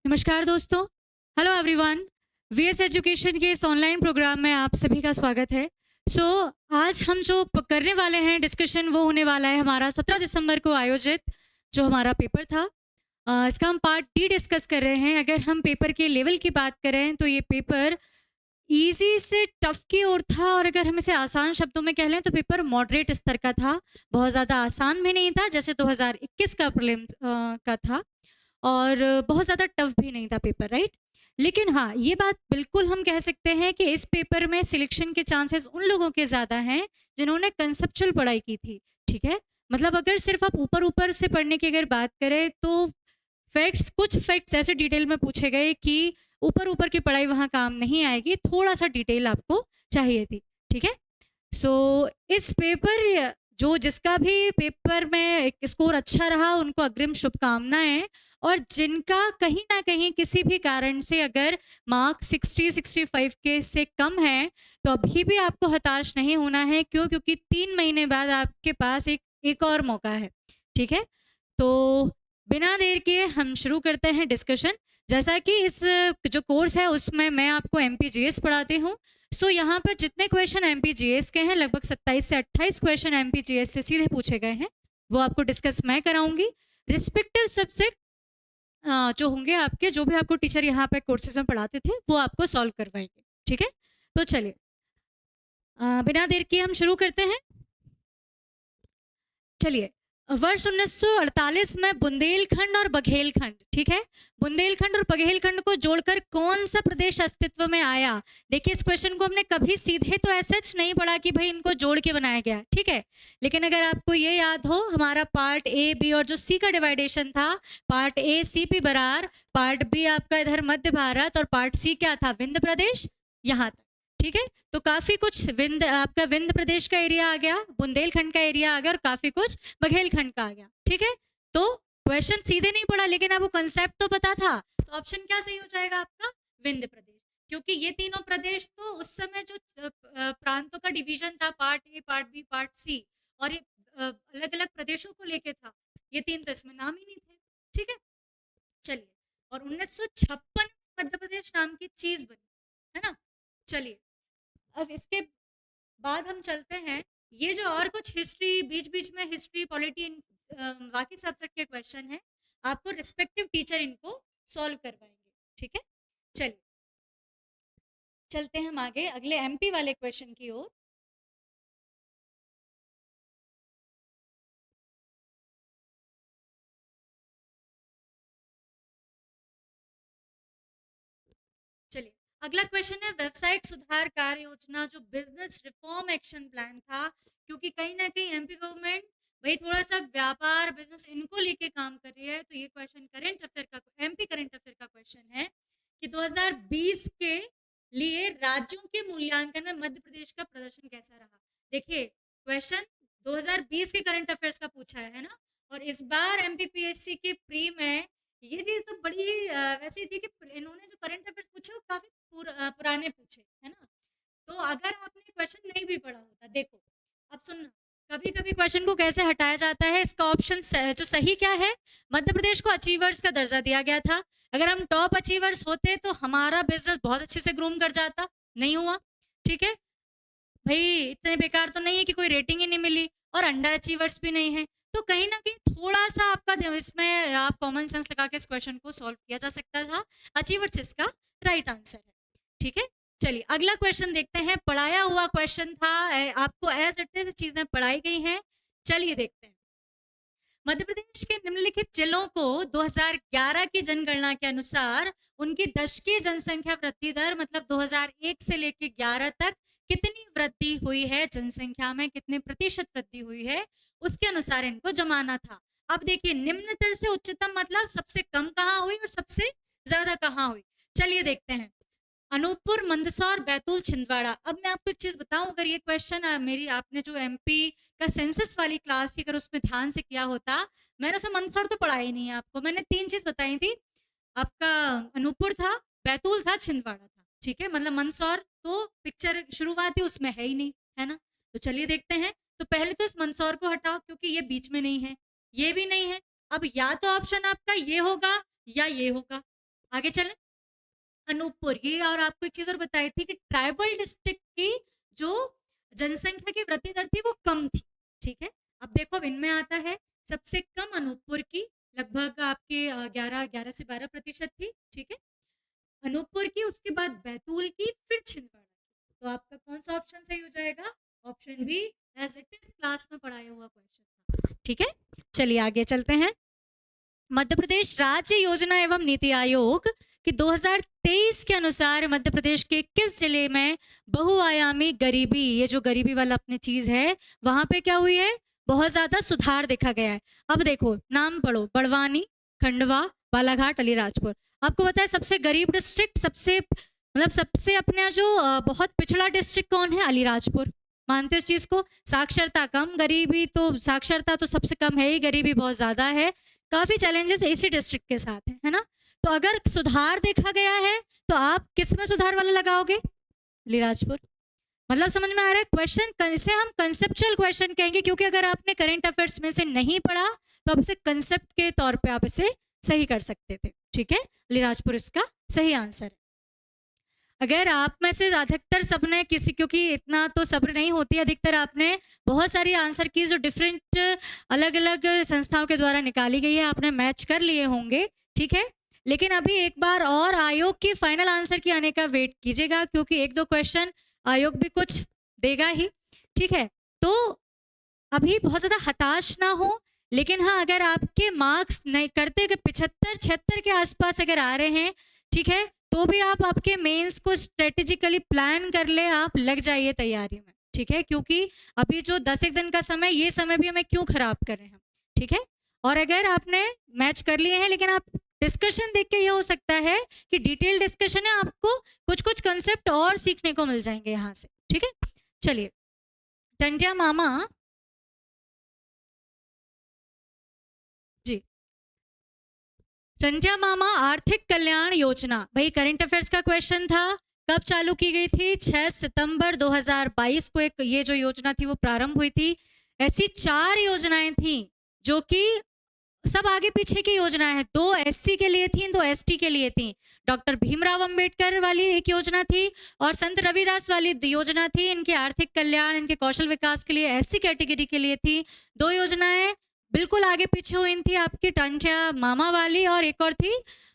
नमस्कार दोस्तों। Hello everyone. VS education के इस ऑनलाइन प्रोग्राम में आप सभी का स्वागत है। आज हम जो करने वाले हैं डिस्कशन वो होने वाला है हमारा 17 दिसंबर को आयोजित जो हमारा पेपर था। इसका हम पार्ट डी डिस्कस कर रहे हैं। अगर हम पेपर के लेवल की बात करें तो ये पेपर ईजी से टफ की ओर था, और अगर हम इसे आसान शब्दों में कह लें तो पेपर मॉडरेट स्तर का था। बहुत ज़्यादा आसान भी नहीं था जैसे 2021 का प्रीलिम का था, और बहुत ज़्यादा टफ भी नहीं था पेपर, राइट। लेकिन हाँ, ये बात बिल्कुल हम कह सकते हैं कि इस पेपर में सिलेक्शन के चांसेस उन लोगों के ज़्यादा हैं जिन्होंने कंसेप्चुअल पढ़ाई की थी। ठीक है, मतलब अगर सिर्फ आप ऊपर ऊपर से पढ़ने की अगर बात करें तो कुछ फैक्ट्स ऐसे डिटेल में पूछे गए कि ऊपर ऊपर की पढ़ाई वहाँ काम नहीं आएगी, थोड़ा सा डिटेल आपको चाहिए थी। ठीक है, इस पेपर जो जिसका भी पेपर में स्कोर अच्छा रहा उनको अग्रिम शुभकामनाएं, और जिनका कहीं ना कहीं किसी भी कारण से अगर मार्क 60-65 के से कम है तो अभी भी आपको हताश नहीं होना है। क्योंकि 3 महीने बाद आपके पास एक और मौका है। ठीक है, तो बिना देर के हम शुरू करते हैं डिस्कशन। जैसा कि इस जो कोर्स है उसमें मैं आपको एमपीजीएस पढ़ाती हूँ। यहाँ पर जितने क्वेश्चन एमपीजीएस के हैं लगभग 27 से 28 क्वेश्चन एमपीजीएस से सीधे पूछे गए हैं, वो आपको डिस्कस मैं कराऊंगी। रिस्पेक्टिव सब्जेक्ट जो होंगे आपके, जो भी आपको टीचर यहाँ पे कोर्सेज में पढ़ाते थे वो आपको सॉल्व करवाएंगे। ठीक है, तो चलिए बिना देर के हम शुरू करते हैं। चलिए, वर्ष 1948 में बुंदेलखंड और बघेलखंड, ठीक है, बुंदेलखंड और बघेलखंड को जोड़कर कौन सा प्रदेश अस्तित्व में आया। देखिए, इस क्वेश्चन को हमने कभी सीधे तो ऐसे नहीं पढ़ा कि भाई इनको जोड़ के बनाया गया, ठीक है। लेकिन अगर आपको ये याद हो, हमारा पार्ट ए बी और जो सी का डिवाइडेशन था, part A CP Berar, part B आपका इधर मध्य भारत, और पार्ट सी क्या था, विंध्य प्रदेश, यहाँ तक। ठीक है, तो काफी कुछ आपका विंध्य प्रदेश का एरिया आ गया, बुंदेलखंड का एरिया आ गया, और काफी कुछ बघेलखंड का आ गया। ठीक है, तो क्वेश्चन सीधे नहीं पढ़ा लेकिन आपको कंसेप्ट तो पता था। तो ऑप्शन क्या सही हो जाएगा आपका, विंध्य प्रदेश। क्योंकि ये तीनों प्रदेश तो उस समय जो प्रांतों का डिवीजन था, part A, part B, part C, और ये अलग अलग प्रदेशों को लेके था। ये तीन तो इसमें नाम ही नहीं थे। ठीक है, चलिए, और 1956 मध्य प्रदेश नाम की चीज बनी, है ना। चलिए, अब इसके बाद हम चलते हैं, ये जो और कुछ हिस्ट्री बीच बीच में हिस्ट्री पॉलिटी बाकी सब्जेक्ट के क्वेश्चन हैं, आपको रिस्पेक्टिव टीचर इनको सॉल्व करवाएंगे। ठीक है, चलिए चलते हैं हम आगे अगले एमपी वाले क्वेश्चन की ओर। चलिए, अगला क्वेश्चन है वेबसाइट सुधार कार्य योजना, जो बिजनेस रिफॉर्म एक्शन प्लान था। क्योंकि कहीं ना कहीं एमपी गवर्नमेंट भाई थोड़ा सा व्यापार बिजनेस इनको लेके काम कर रही है, तो ये क्वेश्चन करंट अफेयर का, एमपी करंट अफेयर का क्वेश्चन है कि 2020 के लिए राज्यों के मूल्यांकन में मध्य प्रदेश का प्रदर्शन कैसा रहा। देखिए, क्वेश्चन 2020 के करंट अफेयर्स का पूछा है ना, और इस बार एमपीपीएससी के प्री में ये चीज तो बड़ी वैसे थी कि इन्होंने जो करंट अफेयर्स पूछे वो काफी पुराने पूछे, है ना। तो अगर आपने क्वेश्चन नहीं भी पढ़ा होता, देखो अब सुनना, कभी कभी क्वेश्चन को कैसे हटाया जाता है। इसका ऑप्शन जो सही क्या है, मध्य प्रदेश को अचीवर्स का दर्जा दिया गया था। अगर हम टॉप अचीवर्स होते तो हमारा बिजनेस बहुत अच्छे से ग्रूम कर जाता, नहीं हुआ। ठीक है भाई, इतने बेकार तो नहीं है कि कोई रेटिंग ही नहीं मिली, और अंडर अचीवर्स भी नहीं है। तो कहीं ना कहीं थोड़ा सा आपका इसमें आप कॉमन सेंस लगा के इस क्वेश्चन को सॉल्व किया जा सकता था। अचीवर्स इसका राइट आंसर है। ठीक है, चलिए अगला क्वेश्चन देखते हैं। पढ़ाया हुआ क्वेश्चन था, आपको एज इट इज चीजें पढ़ाई गई हैं। चलिए देखते हैं, मध्य प्रदेश के निम्नलिखित जिलों को 2011 की जनगणना के अनुसार उनकी दशकीय जनसंख्या वृद्धि दर, मतलब 2001 से लेकर 11 तक कितनी वृद्धि हुई है, जनसंख्या में कितने प्रतिशत वृद्धि हुई है, उसके अनुसार इनको जमाना था। अब देखिए, निम्नतर से उच्चतम मतलब सबसे कम कहाँ हुई और सबसे ज्यादा कहाँ हुई। चलिए देखते हैं, अनूपपुर, मंदसौर, बैतूल, छिंदवाड़ा। अब मैं आपको एक चीज बताऊं, अगर ये क्वेश्चन मेरी आपने जो एमपी का सेंसस वाली क्लास थी अगर उसमें ध्यान से किया होता, मैंने उसमें मंदसौर तो पढ़ा ही नहीं है आपको। मैंने 3 चीज बताई थी, आपका अनूपपुर था, बैतूल था, छिंदवाड़ा था। ठीक है, मतलब मंदसौर तो पिक्चर शुरुआती उसमें है ही नहीं, है ना। तो चलिए देखते हैं, तो पहले तो इस मंदसौर को हटाओ क्योंकि ये बीच में नहीं है, ये भी नहीं है। अब या तो ऑप्शन आपका ये होगा या ये होगा। आगे चलें। अनूपपुर, ये और आपको एक चीज और बताई थी कि ट्राइबल डिस्ट्रिक्ट की जो जनसंख्या की वृद्धि दर थी वो कम थी। ठीक है, अब देखो अब इनमें आता है सबसे कम अनूपपुर की, लगभग आपके 11 से 12% थी। ठीक है, अनूपपुर की, उसके बाद बैतूल की, फिर छिंदवाड़ा की। तो आपका कौन सा ऑप्शन सही हो जाएगा? Option B, as it is class में पढ़ाया हुआ क्वेश्चन था। ठीक है, चलिए आगे चलते हैं। मध्य प्रदेश राज्य योजना एवं नीति आयोग कि 2023 के अनुसार मध्य प्रदेश के किस जिले में बहुआयामी गरीबी, ये जो गरीबी वाला अपनी चीज है, वहां पे क्या हुई है? बहुत ज्यादा सुधार देखा गया है। अब देखो नाम पढ़ो, बड़वानी, खंडवा, बालाघाट, अलीराजपुर। आपको पता है सबसे गरीब डिस्ट्रिक्ट, सबसे मतलब सबसे अपना जो बहुत पिछड़ा डिस्ट्रिक्ट कौन है? अलीराजपुर। मानते हो इस चीज को? साक्षरता कम, गरीबी तो साक्षरता तो सबसे कम है ही, गरीबी बहुत ज्यादा है। काफी चैलेंजेस इसी डिस्ट्रिक्ट के साथ है ना? तो अगर सुधार देखा गया है तो आप किस में सुधार वाला लगाओगे? अलीराजपुर। मतलब समझ में आ रहा है क्वेश्चन? इसे हम कंसेप्चुअल क्वेश्चन कहेंगे, क्योंकि अगर आपने करंट अफेयर्स में से नहीं पढ़ा तो आप इसे कंसेप्ट के तौर पे आप इसे सही कर सकते थे। ठीक है, अलीराजपुर इसका सही आंसर है। अगर आप में से अधिकतर सबने किसी, क्योंकि इतना तो सब्र नहीं होती, अधिकतर आपने बहुत सारी आंसर की जो डिफरेंट अलग अलग संस्थाओं के द्वारा निकाली गई है, आपने मैच कर लिए होंगे। ठीक है, लेकिन अभी एक बार और आयोग की फाइनल आंसर की आने का वेट कीजिएगा, क्योंकि एक दो क्वेश्चन आयोग भी कुछ देगा ही। ठीक है, तो अभी बहुत ज्यादा हताश ना हो, लेकिन हाँ अगर आपके मार्क्स नहीं करते 75-76 के आसपास अगर आ रहे हैं, ठीक है, तो भी आप आपके मेंस को स्ट्रेटेजिकली प्लान कर ले, आप लग जाइए तैयारी में। ठीक है, क्योंकि अभी जो 10 एक दिन का समय, ये समय भी हमें क्यों खराब कर रहे हैं? ठीक है, और अगर आपने मैच कर लिए हैं, लेकिन आप डिस्कशन देख के ये हो सकता है कि डिटेल डिस्कशन है, आपको कुछ कुछ कंसेप्ट और सीखने को मिल जाएंगे यहाँ से। ठीक है, चलिए। टंटिया मामा जी, टंटिया मामा आर्थिक कल्याण योजना, भाई करंट अफेयर्स का क्वेश्चन था। कब चालू की गई थी? 6 सितंबर 2022 को एक ये जो योजना थी वो प्रारंभ हुई थी। ऐसी 4 योजनाएं थी जो कि सब आगे पीछे की योजनाएं हैं। 2 एससी के लिए थी, 2 एसटी के लिए थी। डॉक्टर भीमराव अंबेडकर वाली एक योजना थी और संत रविदास वाली योजना थी। इनके आर्थिक कल्याण, इनके कौशल विकास के लिए एससी कैटेगरी के लिए थी। 2 योजनाएं बिल्कुल आगे पीछे हुई थी, आपकी टंटिया मामा वाली और एक और थी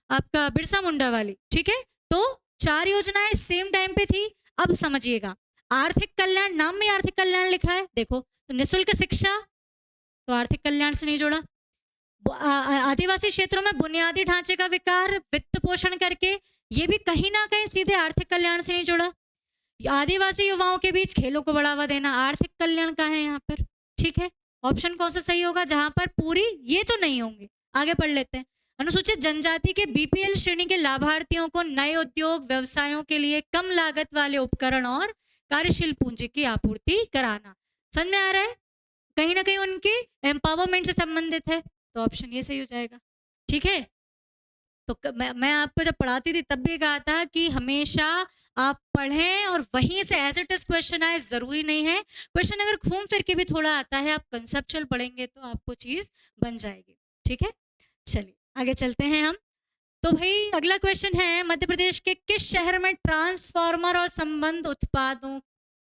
आपका बिरसा मुंडा वाली। ठीक है, तो 4 योजनाएं सेम टाइम पे थी। अब समझिएगा, आर्थिक कल्याण, नाम में आर्थिक कल्याण लिखा है, देखो तो निःशुल्क शिक्षा तो आर्थिक कल्याण से नहीं जोड़ा। आदिवासी क्षेत्रों में बुनियादी ढांचे का विकास, वित्त पोषण करके, ये भी कहीं ना कहीं सीधे आर्थिक कल्याण से नहीं जुड़ा। आदिवासी युवाओं के बीच खेलों को बढ़ावा देना, आर्थिक कल्याण का है यहाँ पर। ठीक है, ऑप्शन कौन सा सही होगा जहां पर पूरी ये तो नहीं होंगे? आगे पढ़ लेते हैं। अनुसूचित जनजाति के बीपीएल श्रेणी के लाभार्थियों को नए उद्योग व्यवसायों के लिए कम लागत वाले उपकरण और कार्यशील पूंजी की आपूर्ति कराना। समझ में आ रहा है? कहीं ना कहीं उनके एम्पावरमेंट से संबंधित है, तो ऑप्शन ये सही हो जाएगा। ठीक है, तो मैं आपको जब पढ़ाती थी तब भी कहा था कि हमेशा आप पढ़ें और वहीं से एज इट इज क्वेश्चन आए, जरूरी नहीं है क्वेश्चन अगर घूम फिर के भी थोड़ा आता है, आप कंसेप्चुअल पढ़ेंगे तो आपको चीज बन जाएगी। ठीक है, चलिए आगे चलते हैं हम। तो भाई अगला क्वेश्चन है, मध्य प्रदेश के किस शहर में ट्रांसफार्मर और संबंध उत्पादों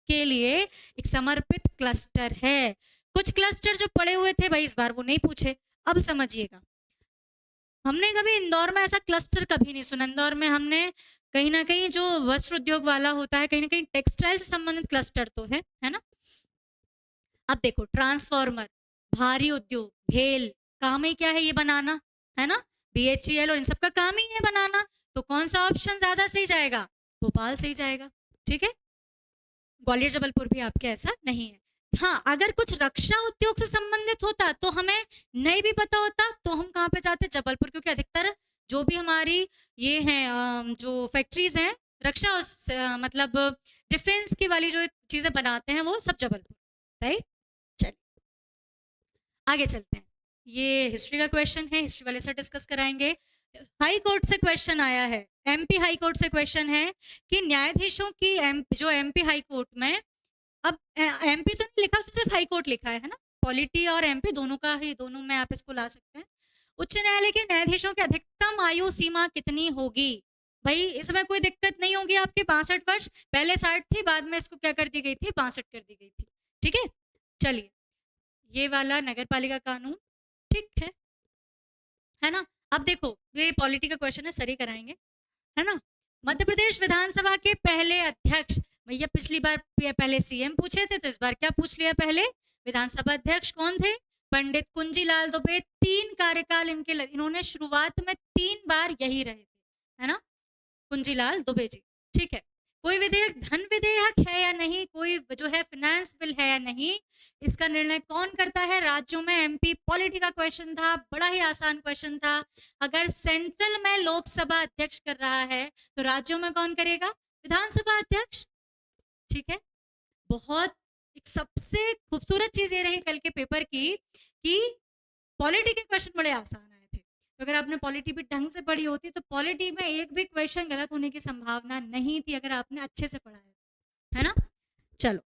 के लिए एक समर्पित क्लस्टर है? कुछ क्लस्टर जो पड़े हुए थे भाई इस बार वो नहीं पूछे। अब समझिएगा, हमने कभी इंदौर में ऐसा क्लस्टर कभी नहीं सुना। इंदौर में हमने कहीं ना कहीं जो वस्त्र उद्योग वाला होता है, कहीं ना कहीं टेक्सटाइल से संबंधित क्लस्टर तो है ना? अब देखो, ट्रांसफार्मर, भारी उद्योग, भेल, काम ही क्या है ये बनाना, है ना? बीएचईएल और इन सब का काम ही है बनाना। तो कौन सा ऑप्शन ज्यादा सही जाएगा? भोपाल सही जाएगा। ठीक है, ग्वालियर जबलपुर भी आपके ऐसा नहीं है। हाँ, अगर कुछ रक्षा उद्योग से संबंधित होता तो हमें नहीं भी पता होता तो हम कहाँ पे जाते? जबलपुर, क्योंकि अधिकतर जो भी हमारी ये हैं जो फैक्ट्रीज हैं रक्षा मतलब डिफेंस की वाली जो चीजें बनाते हैं वो सब जबलपुर, राइट? चलिए आगे चलते हैं। ये हिस्ट्री का क्वेश्चन है, हिस्ट्री वाले से डिस्कस कराएंगे। हाई कोर्ट से क्वेश्चन आया है, एमपी हाई कोर्ट से क्वेश्चन है कि न्यायाधीशों की जो एमपी हाई कोर्ट में, अब एमपी तो नहीं लिखा, सिर्फ हाई कोर्ट लिखा है ना? पॉलिटी और एमपी दोनों का ही, दोनों में आप इसको ला सकते हैं। उच्च न्यायालय के न्यायाधीशों की अधिकतम आयु सीमा कितनी होगी? भाई इसमें कोई दिक्कत नहीं होगी आपके, 62 वर्ष। पहले 60 थी, बाद में इसको क्या कर दी गई थी, 62 कर दी गई थी। ठीक है, चलिए ये वाला नगर पालिका कानून ठीक है ना। अब देखो ये पॉलिटी का क्वेश्चन है, सर ही कराएंगे, है ना। मध्य प्रदेश विधानसभा के पहले अध्यक्ष, भैया पिछली बार पहले सीएम पूछे थे, तो इस बार क्या पूछ लिया, पहले विधानसभा अध्यक्ष कौन थे? पंडित कुंजीलाल दुबे। 3 कार्यकाल इन्होंने शुरुआत में 3 बार यही रहे थे, है ना, कुंजीलाल दुबे जी। ठीक है, कोई विधेयक धन विधेयक है या नहीं, कोई जो है फाइनेंस बिल है या नहीं, इसका निर्णय कौन करता है? राज्यों में। एमपी पॉलिटी का क्वेश्चन था, बड़ा ही आसान क्वेश्चन था। अगर सेंट्रल में लोकसभा अध्यक्ष कर रहा है तो राज्यों में कौन करेगा? विधानसभा अध्यक्ष। ठीक है, बहुत एक सबसे खूबसूरत चीज ये रही कल के पेपर की कि पॉलिटी के क्वेश्चन बड़े आसान आए थे। तो अगर आपने पॉलिटी भी ढंग से पढ़ी होती तो पॉलिटी में एक भी क्वेश्चन गलत होने की संभावना नहीं थी, अगर आपने अच्छे से पढ़ा है ना। चलो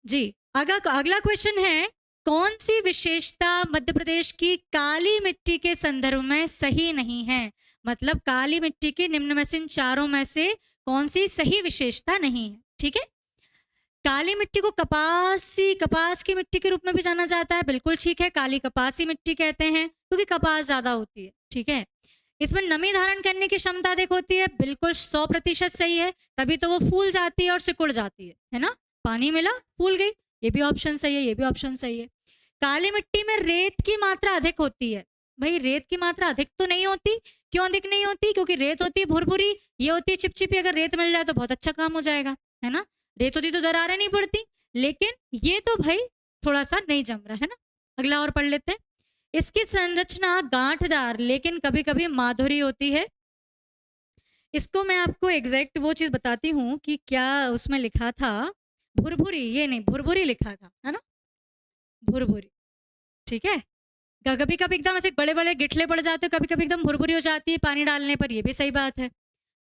जी, अगला क्वेश्चन है, कौन सी विशेषता मध्य प्रदेश की काली मिट्टी के संदर्भ में सही नहीं है? मतलब काली मिट्टी की निम्न में से इन चारों में से कौन सी सही विशेषता नहीं है? ठीक है, काली मिट्टी को कपास की मिट्टी के रूप में भी जाना जाता है, बिल्कुल ठीक है, काली कपासी मिट्टी कहते हैं क्योंकि कपास ज्यादा होती है। ठीक है, इसमें नमी धारण करने की क्षमता अधिक होती है, बिल्कुल 100% सही है, तभी तो वो फूल जाती है और सिकुड़ जाती है ना। पानी मिला फूल गई, ये भी ऑप्शन सही है, ये भी ऑप्शन सही है। काली मिट्टी में रेत की मात्रा अधिक होती है। भाई रेत की मात्रा अधिक तो नहीं होती, क्यों अधिक नहीं होती? क्योंकि रेत होती है भुरभुरी, ये होती है चिपचिपी। अगर रेत मिल जाए तो बहुत अच्छा काम हो जाएगा, है ना। रेत होती तो दरारें नहीं पड़ती, लेकिन ये तो भाई थोड़ा सा नहीं जम रहा है ना। अगला और पढ़ लेते हैं, इसकी संरचना गांठदार लेकिन कभी कभी माधुरी होती है। इसको मैं आपको एग्जैक्ट वो चीज बताती हूँ कि क्या उसमें लिखा था, भुरभुरी, ये नहीं भुरभुरी लिखा था, है ना, भुरभुरी। ठीक है, कभी कभी एकदम ऐसे बड़े बड़े गिठले पड़ जाते हैं, कभी कभी एकदम भुरभुरी हो जाती है पानी डालने पर, ये भी सही बात है।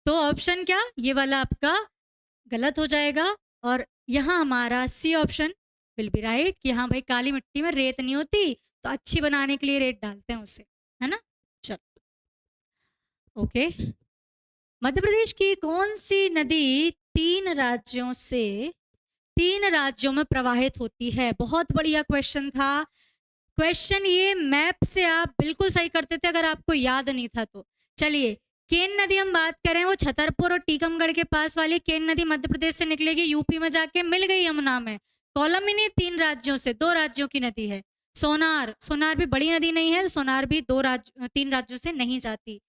तो ऑप्शन क्या, ये वाला आपका गलत हो जाएगा, और यहाँ हमारा C option will be right कि हाँ भाई काली मिट्टी में रेत नहीं होती, तो अच्छी बनाने के लिए रेत डालते हैं उसे, है ना। चलो ओके, मध्य प्रदेश की कौन सी नदी 3 राज्यों में प्रवाहित होती है? बहुत बढ़िया क्वेश्चन था। क्वेश्चन ये मैप से आप बिल्कुल सही करते थे अगर आपको याद नहीं था तो। चलिए, केन नदी हम बात करें, वो छतरपुर और टीकमगढ़ के पास वाली केन नदी मध्य प्रदेश से निकलेगी, यूपी में जाके मिल गई यमुना में। कॉलम ही नहीं, 3 राज्यों से, 2 राज्यों की नदी है। सोनार भी बड़ी नदी नहीं है, सोनार भी 3 राज्यों से नहीं जाती।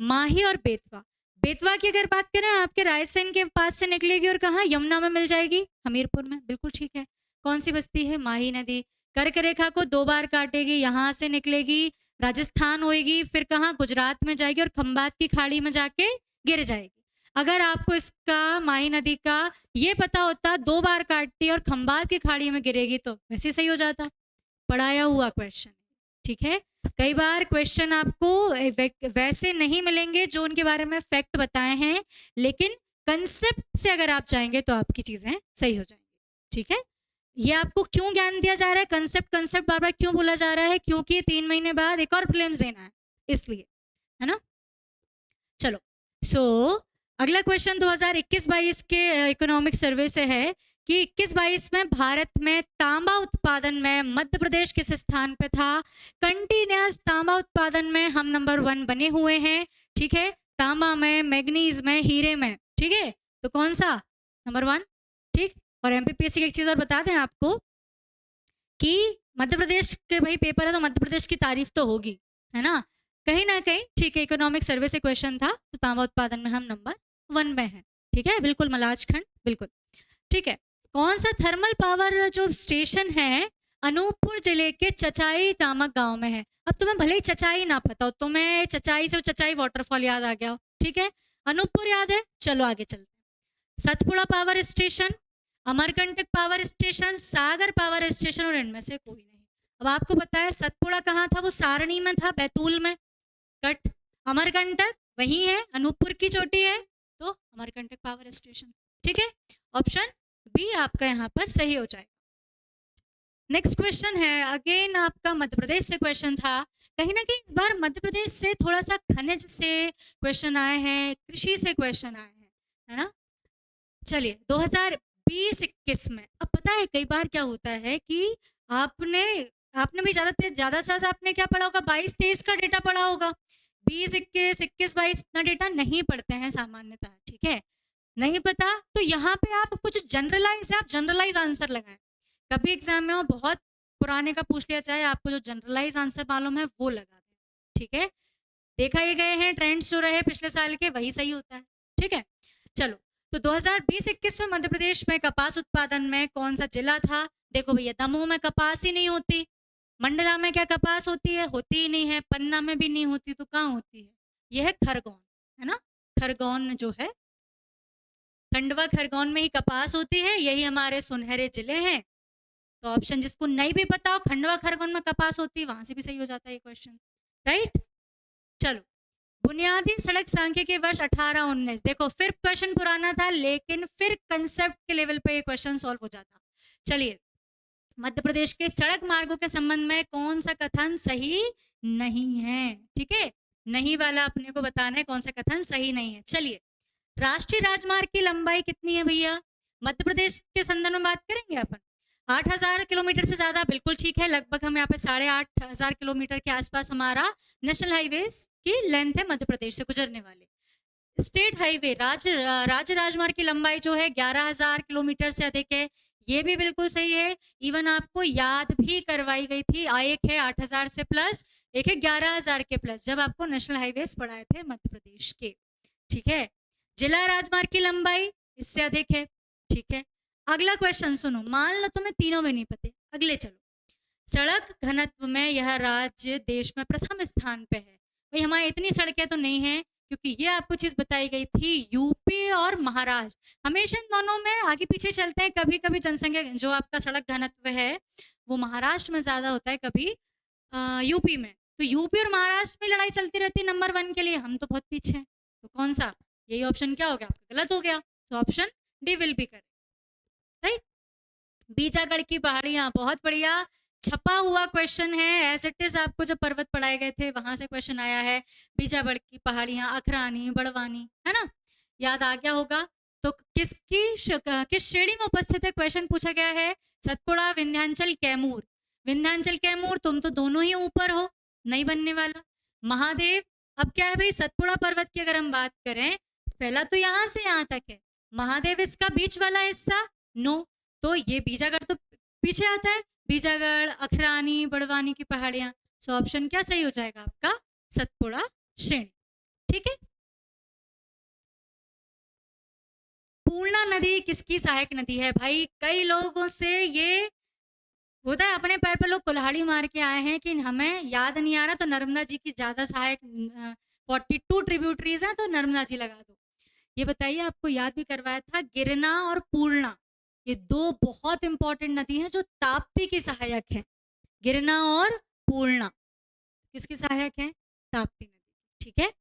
माही और बेतवा की अगर बात करें आपके रायसेन के पास से निकलेगी, और कहाँ, यमुना में मिल जाएगी, हमीरपुर में, बिल्कुल ठीक है। कौन सी बस्ती है? माही नदी। कर्क रेखा को 2 बार काटेगी, यहाँ से निकलेगी, राजस्थान होएगी, फिर कहाँ, गुजरात में जाएगी और खंबात की खाड़ी में जाके गिर जाएगी। अगर आपको इसका माही नदी का ये पता होता 2 बार काटती है और खंबात की खाड़ी में गिरेगी तो वैसे सही हो जाता। पढ़ाया हुआ क्वेश्चन, ठीक है। कई बार क्वेश्चन आपको वैसे नहीं मिलेंगे जो उनके बारे में फैक्ट बताए हैं, लेकिन कंसेप्ट से अगर आप चाहेंगे तो आपकी चीजें सही हो जाएंगी, ठीक है। ये आपको क्यों ज्ञान दिया जा रहा है, कंसेप्ट बार बार क्यों बोला जा रहा है? क्योंकि 3 महीने बाद एक और प्रीलिम्स देना है, इसलिए, है ना। चलो, अगला क्वेश्चन 2021-22 के इकोनॉमिक सर्वे से है कि 21-22 में भारत में तांबा उत्पादन में मध्य प्रदेश किस स्थान पे था? कंटिन्यूस तांबा उत्पादन में हम नंबर 1 बने हुए हैं, ठीक है। तांबा में, मैग्नीज में, हीरे में, ठीक है। तो कौन सा? नंबर 1, ठीक। और एमपीपीएससी की एक चीज और बता दें आपको कि मध्य प्रदेश के भाई पेपर है तो मध्य प्रदेश की तारीफ तो होगी, है ना, कहीं ना कहीं, ठीक है। इकोनॉमिक सर्वे से क्वेश्चन था, तो तांबा उत्पादन में हम नंबर 1 में है, ठीक है, बिल्कुल मलाज खंड, बिल्कुल ठीक है। कौन सा थर्मल पावर जो स्टेशन है अनूपपुर जिले के चचाई नामक गांव में है? अब तुम्हें भले ही चचाई ना पता हो, तुम्हें चचाई से चचाई वाटरफॉल याद आ गया हो, ठीक है, अनूपपुर याद है, चलो आगे चलते हैं। Satpura power station, Amarkantak power station, Sagar power station, और इनमें से कोई नहीं। अब आपको पता है सतपुड़ा कहाँ था? वो सारणी में था, बैतूल में, कट। अमरकंटक वही है, अनूपपुर की चोटी है, तो अमरकंटक पावर स्टेशन, ठीक है। ऑप्शन बी आपका यहाँ पर सही हो जाएगा। नेक्स्ट क्वेश्चन है अगेन आपका मध्य प्रदेश से क्वेश्चन था। कहीं ना कहीं इस बार मध्य प्रदेश से थोड़ा सा खनिज से क्वेश्चन आए हैं, कृषि से क्वेश्चन आए हैं, है ना। चलिए 2020-21 में, अब पता है कई बार क्या होता है कि आपने आपने भी ज्यादा से ज्यादा आपने क्या पढ़ा होगा, 22-23 का डेटा पढ़ा होगा। 20-21, 21-22 इतना डेटा नहीं पढ़ते हैं सामान्यतः, ठीक है। नहीं पता तो यहाँ पे आप कुछ जनरलाइज है, आप जनरलाइज आंसर लगाएं। कभी एग्जाम में वो बहुत पुराने का पूछ लिया जाए, आपको जो जनरलाइज आंसर मालूम है वो लगा दें, ठीक है। देखा ये गए हैं ट्रेंड्स जो रहे पिछले साल के वही सही होता है, ठीक है। चलो, तो 2020-21 में मध्य प्रदेश में कपास उत्पादन में कौन सा जिला था। देखो भैया, दमोह में कपास ही नहीं होती, मंडला में क्या कपास होती है, होती ही नहीं है, पन्ना में भी नहीं होती, तो कहाँ होती है, यह है खरगोन, है ना। खरगोन जो है, खंडवा खरगोन में ही कपास होती है, यही हमारे सुनहरे जिले हैं। तो ऑप्शन जिसको नहीं भी पता हो, खंडवा खरगोन में कपास होती है, वहां से भी सही हो जाता है ये क्वेश्चन, राइट। चलो, बुनियादी सड़क सांख्यिकी वर्ष 18-19, देखो फिर क्वेश्चन पुराना था लेकिन फिर कंसेप्ट के लेवल पे ये क्वेश्चन सॉल्व हो जाता। चलिए, मध्य प्रदेश के सड़क मार्गों के संबंध में कौन सा कथन सही नहीं है, ठीक है। नहीं वाला अपने को बताना है कौन सा कथन सही नहीं है। चलिए, राष्ट्रीय राजमार्ग की लंबाई कितनी है भैया, मध्य प्रदेश के संदर्भ में बात करेंगे अपन। 8,000 किलोमीटर से ज्यादा, बिल्कुल ठीक है, लगभग हम यहाँ पे 8,500 किलोमीटर के आसपास हमारा नेशनल हाईवेज की लेंथ है मध्य प्रदेश से गुजरने वाले। स्टेट हाईवे राज्य राजमार्ग की लंबाई जो है 11,000 किलोमीटर से अधिक है, ये भी बिल्कुल सही है। इवन आपको याद भी करवाई गई थी, एक है 8,000 से प्लस, एक है 11,000 के प्लस, जब आपको नेशनल हाईवेज पढ़ाए थे मध्य प्रदेश के, ठीक है। जिला राजमार्ग की लंबाई इससे अधिक है, ठीक है। अगला क्वेश्चन सुनो, मान लो तुम्हें तीनों में नहीं पते, अगले चलो। सड़क घनत्व में यह राज्य देश में प्रथम स्थान पे है। भाई हमारे इतनी सड़कें तो नहीं है, क्योंकि ये आपको चीज बताई गई थी, यूपी और महाराष्ट्र हमेशा इन दोनों में आगे पीछे चलते हैं। कभी कभी जनसंख्या जो आपका सड़क घनत्व है वो महाराष्ट्र में ज्यादा होता है, कभी यूपी में। तो यूपी और महाराष्ट्र में लड़ाई चलती रहती है नंबर 1 के लिए, हम तो बहुत पीछे हैं। तो कौन सा, यही ऑप्शन क्या हो गया आपका, गलत हो गया। तो option D will be correct, right. Bijagarh की पहाड़ियां, बहुत बढ़िया, छपा हुआ क्वेश्चन है एज इट इज, आपको जब पर्वत पढ़ाए गए थे वहां से क्वेश्चन आया है। बीजागढ़ की पहाड़ियां, अखरानी, बड़वानी, है ना, याद आ गया होगा। तो किस श्रेणी में उपस्थित है, क्वेश्चन पूछा गया है सतपुड़ा, विंध्याचल, कैमूर। विंध्याचल कैमूर तुम तो दोनों ही ऊपर हो, नहीं बनने वाला। महादेव, अब क्या है भाई, सतपुड़ा पर्वत की अगर हम बात करें, पहला तो यहाँ से यहाँ तक है, महादेव इसका बीच वाला हिस्सा, नो। तो ये बीजागढ़ तो पीछे आता है, बीजागढ़, अखरानी, बड़वानी की पहाड़ियां। सो ऑप्शन क्या सही हो जाएगा आपका, सतपुड़ा श्रेणी, ठीक है। पूर्णा नदी किसकी सहायक नदी है, भाई कई लोगों से ये होता है, अपने पैर पे लोग कुल्हाड़ी मार के आए हैं कि हमें याद नहीं आ रहा, तो नर्मदा जी की ज्यादा सहायक 42 ट्रिब्यूटरीज हैं, तो नर्मदा जी लगा दो। ये बताइए, आपको याद भी करवाया था, गिरना और पूर्णा, ये दो बहुत इंपॉर्टेंट नदी हैं जो ताप्ती की सहायक है। गिरना और पूर्णा किसकी सहायक है, ताप्ती नदी, ठीक है,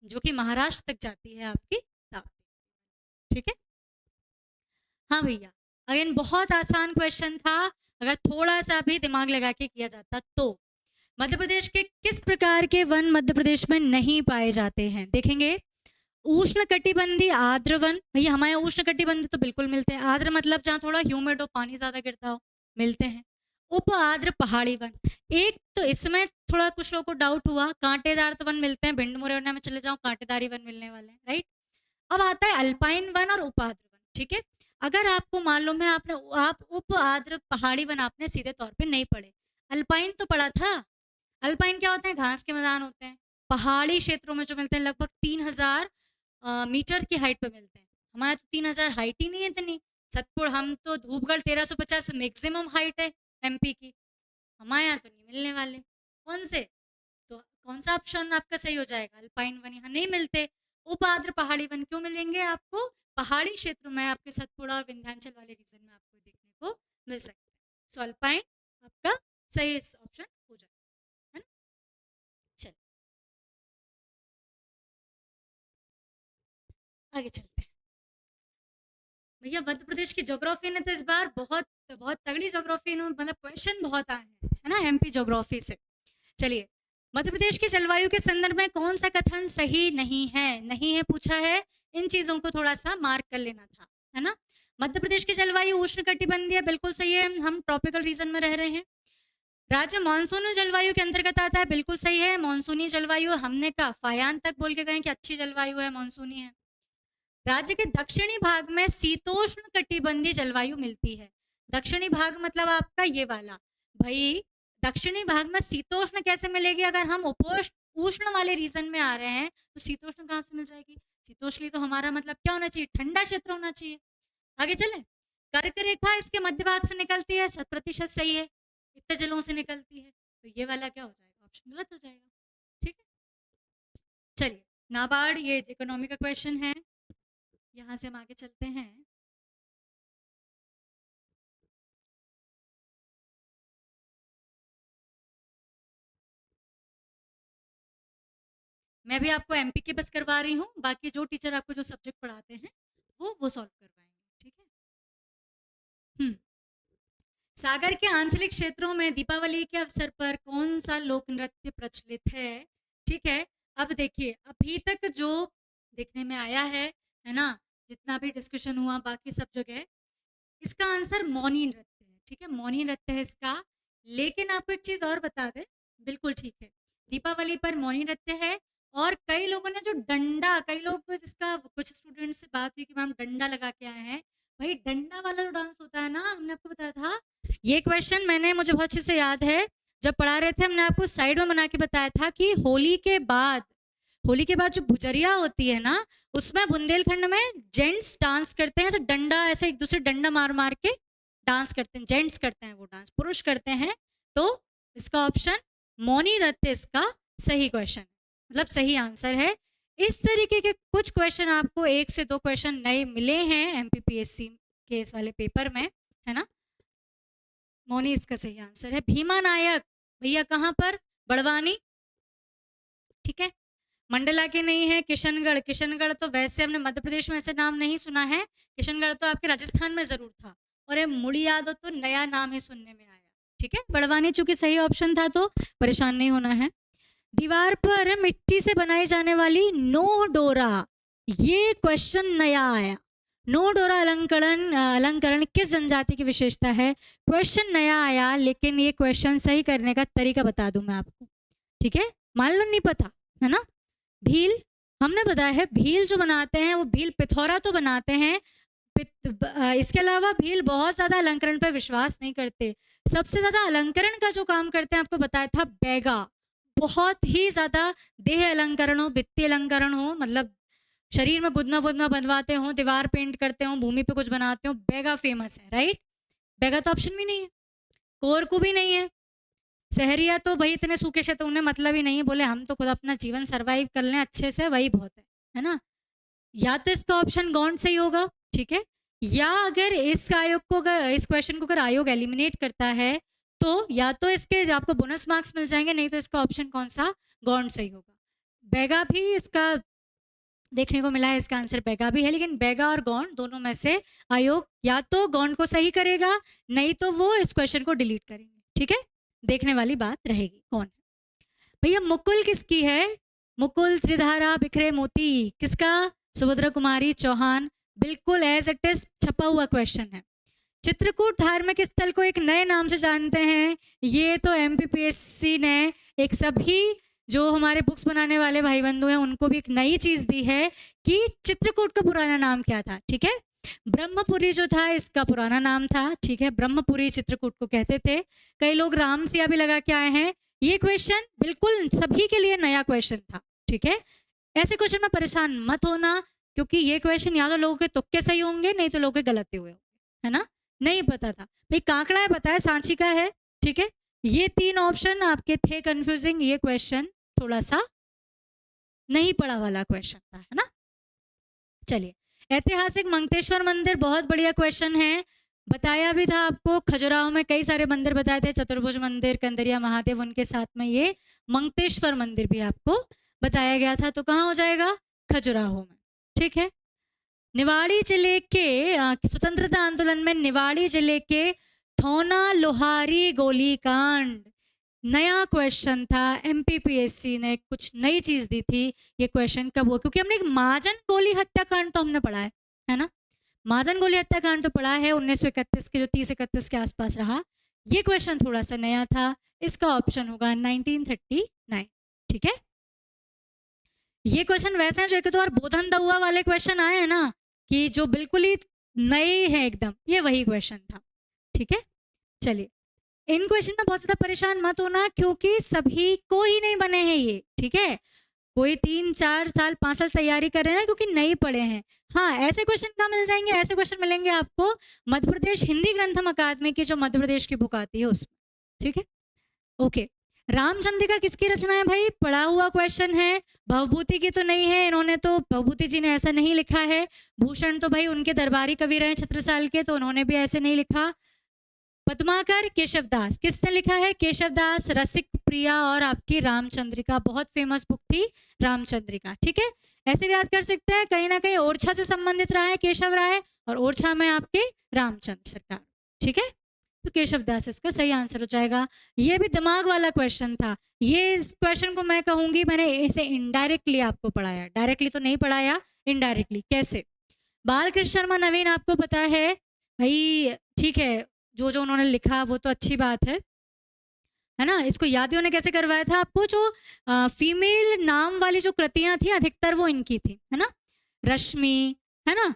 जो कि महाराष्ट्र तक जाती है आपकी ताप्ती, ठीक है। हाँ भैया, अगेन बहुत आसान क्वेश्चन था, अगर थोड़ा सा भी दिमाग लगा के किया जाता तो। मध्य प्रदेश के किस प्रकार के वन मध्य प्रदेश में नहीं पाए जाते हैं, देखेंगे। उष्ण कटिबंधी आर्द्र वन, भैया हमारे उष्ण कटिबंधी तो बिल्कुल मिलते हैं, आर्द्र मतलब जहाँ थोड़ा ह्यूमिड हो, पानी ज्यादा गिरता हो, मिलते हैं। उप आर्द्र पहाड़ी वन, एक तो इसमें थोड़ा कुछ लोगों को डाउट हुआ, कांटेदार तो वन मिलते हैं, भिंड मुरैना में चले जाओ कांटेदारी वन मिलने वाले हैं, राइट। अब आता है अल्पाइन वन और उपाद्र वन, ठीक है। अगर आपको मालूम है, आप उप आद्र पहाड़ी वन आपने सीधे तौर पे नहीं पढ़े, अल्पाइन तो पढ़ा था। अल्पाइन क्या होते हैं, घास के मैदान होते हैं, पहाड़ी क्षेत्रों में जो मिलते हैं, लगभग 3,000 मीटर की हाइट पे मिलते हैं। हमारे तो 3,000 हाइट ही नहीं है इतनी। सतपुड़, हम तो धूपगढ़ 1350 मैक्सिमम हाइट है एमपी की, हमारे यहाँ तो नहीं मिलने वाले। कौन से, तो कौन सा ऑप्शन आपका सही हो जाएगा, अल्पाइन वन यहाँ नहीं मिलते। उपाद्र पहाड़ी वन क्यों मिलेंगे आपको, पहाड़ी क्षेत्रों में आपके सतपुड़ा और विंध्याचल वाले रीजन में आपको देखने को मिल सकते हैं। सो अल्पाइन आपका सही ऑप्शन हो जाएगा, है ना। चलिए आगे चलते हैं। भैया मध्य प्रदेश की ज्योग्राफी ने तो इस बार बहुत बहुत तगड़ी ज्योग्राफी में मतलब क्वेश्चन बहुत आए हैं, है ना, एमपी ज्योग्राफी से। चलिए, मध्य प्रदेश की जलवायु के संदर्भ में कौन सा कथन सही नहीं है? नहीं है पूछा है, इन चीजों को थोड़ा सा मार्क कर लेना था, है ना। मध्य प्रदेश की जलवायु उष्णकटिबंधीय बिल्कुल सही है, हम ट्रॉपिकल रीजन में रह रहे हैं। राज्य मानसूनी जलवायु के अंतर्गत आता है, बिल्कुल सही है। मानसूनी जलवायु हमने कहा फायान तक बोल के गए कि अच्छी जलवायु है, मानसूनी है। राज्य के दक्षिणी भाग में शीतोष्ण कटिबंधीय जलवायु मिलती है। दक्षिणी भाग मतलब आपका ये वाला, भाई दक्षिणी भाग में शीतोष्ण कैसे मिलेगी? अगर हम उपोष्ण उष्ण वाले रीजन में आ रहे हैं तो शीतोष्ण कहाँ से मिल जाएगी? शीतोष्ण तो हमारा मतलब क्या होना चाहिए? ठंडा क्षेत्र होना चाहिए। आगे चले, कर्क रेखा इसके मध्य भाग से निकलती है, 100% सही है। इतने जलों से निकलती है, तो ये वाला क्या हो जाएगा? ऑप्शन गलत हो जाएगा। ठीक है, चलिए, नाबार्ड ये इकोनॉमी का क्वेश्चन है, यहाँ से हम आगे चलते हैं। मैं भी आपको एमपी के बस करवा रही हूँ, बाकी जो टीचर आपको जो सब्जेक्ट पढ़ाते हैं वो सॉल्व करवाएंगे, ठीक है। हम्म सागर के आंचलिक क्षेत्रों में दीपावली के अवसर पर कौन सा लोक नृत्य प्रचलित है? ठीक है, अब देखिए, अभी तक जो देखने में आया है ना, जितना भी डिस्कशन हुआ बाकी सब जगह, इसका आंसर मौनी नृत्य है। ठीक है, मौनी नृत्य है इसका। लेकिन आपको एक चीज और बता दे, बिल्कुल ठीक है, दीपावली पर मौनी नृत्य है। और कई लोगों ने जो डंडा, कई लोग को जिसका कुछ स्टूडेंट से बात हुई कि मैम डंडा लगा के आए हैं, भाई डंडा वाला जो डांस होता है ना, हमने आपको बताया था, ये क्वेश्चन मैंने, मुझे बहुत अच्छे से याद है, जब पढ़ा रहे थे हमने आपको साइड में बना के बताया था कि होली के बाद जो भुजरिया होती है ना, उसमें बुंदेलखंड में जेंट्स डांस करते हैं, ऐसे डंडा, ऐसे एक दूसरे डंडा मार मार के डांस करते हैं, जेंट्स करते हैं वो डांस, पुरुष करते हैं। तो इसका ऑप्शन मौनी नृत्य इसका सही क्वेश्चन, मतलब सही आंसर है। इस तरीके के कुछ क्वेश्चन आपको 1 से 2 क्वेश्चन नए मिले हैं एमपीपीएससी के इस वाले पेपर में, है ना। मौनी इसका सही आंसर है। भीमा नायक भैया कहाँ पर? बड़वानी, ठीक है। मंडला के नहीं है, किशनगढ़, किशनगढ़ तो वैसे हमने मध्य प्रदेश में ऐसे नाम नहीं सुना है, किशनगढ़ तो आपके राजस्थान में जरूर था। और ये मुड़ियादो तो नया नाम ही सुनने में आया, ठीक है। बड़वानी चूंकि सही ऑप्शन था तो परेशान नहीं होना है। दीवार पर मिट्टी से बनाई जाने वाली नो डोरा, ये क्वेश्चन नया आया। नो डोरा अलंकरण अलंकरण किस जनजाति की विशेषता है? क्वेश्चन नया आया, लेकिन ये क्वेश्चन सही करने का तरीका बता दूं मैं आपको, ठीक है। मान लो नहीं पता है ना, भील हमने बताया है, भील जो बनाते हैं वो भील पिथौरा तो बनाते हैं, इसके अलावा भील बहुत ज्यादा अलंकरण पर विश्वास नहीं करते। सबसे ज्यादा अलंकरण का जो काम करते हैं आपको बताया था बैगा, बहुत ही ज्यादा देह अलंकरण हो, भित्ति अलंकरण हो, मतलब शरीर में गुदना वुदना बनवाते हो, दीवार पेंट करते हो, भूमि पे कुछ बनाते हो, बैगा फेमस है, राइट। बैगा तो ऑप्शन भी नहीं है, कोरकू भी नहीं है, शहरिया तो भाई इतने सूखे क्षेत्र उन्हें मतलब ही नहीं है, बोले हम तो खुद अपना जीवन सरवाइव कर लें अच्छे से, वही बहुत है ना। या तो इसका ऑप्शन गौंड सही होगा, ठीक है। या अगर इस आयोग को, अगर इस क्वेश्चन को अगर आयोग एलिमिनेट करता है तो या तो इसके आपको बोनस मार्क्स मिल जाएंगे, नहीं तो इसका ऑप्शन कौन सा? गौंड सही होगा। बैगा भी इसका देखने को मिला है, इसका आंसर बैगा भी है, लेकिन बैगा और गौंड दोनों में से आयोग या तो गौंड को सही करेगा, नहीं तो वो इस क्वेश्चन को डिलीट करेंगे, ठीक है। देखने वाली बात रहेगी कौन है। भैया मुकुल किसकी है? मुकुल त्रिधारा बिखरे मोती किसका? सुभद्रा कुमारी चौहान, बिल्कुल एज इट इज छपा हुआ क्वेश्चन है। चित्रकूट धार्मिक स्थल को एक नए नाम से जानते हैं, ये तो एमपीपीएससी ने एक सभी जो हमारे बुक्स बनाने वाले भाई बंधु हैं उनको भी एक नई चीज दी है कि चित्रकूट का पुराना नाम क्या था, ठीक है। ब्रह्मपुरी जो था इसका पुराना नाम था, ठीक है, ब्रह्मपुरी चित्रकूट को कहते थे। कई लोग रामसिया भी लगा के आए हैं। ये क्वेश्चन बिल्कुल सभी के लिए नया क्वेश्चन था, ठीक है। ऐसे क्वेश्चन में परेशान मत होना, क्योंकि ये क्वेश्चन या तो लोगों के तुक्के सही होंगे, नहीं तो लोगों के गलत हुए होंगे, है ना। नहीं पता था भाई, कांकड़ा है पता है, सांची का है, ठीक है। ये 3 ऑप्शन आपके थे कंफ्यूजिंग, ये क्वेश्चन थोड़ा सा नहीं पढ़ा वाला क्वेश्चन था, है ना। चलिए, ऐतिहासिक मंगतेश्वर मंदिर बहुत बढ़िया क्वेश्चन है, बताया भी था आपको। खजुराहो में कई सारे मंदिर बताए थे, चतुर्भुज मंदिर, कंदरिया महादेव, उनके साथ में ये मंगतेश्वर मंदिर भी आपको बताया गया था। तो कहाँ हो जाएगा? खजुराहो में, ठीक है। निवाड़ी जिले के स्वतंत्रता आंदोलन में निवाड़ी जिले के थौना लोहारी गोलीकांड नया क्वेश्चन था। एमपीपीएससी ने कुछ नई चीज दी थी। ये क्वेश्चन कब हुआ? क्योंकि हमने एक महाजन गोली हत्याकांड तो हमने पढ़ा है ना। महाजन गोली हत्याकांड तो पढ़ा है 1931 के, जो 30-31 के आसपास रहा। ये क्वेश्चन थोड़ा सा नया था। इसका ऑप्शन होगा 1939। ठीक है, ये क्वेश्चन वैसे हैं जो एक तो और बोधन दउआ वाले क्वेश्चन आए हैं ना, कि जो बिल्कुल ही नए हैं एकदम, ये वही क्वेश्चन था। ठीक है, चलिए, इन क्वेश्चन में बहुत ज्यादा परेशान मत होना, क्योंकि सभी को ही नहीं बने हैं ये। ठीक है, कोई 3-4 साल 5 साल तैयारी कर रहे हैं क्योंकि नहीं पढ़े हैं। हाँ, ऐसे क्वेश्चन कहाँ मिल जाएंगे? ऐसे क्वेश्चन मिलेंगे आपको मध्य प्रदेश हिंदी ग्रंथम अकादमी की, जो मध्य प्रदेश की बुक आती है उसमें। ठीक है, ओके। रामचंद्रिका किसकी रचना है भाई? पढ़ा हुआ क्वेश्चन है। भवभूति की तो नहीं है, इन्होंने तो, भवभूति जी ने ऐसा नहीं लिखा है। भूषण तो भाई उनके दरबारी कवि रहे छत्रसाल के, तो उन्होंने भी ऐसे नहीं लिखा। पद्माकर केशवदास, किसने लिखा है? केशवदास। रसिक प्रिया और आपकी रामचंद्रिका, बहुत फेमस बुक थी रामचंद्रिका। ठीक है, ऐसे भी याद कर सकते हैं, कहीं ना कहीं ओरछा से संबंधित रहा है केशव राय, और ओरछा में आपके रामचंद्र सरकार। ठीक है, तो केशवदास इसका सही आंसर हो जाएगा। ये भी दिमाग वाला क्वेश्चन था। ये इस क्वेश्चन को मैं कहूंगी मैंने इसे इनडायरेक्टली आपको पढ़ाया, डायरेक्टली तो नहीं पढ़ाया, इनडायरेक्टली। कैसे? बालकृष्ण शर्मा नवीन आपको पता है भाई। ठीक है, जो जो उन्होंने लिखा वो तो अच्छी बात है ना। इसको याद भी उन्होंने कैसे करवाया था आपको? जो फीमेल नाम वाली जो कृतियां थी अधिकतर वो इनकी थी, है ना। रश्मि, है ना,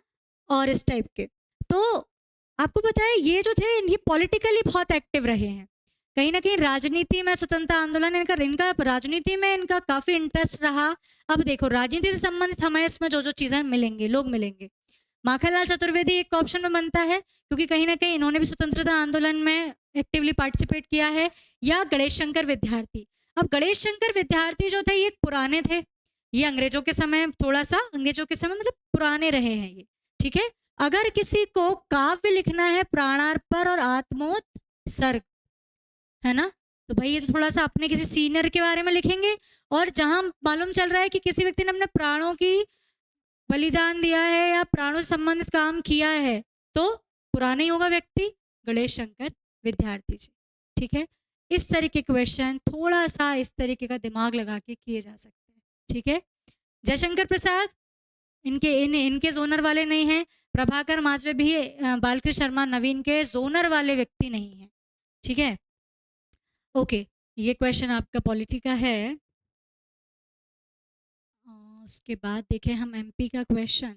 और इस टाइप के। तो आपको पता है ये जो थे ये पॉलिटिकली बहुत एक्टिव रहे हैं। कहीं ना कहीं राजनीति में, स्वतंत्रता आंदोलन, इनका राजनीति में इनका काफी इंटरेस्ट रहा। अब देखो, राजनीति से संबंधित हमें इसमें जो जो चीजें मिलेंगे, लोग मिलेंगे। माखनलाल चतुर्वेदी एक ऑप्शन में बनता है, क्योंकि कहीं ना कहीं इन्होंने भी स्वतंत्रता आंदोलन में एक्टिवली पार्टिसिपेट किया है। या गणेश शंकर विद्यार्थी। अब गणेश शंकर विद्यार्थी जो थे ये पुराने थे, ये अंग्रेजों के समय, थोड़ा सा अंग्रेजों के समय मतलब पुराने रहे हैं ये। ठीक है, अगर किसी को काव्य लिखना है प्राणार्पण और आत्मोत्सर्ग, है ना, तो भाई ये तो थोड़ा सा अपने किसी सीनियर के बारे में लिखेंगे। और जहां मालूम चल रहा है कि किसी व्यक्ति ने अपने प्राणों की बलिदान दिया है या प्राणों से संबंधित काम किया है, तो पुराना ही होगा व्यक्ति, गणेश शंकर विद्यार्थी जी। ठीक है, इस तरीके के क्वेश्चन थोड़ा सा इस तरीके का दिमाग लगा के किए जा सकते हैं। ठीक है, जयशंकर प्रसाद इनके जोनर वाले नहीं हैं। प्रभाकर माजवे भी बालकृष्ण शर्मा नवीन के जोनर वाले व्यक्ति नहीं है। ठीक है, ओके, ये क्वेश्चन आपका पॉलिटी का है। उसके बाद देखें हम एमपी का क्वेश्चन।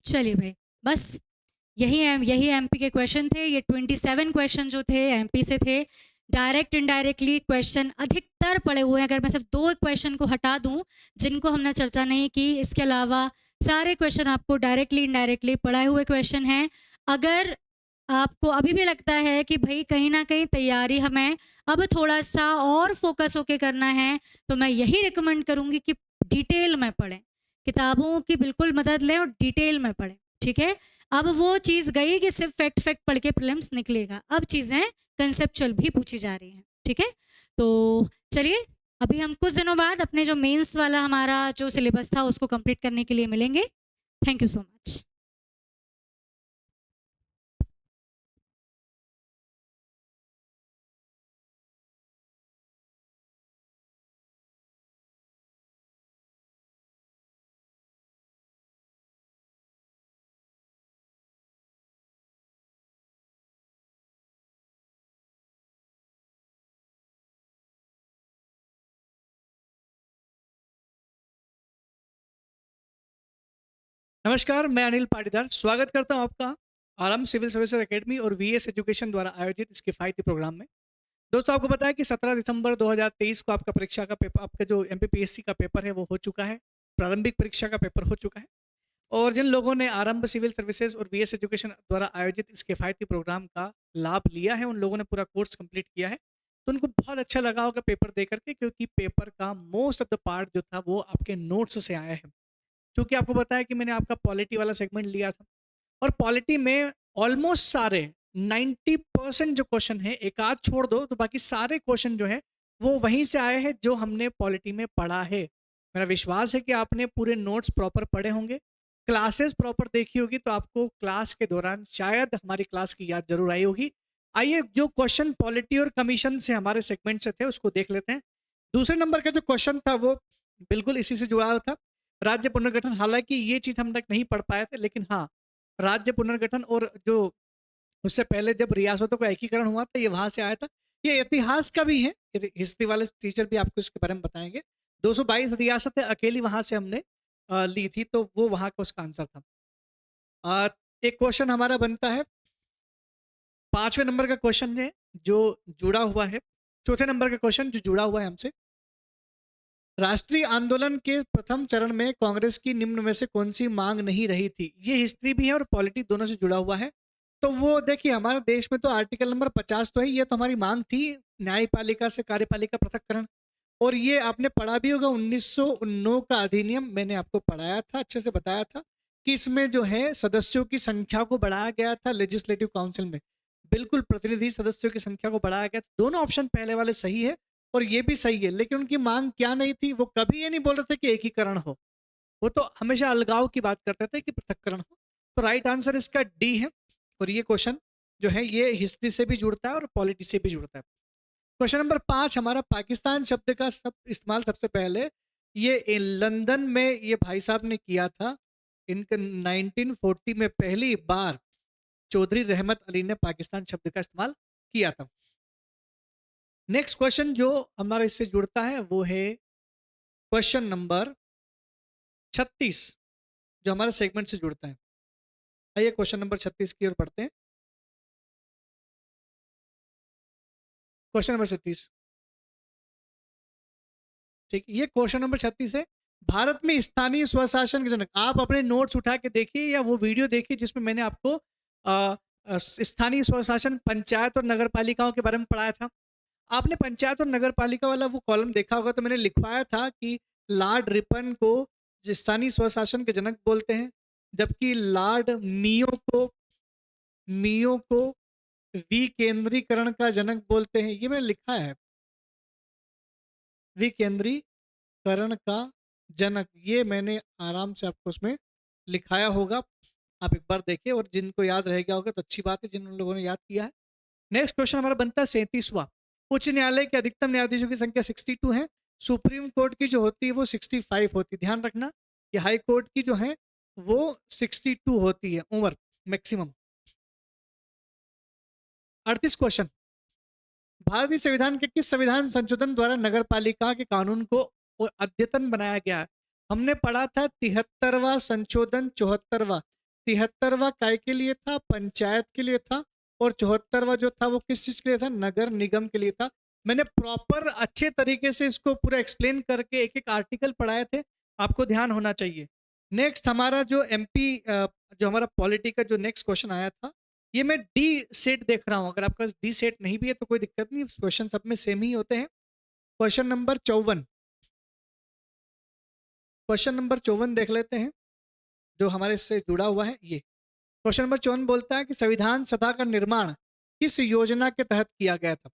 चलिए भाई, बस यही एमपी के क्वेश्चन थे। ये 27 क्वेश्चन जो थे एमपी से थे। डायरेक्ट इनडायरेक्टली क्वेश्चन अधिकतर पड़े हुए हैं। अगर मैं सिर्फ 2 क्वेश्चन को हटा दूं जिनको हमने चर्चा नहीं की, इसके अलावा सारे क्वेश्चन आपको डायरेक्टली इनडायरेक्टली पढ़ाए हुए क्वेश्चन हैं। अगर आपको अभी भी लगता है कि भाई कहीं ना कहीं तैयारी हमें अब थोड़ा सा और फोकस होके करना है, तो मैं यही रिकमेंड करूंगी कि डिटेल में पढ़ें, किताबों की बिल्कुल मदद लें और डिटेल में पढ़ें। ठीक है, अब वो चीज़ गई कि सिर्फ फैक्ट पढ़ के प्रीलिम्स निकलेगा, अब चीज़ें कंसेप्चुअल भी पूछी जा रही हैं। ठीक है, तो चलिए, अभी हम कुछ दिनों बाद अपने जो मेंस वाला हमारा जो सिलेबस था उसको कंप्लीट करने के लिए मिलेंगे। Thank you so much. नमस्कार, मैं अनिल पाटीदार स्वागत करता हूं आपका आरंभ सिविल सर्विसेज एकेडमी और वीएस एजुकेशन द्वारा आयोजित इस किफ़ायती प्रोग्राम में। दोस्तों, आपको पता है कि 17 दिसंबर 2023 को आपका परीक्षा का पेपर, आपका जो एमपीपीएससी का पेपर है वो हो चुका है। प्रारंभिक परीक्षा का पेपर हो चुका है। और जिन लोगों ने आरंभ सिविल सर्विसेज और वीएस एजुकेशन द्वारा आयोजित इस किफ़ायती प्रोग्राम का लाभ लिया है, उन लोगों ने पूरा कोर्स कंप्लीट किया है, तो उनको बहुत अच्छा लगा होगा पेपर दे करके, क्योंकि पेपर का मोस्ट ऑफ द पार्ट जो था वो आपके नोट्स से आया है। चूंकि आपको पता है कि मैंने आपका पॉलिटी वाला सेगमेंट लिया था, और पॉलिटी में ऑलमोस्ट सारे 90% जो क्वेश्चन है, एक आध छोड़ दो तो बाकी सारे क्वेश्चन जो है वो वहीं से आए हैं जो हमने पॉलिटी में पढ़ा है। मेरा विश्वास है कि आपने पूरे नोट्स प्रॉपर पढ़े होंगे, क्लासेस प्रॉपर देखी होगी, तो आपको क्लास के दौरान शायद हमारी क्लास की याद जरूर आई होगी। आइए जो क्वेश्चन पॉलिटी और कमीशन से हमारे सेगमेंट से थे उसको देख लेते हैं। दूसरे नंबर का जो क्वेश्चन था वो बिल्कुल इसी से जुड़ा हुआ था, राज्य पुनर्गठन। हालांकि ये चीज हम तक नहीं पढ़ पाए थे, लेकिन हाँ, राज्य पुनर्गठन और जो उससे पहले जब रियासतों का एकीकरण हुआ था, ये वहां से आया था। ये इतिहास का भी है, हिस्ट्री वाले टीचर भी आपको इसके बारे में बताएंगे। 222 रियासतें अकेली वहां से हमने ली थी, तो वो वहां का उसका आंसर था। एक क्वेश्चन हमारा बनता है, 5वें नंबर का क्वेश्चन है जो जुड़ा हुआ है, चौथे नंबर का क्वेश्चन जो जुड़ा हुआ है हमसे। राष्ट्रीय आंदोलन के प्रथम चरण में कांग्रेस की निम्न में से कौन सी मांग नहीं रही थी? ये हिस्ट्री भी है और पॉलिटी दोनों से जुड़ा हुआ है। तो वो देखिए, हमारे देश में तो आर्टिकल नंबर 50 तो है, ये तो हमारी मांग थी, न्यायपालिका से कार्यपालिका पृथक्करण। और ये आपने पढ़ा भी होगा, 1909 का अधिनियम मैंने आपको पढ़ाया था, अच्छे से बताया था कि इसमें जो है सदस्यों की संख्या को बढ़ाया गया था लेजिस्लेटिव काउंसिल में, बिल्कुल प्रतिनिधि सदस्यों की संख्या को बढ़ाया गया। दोनों ऑप्शन पहले वाले सही है और ये भी सही है, लेकिन उनकी मांग क्या नहीं थी? वो कभी ये नहीं बोल रहे थे कि एकीकरण हो, वो तो हमेशा अलगाव की बात करते थे कि पृथक्करण हो। तो राइट आंसर इसका डी है। और ये क्वेश्चन जो है ये हिस्ट्री से भी जुड़ता है और पॉलिटी से भी जुड़ता है। क्वेश्चन नंबर 5 हमारा, पाकिस्तान शब्द का इस्तेमाल सबसे पहले ये लंदन में ये भाई साहब ने किया था। इनका 1940 में पहली बार चौधरी रहमत अली ने पाकिस्तान शब्द का इस्तेमाल किया था। नेक्स्ट क्वेश्चन जो हमारा इससे जुड़ता है वो है क्वेश्चन नंबर 36, जो हमारे सेगमेंट से जुड़ता है। आइए क्वेश्चन नंबर 36 की ओर पढ़ते हैं। क्वेश्चन नंबर 36, ठीक, ये क्वेश्चन नंबर 36 है। भारत में स्थानीय स्वशासन के जनक, आप अपने नोट्स उठा के देखिए या वो वीडियो देखिए जिसमें मैंने आपको स्थानीय स्वशासन, पंचायत और नगर पालिकाओं के बारे में पढ़ाया था। आपने पंचायत और नगर पालिका वाला वो कॉलम देखा होगा, तो मैंने लिखवाया था कि लॉर्ड रिपन को स्थानीय स्वशासन के जनक बोलते हैं, जबकि लॉर्ड मियो को विकेंद्रीकरण का जनक बोलते हैं। ये मैंने लिखा है, विकेंद्रीकरण का जनक, ये मैंने आराम से आपको उसमें लिखाया होगा, आप एक बार देखिए। और जिनको याद रह गया होगा तो अच्छी बात है, जिन लोगों ने याद किया है। नेक्स्ट क्वेश्चन हमारा बनता है 37वां। उच्च न्यायालय के अधिकतम न्यायाधीशों की संख्या 62 है। सुप्रीम कोर्ट की जो होती है वो 65 होती है, ध्यान रखना। ये हाई कोर्ट की जो है वो 62 होती है उम्र मैक्सिमम। 38 क्वेश्चन, भारतीय संविधान के किस संविधान संशोधन द्वारा नगर पालिका के कानून को अद्यतन बनाया गया है? हमने पढ़ा था 73वां संशोधन, 74वां। 73वां काय के लिए था? पंचायत के लिए था। और 74वां जो था वो किस चीज के लिए था? नगर निगम के लिए था। मैंने प्रॉपर अच्छे तरीके से इसको पूरा एक्सप्लेन करके एक एक आर्टिकल पढ़ाए थे, आपको ध्यान होना चाहिए। नेक्स्ट हमारा जो एमपी, जो हमारा पॉलिटी का जो नेक्स्ट क्वेश्चन आया था, ये मैं डी सेट देख रहा हूं। अगर आपका डी सेट नहीं भी है तो कोई दिक्कत नहीं, क्वेश्चन सब में सेम ही होते हैं। क्वेश्चन नंबर 54, क्वेश्चन नंबर 54 देख लेते हैं जो हमारे इससे जुड़ा हुआ है। ये क्वेश्चन नंबर 54 बोलता है कि संविधान सभा का निर्माण किस योजना के तहत किया गया था?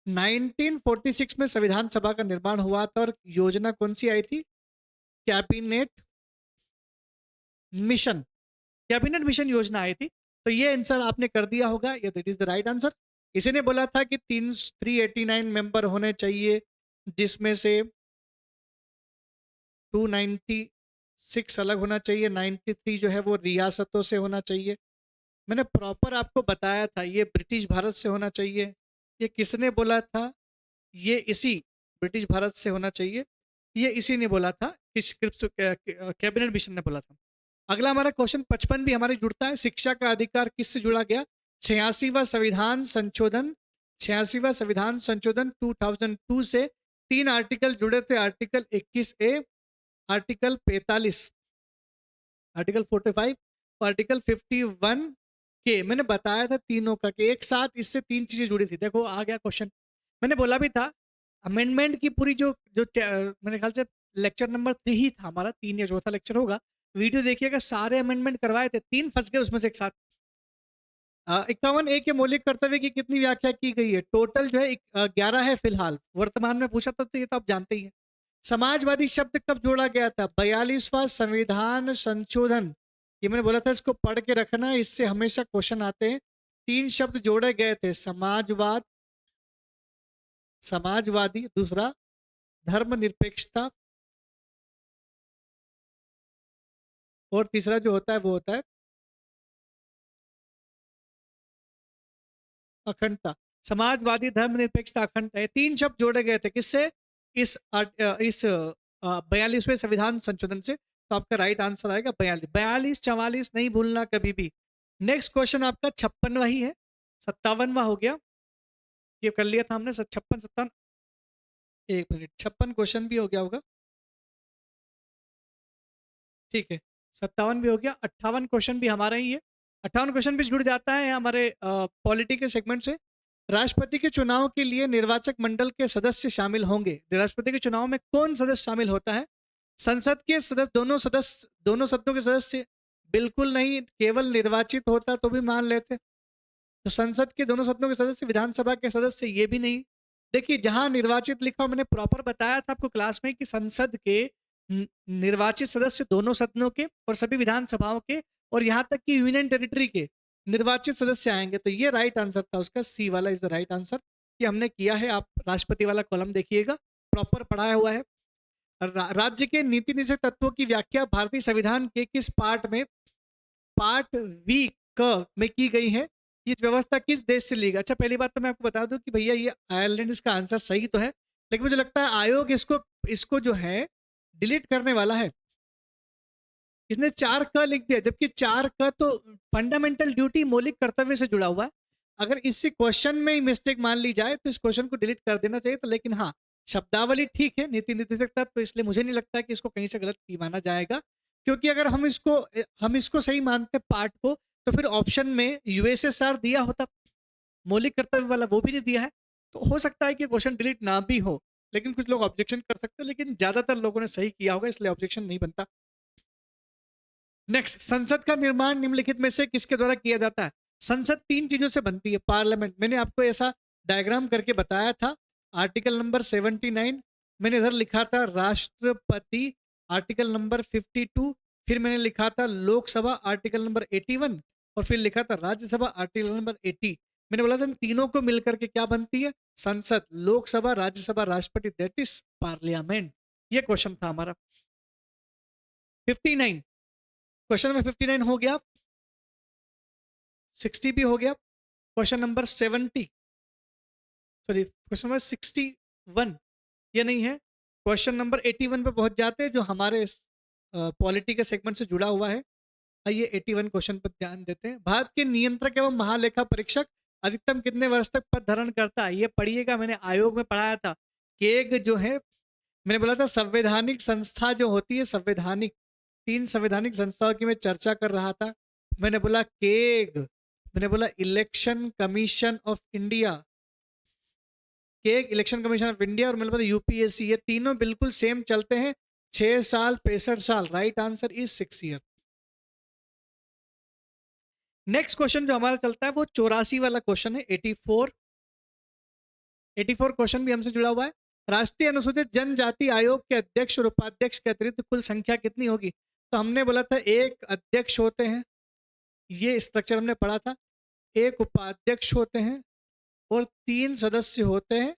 1946 में संविधान सभा का निर्माण हुआ था और योजना कौन सी आई थी? कैबिनेट मिशन, कैबिनेट मिशन योजना आई थी। तो ये आंसर आपने कर दिया होगा, ये that is the right answer. इसी ने बोला था कि 389 मेंबर होने चाहिए, जिसमें से 296 अलग होना चाहिए, 93 जो है वो रियासतों से होना चाहिए। मैंने प्रॉपर आपको बताया था, ये ब्रिटिश भारत से होना चाहिए। ये किसने बोला था? ये इसी ब्रिटिश भारत से होना चाहिए, ये इसी ने बोला था, इस कैबिनेट मिशन ने बोला था। अगला हमारा क्वेश्चन 55 भी हमारे जुड़ता है। शिक्षा का अधिकार किससे जुड़ा गया? 86वां संविधान संशोधन, 86वां संविधान संशोधन 2002 से 3 आर्टिकल जुड़े थे, आर्टिकल 21A, आर्टिकल 45, आर्टिकल 45 और आर्टिकल 51 के। मैंने बताया था तीनों का कि एक साथ इससे 3 चीजें जुड़ी थी। देखो आ गया क्वेश्चन, मैंने बोला भी था अमेंडमेंट की पूरी जो जो मेरे ख्याल से लेक्चर नंबर 3 ही था हमारा, 3 या चौथा लेक्चर होगा। वीडियो देखिएगा, सारे अमेंडमेंट करवाए थे, 3 फंस गए उसमें से एक साथ। 51 ए के मौलिक कर्तव्य की कितनी व्याख्या की गई है? टोटल जो है 11 है फिलहाल, वर्तमान में पूछा था तो ये तो आप जानते ही हैं। समाजवादी शब्द कब जोड़ा गया था? 42वां संविधान संशोधन, ये मैंने बोला था इसको पढ़ के रखना, इससे हमेशा क्वेश्चन आते हैं। 3 शब्द जोड़े गए थे, समाजवाद, समाजवादी, दूसरा धर्मनिरपेक्षता, और तीसरा जो होता है वो होता है अखंडता। समाजवादी, धर्मनिरपेक्षता, अखंडता, ये 3 शब्द जोड़े गए थे किससे? इस 42वें संविधान संशोधन से। तो आपका राइट आंसर आएगा 42। 42 44 नहीं भूलना कभी भी। नेक्स्ट क्वेश्चन आपका 56वां ही है, 57वां हो गया, ये कर लिया था हमने 56 57। एक मिनट, 56 क्वेश्चन भी हो गया होगा, ठीक है। 57 भी हो गया, 58 क्वेश्चन भी हमारा ही है। 58 क्वेश्चन भी जुड़ जाता है हमारे पॉलिटी के सेगमेंट से। राष्ट्रपति के चुनाव के लिए निर्वाचक मंडल के सदस्य शामिल होंगे। राष्ट्रपति के चुनाव में कौन सदस्य शामिल होता है? संसद के सदस्य, दोनों सदनों के सदस्य? बिल्कुल नहीं, केवल निर्वाचित होता तो भी मान लेते। तो संसद के दोनों सदनों के सदस्य, विधानसभा के सदस्य, ये भी नहीं। देखिए, जहां निर्वाचित लिखा, मैंने प्रॉपर बताया था आपको क्लास में कि संसद के निर्वाचित सदस्य दोनों सदनों के और सभी विधानसभाओं के, और यहां तक कि यूनियन टेरिटरी के निर्वाचित सदस्य आएंगे। तो ये राइट आंसर था उसका, सी वाला इज द राइट आंसर। ये हमने किया है, आप राष्ट्रपति वाला कॉलम देखिएगा, प्रॉपर पढ़ाया हुआ है। राज्य के नीति निषेध तत्वों की व्याख्या भारतीय संविधान के किस पार्ट में, पार्ट वी क में की गई है? ये व्यवस्था किस देश से ली गई? अच्छा, पहली बात तो मैं आपको बता दूं कि भैया ये आयरलैंड, इसका आंसर सही तो है, लेकिन मुझे लगता है आयोग इसको जो है डिलीट करने वाला है। इसने 4 क लिख दिया, जबकि 4 क तो फंडामेंटल ड्यूटी, मौलिक कर्तव्य से जुड़ा हुआ है। अगर इसी क्वेश्चन में ही मिस्टेक मान ली जाए तो इस क्वेश्चन को डिलीट कर देना चाहिए। तो लेकिन हाँ, शब्दावली ठीक है, नीति निर्देशक तत्व, तो इसलिए मुझे नहीं लगता कि इसको कहीं से गलत माना जाएगा। क्योंकि अगर हम इसको सही मानते पार्ट को, तो फिर ऑप्शन में यूएसएसआर दिया होता, मौलिक कर्तव्य वाला, वो भी नहीं दिया है। तो हो सकता है कि क्वेश्चन डिलीट ना भी हो, लेकिन कुछ लोग ऑब्जेक्शन कर सकते हैं, लेकिन ज्यादातर लोगों ने सही किया होगा, इसलिए ऑब्जेक्शन नहीं बनता। नेक्स्ट, संसद का निर्माण निम्नलिखित में से किसके द्वारा किया जाता है? संसद 3 चीजों से बनती है। पार्लियामेंट, मैंने आपको ऐसा डायग्राम करके बताया था। आर्टिकल नंबर 79, मैंने इधर लिखा था राष्ट्रपति, आर्टिकल नंबर 52, फिर मैंने लिखा था लोकसभा, आर्टिकल नंबर 81, और फिर लिखा था राज्यसभा, आर्टिकल नंबर 80। मैंने बोला था इन तीनों को मिलकर के क्या बनती है? संसद, लोकसभा, राज्यसभा, राष्ट्रपति, दैट इज पार्लियामेंट। ये क्वेश्चन था हमारा 59। क्वेश्चन नंबर 59 हो गया, 60 भी हो गया। Question number 70, sorry question number 61 ये नहीं है। क्वेश्चन नंबर 81 पे पहुंच जाते हैं, जो हमारे पॉलिटी के सेगमेंट से जुड़ा हुआ है। आइए 81 क्वेश्चन पर ध्यान देते हैं। भारत के नियंत्रक एवं महालेखा परीक्षक अधिकतम कितने वर्ष तक पद धारण करता है? ये पढ़िएगा, मैंने आयोग में पढ़ाया था। केग जो है, मैंने बोला था संवैधानिक संस्था जो होती है, संवैधानिक, 3 संवैधानिक संस्थाओं की मैं चर्चा कर रहा था। मैंने बोला केग, मैंने बोला election commission of India, keg election commission of India, और मैंने बोला यूपीएससी, ये तीनों बिल्कुल सेम चलते हैं। 6 साल 65 साल, right answer is 6 year. Next question जो हमारा चलता है वो 84 वाला क्वेश्चन है, 84 क्वेश्चन भी हमसे जुड़ा हुआ है। राष्ट्रीय अनुसूचित जनजाति आयोग के अध्यक्ष और उपाध्यक्ष के अतिरिक्त कुल संख्या कितनी होगी? तो हमने बोला था 1 अध्यक्ष होते हैं, ये स्ट्रक्चर हमने पढ़ा था। 1 उपाध्यक्ष होते हैं और 3 सदस्य होते हैं।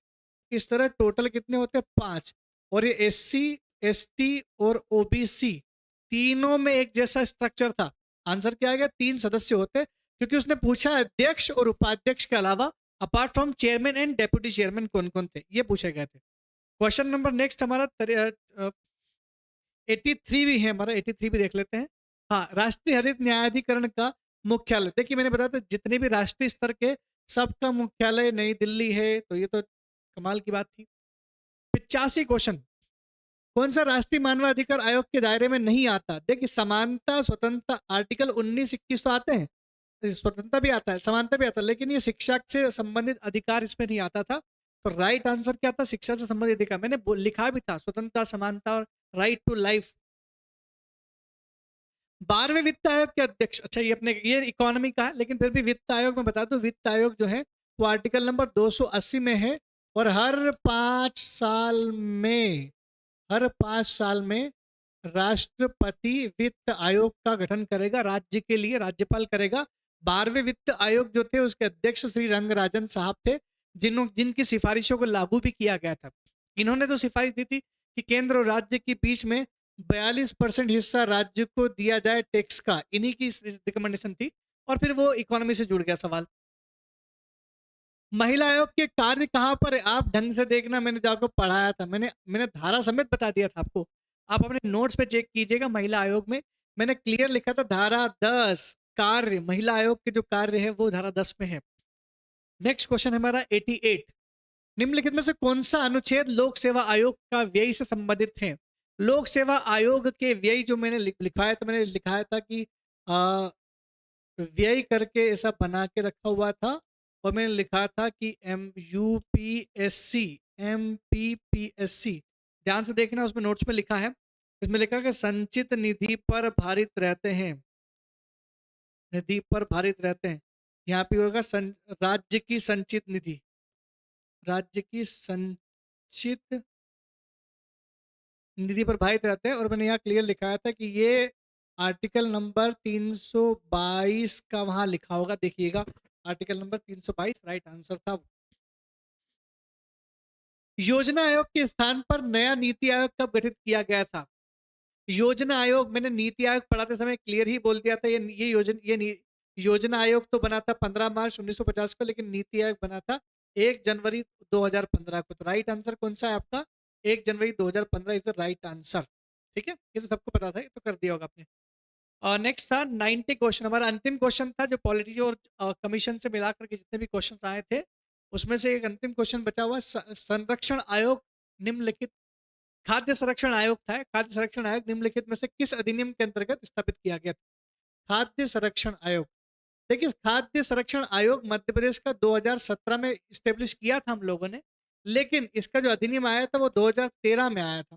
इस तरह टोटल कितने होते हैं? 5। और ये एससी, एसटी और ओबीसी तीनों में एक जैसा स्ट्रक्चर था। आंसर क्या आएगा? 3 सदस्य होते, क्योंकि उसने पूछा अध्यक्ष और उपाध्यक्ष के अलावा apart from chairman and deputy chairman कौन कौन थे, ये पूछे गए थे। क्वेश्चन नंबर नेक्स्ट हमारा 83 भी है, हमारा 83 भी देख लेते हैं। हाँ, राष्ट्रीय हरित न्यायाधिकरण का मुख्यालय, देखिए मैंने बताया था जितने भी राष्ट्रीय स्तर के सबका मुख्यालय नई दिल्ली है, तो ये तो कमाल की बात थी। 85 क्वेश्चन, कौन सा राष्ट्रीय मानवाधिकार आयोग के दायरे में नहीं आता? देखिए समानता, स्वतंत्रता, आर्टिकल 19-21 तो आते हैं, स्वतंत्रता भी आता है, समानता भी आता है, लेकिन ये शिक्षा से संबंधित अधिकार इसमें नहीं आता था। तो राइट आंसर क्या था? शिक्षा से संबंधित अधिकार। मैंने लिखा भी था स्वतंत्रता, समानता और राइट टू लाइफ। 12वें वित्त आयोग के अध्यक्ष, अच्छा ये इकोनॉमी का है, लेकिन फिर भी वित्त आयोग में बता दूं, वित्त आयोग जो है वो आर्टिकल नंबर 280 में है और हर 5 साल में राष्ट्रपति वित्त आयोग का गठन करेगा, राज्य के लिए राज्यपाल करेगा। 12वें वित्त आयोग जो थे उसके अध्यक्ष श्री रंगराजन साहब थे, जिनकी सिफारिशों को लागू भी किया गया था। इन्होंने तो सिफारिश दी थी कि केंद्र और राज्य के बीच में 42% हिस्सा राज्य को दिया जाए टैक्स का, इन्हीं की रिकमेंडेशन थी। और फिर वो इकोनॉमी से जुड़ गया सवाल। महिला आयोग के कार्य कहाँ पर है, आप ढंग से देखना, मैंने जो आपको पढ़ाया था, मैंने धारा समेत बता दिया था आपको, आप अपने नोट्स पे चेक कीजिएगा। महिला आयोग में मैंने क्लियर लिखा था धारा 10 कार्य, महिला आयोग के जो कार्य है वो धारा 10 में है। नेक्स्ट क्वेश्चन हमारा 88, निम्नलिखित में से कौन सा अनुच्छेद लोक सेवा आयोग का व्यय से संबंधित है। लोक सेवा आयोग के व्यय जो मैंने लिखाया था, मैंने लिखाया था कि व्यय करके ऐसा बना के रखा हुआ था और मैंने लिखा था कि MPPSC, ध्यान से देखना, उसमें नोट्स में लिखा है, इसमें लिखा है कि संचित निधि पर भारित रहते हैं, निधि पर भारित रहते हैं। यहाँ पे होगा राज्य की संचित निधि, राज्य की संचित निधि पर भारित रहते हैं। और मैंने यहाँ क्लियर लिखाया था कि ये आर्टिकल नंबर 322 का वहां लिखा होगा, देखिएगा आर्टिकल नंबर 322 राइट आंसर था। योजना आयोग के स्थान पर नया नीति आयोग कब गठित किया गया था। योजना आयोग, मैंने नीति आयोग पढ़ाते समय क्लियर ही बोल दिया था, ये योजना आयोग तो बना था 15 मार्च 1950 को, लेकिन नीति आयोग बना था 1 जनवरी 2015 को। तो राइट आंसर कौन सा है आपका, 1 जनवरी 2015 इज द राइट आंसर। ठीक है, ये तो सबको पता था, ये तो कर दिया होगा आपने। और नेक्स्ट था 90 क्वेश्चन, हमारा अंतिम क्वेश्चन था जो पॉलिटी और कमीशन से मिलाकर के जितने भी क्वेश्चन आए थे उसमें से एक अंतिम क्वेश्चन बचा हुआ। संरक्षण आयोग निम्नलिखित, खाद्य संरक्षण आयोग था, खाद्य संरक्षण आयोग निम्नलिखित में से किस अधिनियम के अंतर्गत स्थापित किया गया था। खाद्य संरक्षण आयोग, देखिए खाद्य संरक्षण आयोग मध्य प्रदेश का 2017 में स्टेब्लिश किया था हम लोगों ने, लेकिन इसका जो अधिनियम आया था वो 2013 में आया था।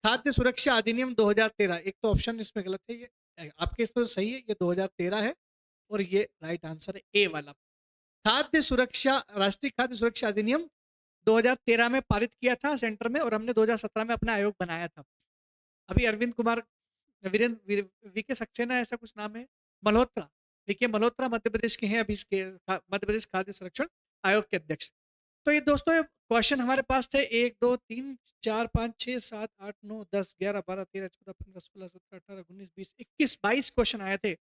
खाद्य सुरक्षा अधिनियम 2013, एक तो ऑप्शन इसमें गलत है, ये आपके इस पर सही है, ये 2013 है और ये राइट आंसर है ए वाला। खाद्य सुरक्षा, राष्ट्रीय खाद्य सुरक्षा अधिनियम 2013 में पारित किया था सेंटर में और हमने 2017 में अपना आयोग बनाया था। अभी अरविंद कुमार वीरेंद्र वीके सक्सेना ऐसा कुछ नाम है, मल्होत्रा, देखिए मल्होत्रा मध्य प्रदेश के हैं अभी इसके मध्य प्रदेश खाद्य संरक्षण आयोग के अध्यक्ष। तो ये दोस्तों क्वेश्चन हमारे पास थे 1 2 3 4 5 6 7 8 9 10 11 12 13 14 15 16 17 18 19 20 21 22 क्वेश्चन आए थे।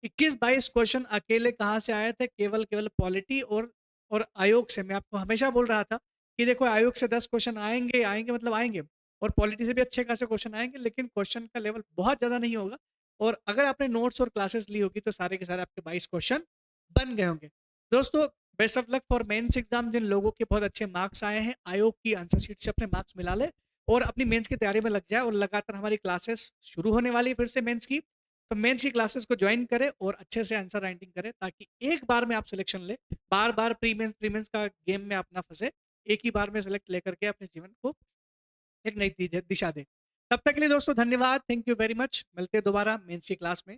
21-22 क्वेश्चन अकेले कहाँ से आए थे, केवल पॉलिटी और आयोग से। मैं आपको हमेशा बोल रहा था कि देखो आयोग से 10 क्वेश्चन आएंगे मतलब आएंगे, और पॉलिटी से भी अच्छे खासे क्वेश्चन आएंगे, लेकिन क्वेश्चन का लेवल बहुत ज्यादा नहीं होगा। और अगर आपने नोट्स और क्लासेस ली होगी तो सारे के सारे आपके 22 क्वेश्चन बन गए होंगे। दोस्तों best of luck for mains exam. जिन लोगों के बहुत अच्छे मार्क्स आए हैं, आयोग की आंसर शीट से अपने मार्क्स मिला ले और अपनी मेंस की तैयारी में लग जाए। और लगातार हमारी क्लासेस शुरू होने वाली है फिर से मेंस की, तो मेंस की क्लासेस को ज्वाइन करें और अच्छे से आंसर राइटिंग करें, ताकि एक बार में आप सिलेक्शन ले, बार बार प्रीमेंस का गेम में अपना फंसे, एक ही बार में सिलेक्ट लेकर के अपने जीवन को एक नई दिशा दे। तब तक के लिए दोस्तों धन्यवाद, थैंक यू वेरी मच। मिलते हैं दोबारा मेंस की क्लास में।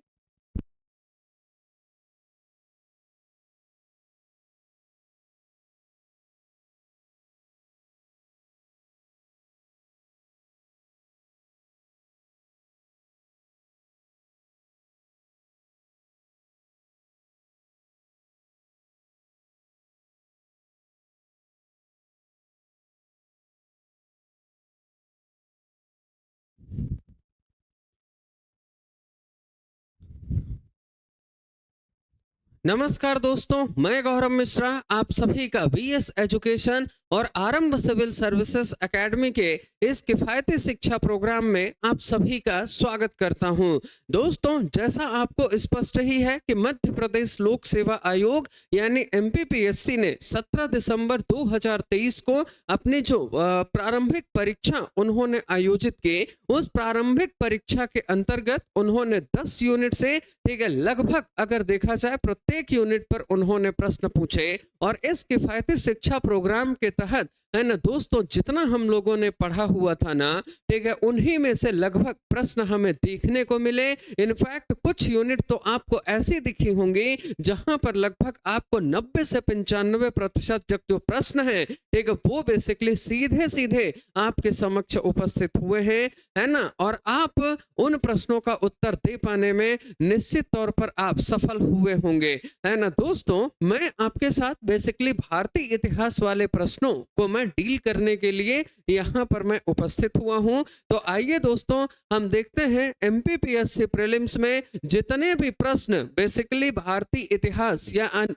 नमस्कार दोस्तों, मैं गौरव मिश्रा आप सभी का वीएस एजुकेशन और आरंभ सिविल सर्विसेज एकेडमी के इस किफायती शिक्षा प्रोग्राम में आप सभी का स्वागत करता हूं। दोस्तों, जैसा आपको स्पष्ट ही है कि मध्य प्रदेश लोक सेवा आयोग यानी एमपीपीएससी ने 17 दिसंबर 2023 को अपनी जो प्रारंभिक परीक्षा उन्होंने आयोजित की, उस प्रारंभिक परीक्षा के अंतर्गत उन्होंने 10 यूनिट से, ठीक है, लगभग अगर देखा जाए प्रत्येक यूनिट पर उन्होंने प्रश्न पूछे। और इस किफायती शिक्षा प्रोग्राम के तहत है ना दोस्तों, जितना हम लोगों ने पढ़ा हुआ था ना, ठीक है, उन्हीं में से लगभग प्रश्न हमें देखने को मिले। इनफैक्ट कुछ यूनिट तो आपको ऐसी दिखी होंगी जहां पर लगभग आपको 90 से 95% जो प्रश्न है, ठीक है, वो बेसिकली सीधे सीधे आपके समक्ष उपस्थित हुए हैं, है ना। और आप उन प्रश्नों का उत्तर दे पाने में निश्चित तौर पर आप सफल हुए होंगे, है ना दोस्तों। मैं आपके साथ बेसिकली भारतीय इतिहास वाले प्रश्नों को मैं डील करने के लिए यहाँ पर मैं उपस्थित हुआ हूँ। तो आइए दोस्तों, हम देखते हैं एमपीपीएससी प्रीलिम्स में जितने भी प्रश्न बेसिकली भारतीय इतिहास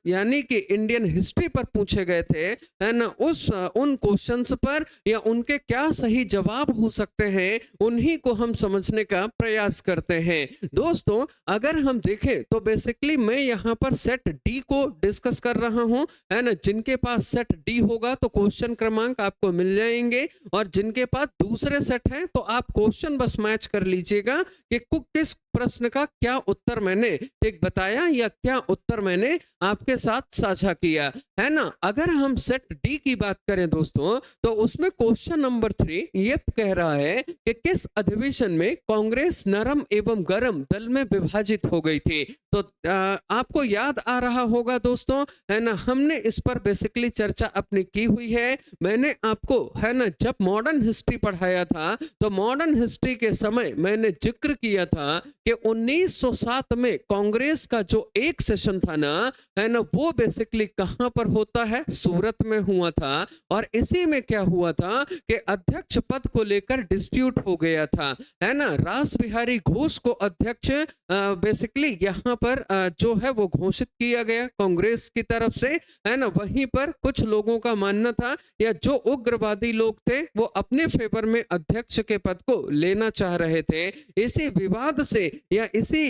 यानी कि इंडियन हिस्ट्री पर पूछे गए थे, है ना, उन क्वेश्चंस पर या उनके क्या सही जवाब हो सकते हैं, उन्हीं को हम समझने का प्रयास करते हैं। दोस्तों अगर हम देखें तो बेसिकली मैं यहाँ पर सेट डी को डिस्कस कर रहा हूँ, है ना। जिनके पास सेट डी होगा तो क्वेश्चन क्रमांक आपको मिल जाएंगे, और जिनके पास दूसरे सेट हैं तो आप क्वेश्चन बस मैच कर लीजिएगा कि किस प्रश्न का क्या उत्तर मैंने एक बताया या क्या उत्तर मैंने आपके साथ साझा किया, है ना। अगर हम सेट डी की बात करें दोस्तों, तो उसमें क्वेश्चन नंबर 3 ये कह रहा है कि किस अधिवेशन में कांग्रेस नरम एवं गरम दल में विभाजित हो गई थी। तो आपको याद आ रहा होगा दोस्तों, है ना, हमने इस पर बेसिकली चर्चा अपनी की हुई है। मैंने आपको, है ना, जब मॉडर्न हिस्ट्री पढ़ाया था तो मॉडर्न हिस्ट्री के समय मैंने जिक्र किया था कि 1907 में कांग्रेस का जो एक सेशन था ना, है ना, वो बेसिकली कहां पर होता है, सूरत में हुआ था। और इसी में क्या हुआ था कि अध्यक्ष पद को लेकर डिस्प्यूट हो गया था, है ना। रास बिहारी घोष को अध्यक्ष बेसिकली यहाँ पर जो है वो घोषित किया गया कांग्रेस की तरफ से, है ना। वहीं पर कुछ लोगों का मानना था या जो उग्रवादी लोग थे वो अपने फेवर में अध्यक्ष के पद को लेना चाह रहे थे। इसी विवाद से या इसी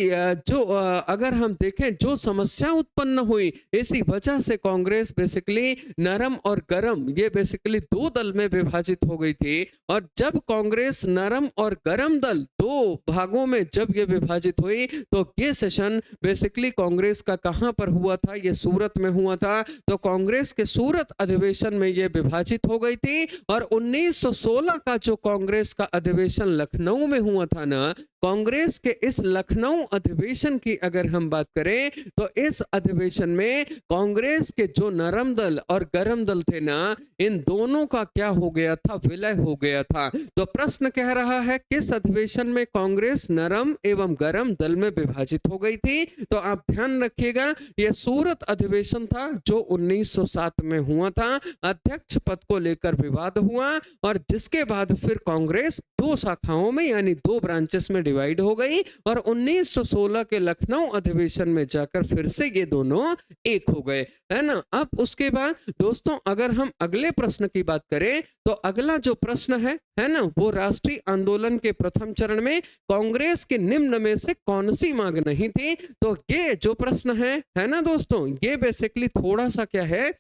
जो अगर हम देखें जो समस्या उत्पन्न हुई, इसी वजह से कांग्रेस बेसिकली नरम और गरम ये बेसिकली दो दल में विभाजित हो गई थी। और जब कांग्रेस नरम और गरम दल दो भागों में जब ये विभाजित हुई तो ये सेशन बेसिकली कांग्रेस का कहां पर हुआ था, ये सूरत में हुआ था। तो कांग्रेस के सूरत अधिवेशन में ये विभाजित हो गई थी। और 1916 का जो कांग्रेस का अधिवेशन लखनऊ में हुआ था ना, कांग्रेस के इस लखनऊ अधिवेशन की अगर हम बात करें तो इस अधिवेशन में कांग्रेस के जो नरम दल और गरम दल थे ना, इन दोनों का क्या हो गया था, विलय हो गया था। तो प्रश्न कह रहा है किस अधिवेशन में कांग्रेस नरम एवं गरम दल में विभाजित हो गई थी। तो आप ध्यान रखिएगा, यह सूरत अधिवेशन था जो 1907 में हुआ था। अध्यक्ष पद को लेकर विवाद हुआ और जिसके बाद फिर कांग्रेस दो शाखाओं में यानी दो ब्रांचेस में डिवाइड हो गई और 1916 के लखनऊ अधिवेशन में जाकर फिर से ये दोनों एक हो गए, है ना। अब उसके बाद दोस्तों अगर हम अगले प्रश्न की बात करें तो अगला जो प्रश्न है ना, वो राष्ट्रीय आंदोलन के प्रथम चरण में कांग्रेस के निम्न में से कौन सी मांग नहीं थी। तो ये जो प्रश्न है ना दोस्तों, ये बेसिकली थोड़ा सा क्या है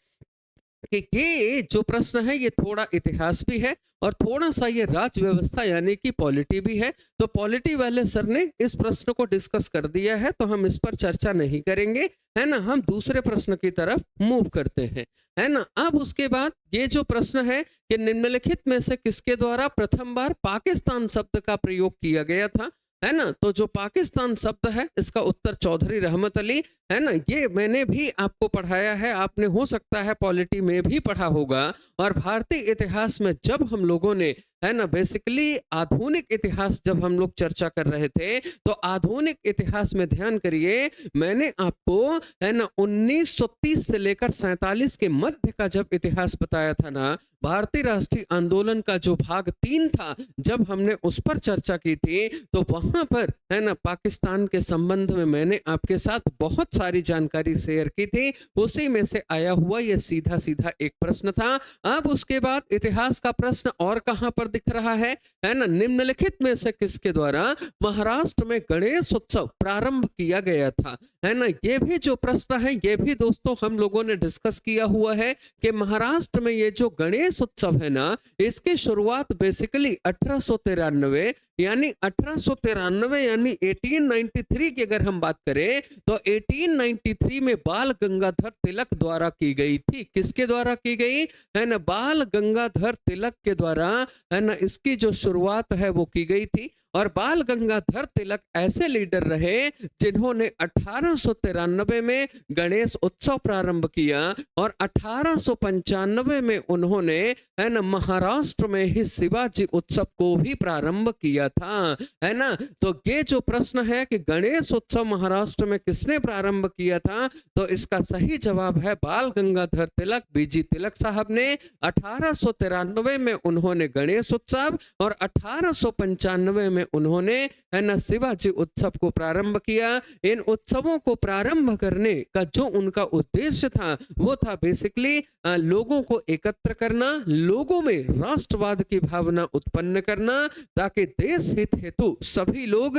कि ये जो प्रश्न है ये थोड़ा इतिहास भी है और थोड़ा सा ये राज व्यवस्था यानी कि पॉलिटी भी है। तो पॉलिटी वाले सर ने इस प्रश्न को डिस्कस कर दिया है तो हम इस पर चर्चा नहीं करेंगे, है ना। हम दूसरे प्रश्न की तरफ मूव करते हैं, है ना। अब उसके बाद ये जो प्रश्न है कि निम्नलिखित में से किसके द्वारा प्रथम बार पाकिस्तान शब्द का प्रयोग किया गया था, है ना। तो जो पाकिस्तान शब्द है इसका उत्तर चौधरी रहमत अली, है ना। ये मैंने भी आपको पढ़ाया है, आपने हो सकता है पॉलिटी में भी पढ़ा होगा। और भारतीय इतिहास में जब हम लोगों ने, है ना, बेसिकली आधुनिक इतिहास जब हम लोग चर्चा कर रहे थे तो आधुनिक इतिहास में ध्यान करिए, मैंने आपको, है ना, 1930 से लेकर 47 के मध्य का जब इतिहास बताया था ना, भारतीय राष्ट्रीय आंदोलन का जो भाग 3 था जब हमने उस पर चर्चा की थी तो वहां पर, है ना, पाकिस्तान के संबंध में मैंने आपके साथ बहुत सारी जानकारी शेयर की थी। उसी में से आया हुआ ये सीधा सीधा एक प्रश्न था। अब उसके बाद इतिहास का प्रश्न और कहां पर दिख रहा है ना, निम्नलिखित में से किसके द्वारा महाराष्ट्र में गणेश उत्सव प्रारंभ किया गया था, है ना। ये भी जो प्रश्न है ये भी दोस्तों हम लोगों ने डिस्कस किया हुआ है कि महाराष्ट्र में ये जो गणेश उत्सव है ना, इसकी शुरुआत बेसिकली 1893 यानी 1893 यानी 1893 की अगर हम बात करें तो 1893 में बाल गंगाधर तिलक द्वारा की गई थी। किसके द्वारा की गई है ना? बाल गंगाधर तिलक के द्वारा है ना इसकी जो शुरुआत है वो की गई थी। और बाल गंगाधर तिलक ऐसे लीडर रहे जिन्होंने 1893 में गणेश उत्सव प्रारंभ किया और 1895 में उन्होंने है ना महाराष्ट्र में ही शिवाजी उत्सव को भी प्रारंभ किया था, है ना। तो ये जो प्रश्न है कि गणेश उत्सव महाराष्ट्र में किसने प्रारंभ किया था, तो इसका सही जवाब है बाल गंगाधर तिलक, बीजी तिलक साहब ने। 1893 में उन्होंने गणेश उत्सव और 1895 में उन्होंने है ना शिवाजी उत्सव को प्रारंभ किया। इन उत्सवों को प्रारंभ करने का जो उनका उद्देश्य था वो था बेसिकली लोगों को एकत्र करना, लोगों में राष्ट्रवाद की भावना उत्पन्न करना, ताकि देश हित हेतु सभी लोग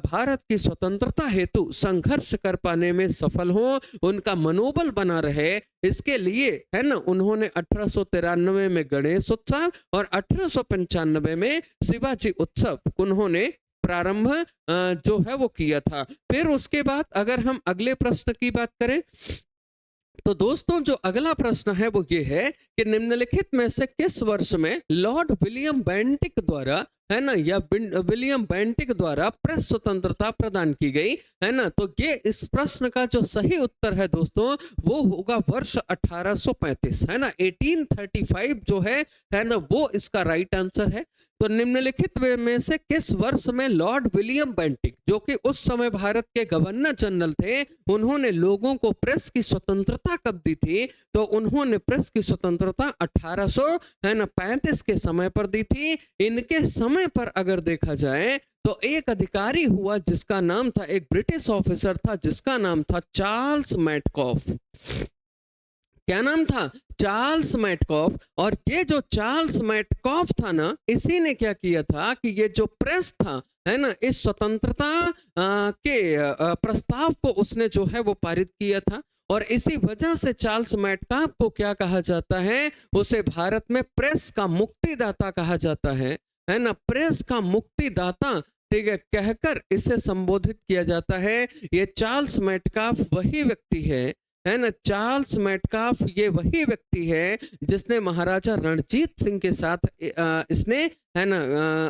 भारत की स्वतंत्रता हेतु संघर्ष कर पाने में सफल हो, उनका मनोबल बना रहे। इसके लिए है ना उन्होंने 1893 में गणेश उत्सव और 1895 में शिवाजी उत्सव उन्होंने प्रारंभ जो है वो किया था। फिर उसके बाद अगर हम अगले प्रश्न की बात करें तो दोस्तों जो अगला प्रश्न है वो ये है कि निम्नलिखित में से किस वर्ष में लॉर्ड विलियम बेंटिक द्वारा है ना या विलियम बेंटिक द्वारा प्रेस स्वतंत्रता प्रदान की गई, है ना। तो ये इस प्रश्न का जो सही उत्तर है दोस्तों वो होगा वर्ष 1835, है ना। 1835 जो है ना वो इसका राइट आंसर है। तो निम्नलिखित में से किस वर्ष में लॉर्ड विलियम बेंटिक, जो कि उस समय भारत के गवर्नर जनरल थे, उन्होंने लोगों को प्रेस की स्वतंत्रता कब दी थी, तो उन्होंने प्रेस की स्वतंत्रता 1835 के समय पर दी थी। इनके समय पर अगर देखा जाए तो एक अधिकारी हुआ जिसका नाम था, एक ब्रिटिश ऑफिसर था जिसका नाम था चार्ल्स मैटकॉफ। क्या नाम था? Charles Metcalfe. और ये जो चार्ल्स मैटकॉफ था ना, इसी ने क्या किया था कि ये जो प्रेस था है ना इस स्वतंत्रता के प्रस्ताव को उसने जो है वो पारित किया था। और इसी वजह से चार्ल्स मैटकॉफ को क्या कहा जाता है, उसे भारत में प्रेस का मुक्तिदाता कहा जाता है ना। प्रेस का मुक्तिदाता ठीक है कहकर इसे संबोधित किया जाता है। ये चार्ल्स मैटकॉफ वही व्यक्ति है ना। चार्ल्स मैटकॉफ ये वही व्यक्ति है जिसने महाराजा रणजीत सिंह के साथ इसने है ना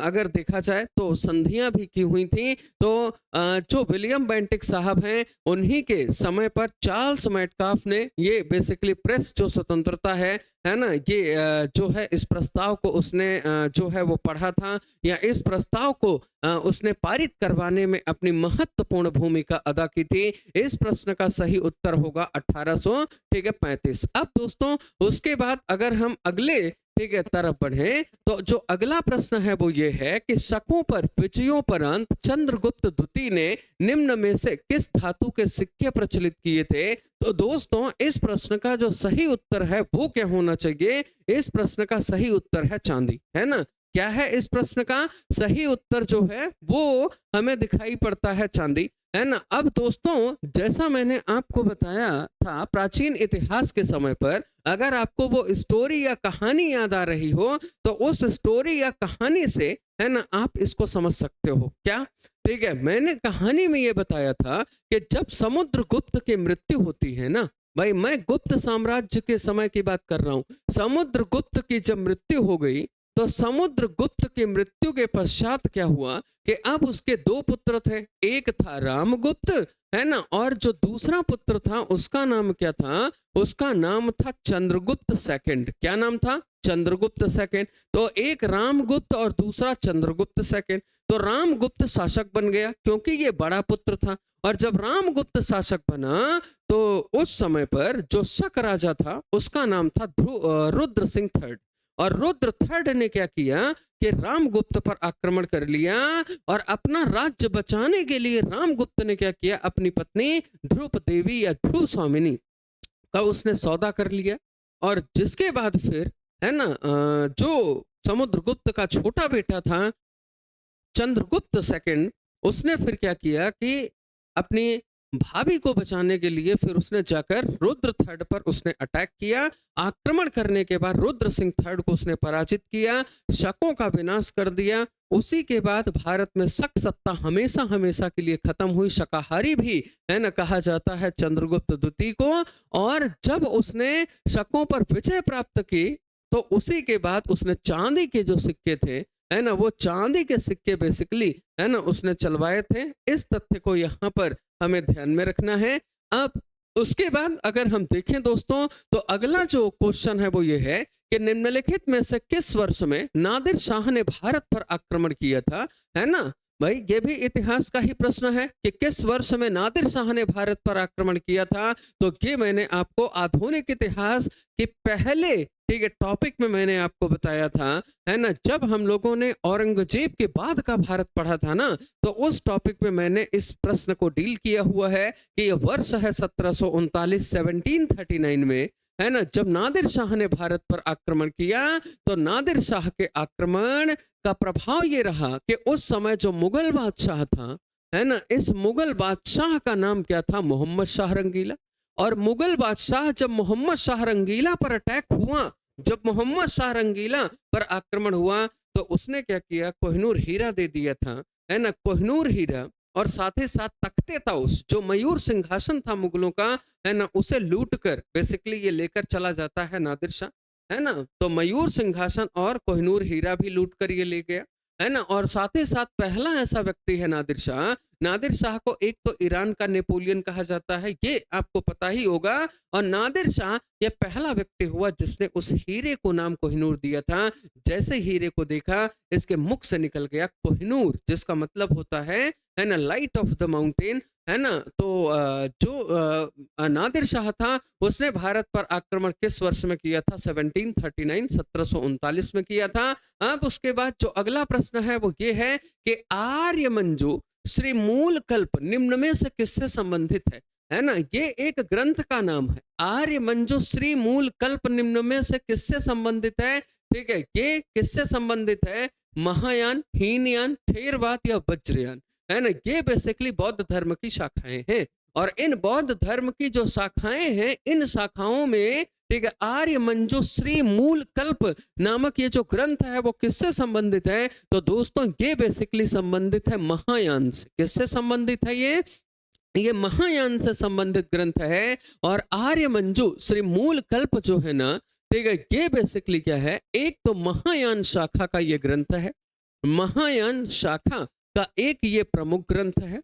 अगर देखा जाए तो संधियां भी की हुई थी। तो जो विलियम बेंटिक साहब हैं उन्हीं के समय पर चार्ल्स मैटकॉफ ने ये बेसिकली प्रेस जो स्वतंत्रता है ना, ये जो है इस प्रस्ताव को उसने जो है वो पढ़ा था या इस प्रस्ताव को उसने पारित करवाने में अपनी महत्वपूर्ण भूमिका अदा की थी। इस प्रश्न का सही उत्तर होगा 1835। अब दोस्तों उसके बाद अगर हम अगले तरफ बढ़े तो जो अगला प्रश्न है वो ये है कि शकों पर विजयोपरांत चंद्रगुप्त द्वितीय ने निम्न में से किस धातु के सिक्के प्रचलित किए थे। तो दोस्तों इस प्रश्न का जो सही उत्तर है वो क्या होना चाहिए, इस प्रश्न का सही उत्तर है चांदी, है ना। क्या है इस प्रश्न का सही उत्तर जो है वो हमें दिखाई पड़ता है चांदी, है ना। अब दोस्तों जैसा मैंने आपको बताया था प्राचीन इतिहास के समय पर अगर आपको वो स्टोरी या कहानी याद आ रही हो तो उस स्टोरी या कहानी से है ना आप इसको समझ सकते हो। क्या ठीक है, मैंने कहानी में ये बताया था कि जब समुद्रगुप्त की मृत्यु होती है ना, भाई मैं गुप्त साम्राज्य के समय की बात कर रहा हूँ, समुद्रगुप्त की जब मृत्यु हो गई तो समुद्रगुप्त की मृत्यु के पश्चात क्या हुआ कि अब उसके दो पुत्र थे, एक था रामगुप्त है ना और जो दूसरा पुत्र था उसका नाम क्या था, उसका नाम था चंद्रगुप्त सेकंड। क्या नाम था? चंद्रगुप्त सेकंड। तो एक रामगुप्त और दूसरा चंद्रगुप्त सेकंड। तो रामगुप्त शासक बन गया क्योंकि ये बड़ा पुत्र था। और जब रामगुप्त शासक बना तो उस समय पर जो शक राजा था उसका नाम था रुद्र सिंह थर्ड। और रुद्र थर्ड ने क्या किया कि रामगुप्त पर आक्रमण कर लिया और अपना राज्य बचाने के लिए रामगुप्त ने क्या किया, अपनी पत्नी ध्रुव देवी या ध्रुव स्वामिनी का उसने सौदा कर लिया। और जिसके बाद फिर है ना जो समुद्रगुप्त का छोटा बेटा था चंद्रगुप्त सेकंड, उसने फिर क्या किया कि अपनी भाभी को बचाने के लिए फिर उसने जाकर रुद्र थर्ड पर उसने अटैक किया। आक्रमण करने के बाद रुद्र सिंह थर्ड को उसने पराजित किया, शकों का विनाश कर दिया। उसी के बाद भारत में शक सत्ता हमेशा हमेशा के लिए खत्म हुई। शाकाहारी भी है ना कहा जाता है चंद्रगुप्त द्वितीय को। और जब उसने शकों पर विजय प्राप्त की तो उसी के बाद उसने चांदी के जो सिक्के थे है ना, वो चांदी के सिक्के बेसिकली है ना उसने चलवाए थे। इस तथ्य को यहाँ पर हमें ध्यान में रखना है। अब उसके बाद अगर हम देखें दोस्तों तो अगला जो क्वेश्चन है वो ये है कि निम्नलिखित में से किस वर्ष में नादिर शाह ने भारत पर आक्रमण किया था, है ना भाई। ये भी इतिहास का ही प्रश्न है कि किस वर्ष में नादिर शाह ने भारत पर आक्रमण किया था। तो ये मैंने आपको आधुनिक इतिहास के पहले ठीक है टॉपिक में मैंने आपको बताया था, है ना। जब हम लोगों ने औरंगजेब के बाद का भारत पढ़ा था ना, तो उस टॉपिक में मैंने इस प्रश्न को डील किया हुआ है कि यह वर्ष है 1739 1739 में, है ना, जब नादिर शाह ने भारत पर आक्रमण किया। तो नादिर शाह के आक्रमण का प्रभाव ये रहा कि उस समय जो मुगल बादशाह था, है ना, इस मुगल बादशाह का नाम क्या था, मोहम्मद शाह रंगीला। और मुगल बादशाह जब मोहम्मद शाह रंगीला पर अटैक हुआ, जब मोहम्मद शाह रंगीला पर आक्रमण हुआ, तो उसने क्या किया, कोहिनूर हीरा दे दिया था, है ना, कोहिनूर हीरा। और साथ ही साथ तख्ते ताउस जो मयूर सिंहासन था मुगलों का, है ना, उसे लूट कर बेसिकली ये लेकर चला जाता है नादिर शाह, है ना। तो मयूर सिंहासन और कोहिनूर हीरा भी लूट कर ये ले गया, है ना। और साथ ही साथ पहला ऐसा व्यक्ति है नादिर शाह। नादिर शाह को एक तो ईरान का नेपोलियन कहा जाता है, ये आपको पता ही होगा। और नादिर शाह ये पहला व्यक्ति हुआ जिसने उस हीरे को नाम कोहिनूर दिया था। जैसे हीरे को देखा, इसके मुख से निकल गया कोहिनूर, जिसका मतलब होता है ना लाइट ऑफ द माउंटेन, है ना। तो जो नादिर शाह था उसने भारत पर आक्रमण किस वर्ष में किया था, 1739 1739 में किया था। अब उसके बाद जो अगला प्रश्न है वो ये है कि आर्य मंजू श्री मूल कल्प निम्न में से किससे संबंधित है ना। ये एक ग्रंथ का नाम है, आर्य मंजू श्री मूल कल्प निम्न में से किससे संबंधित है, ठीक है। ये किससे संबंधित है, महायान, हीनयान, थेरवाद या वज्रयान, है ना। ये बेसिकली बौद्ध धर्म की शाखाएं हैं। और इन बौद्ध धर्म की जो शाखाएं हैं, इन शाखाओं में ठीक है आर्य मंजू श्री मूल कल्प नामक ये जो ग्रंथ है वो किससे संबंधित है। तो दोस्तों ये बेसिकली संबंधित है महायान से। किससे संबंधित है ये महायान से संबंधित ग्रंथ है। और आर्य मंजू श्री मूल कल्प जो है ना, ठीक है, ये बेसिकली क्या है, एक तो महायान शाखा का ये ग्रंथ है। महायान शाखा का एक ये प्रमुख ग्रंथ है,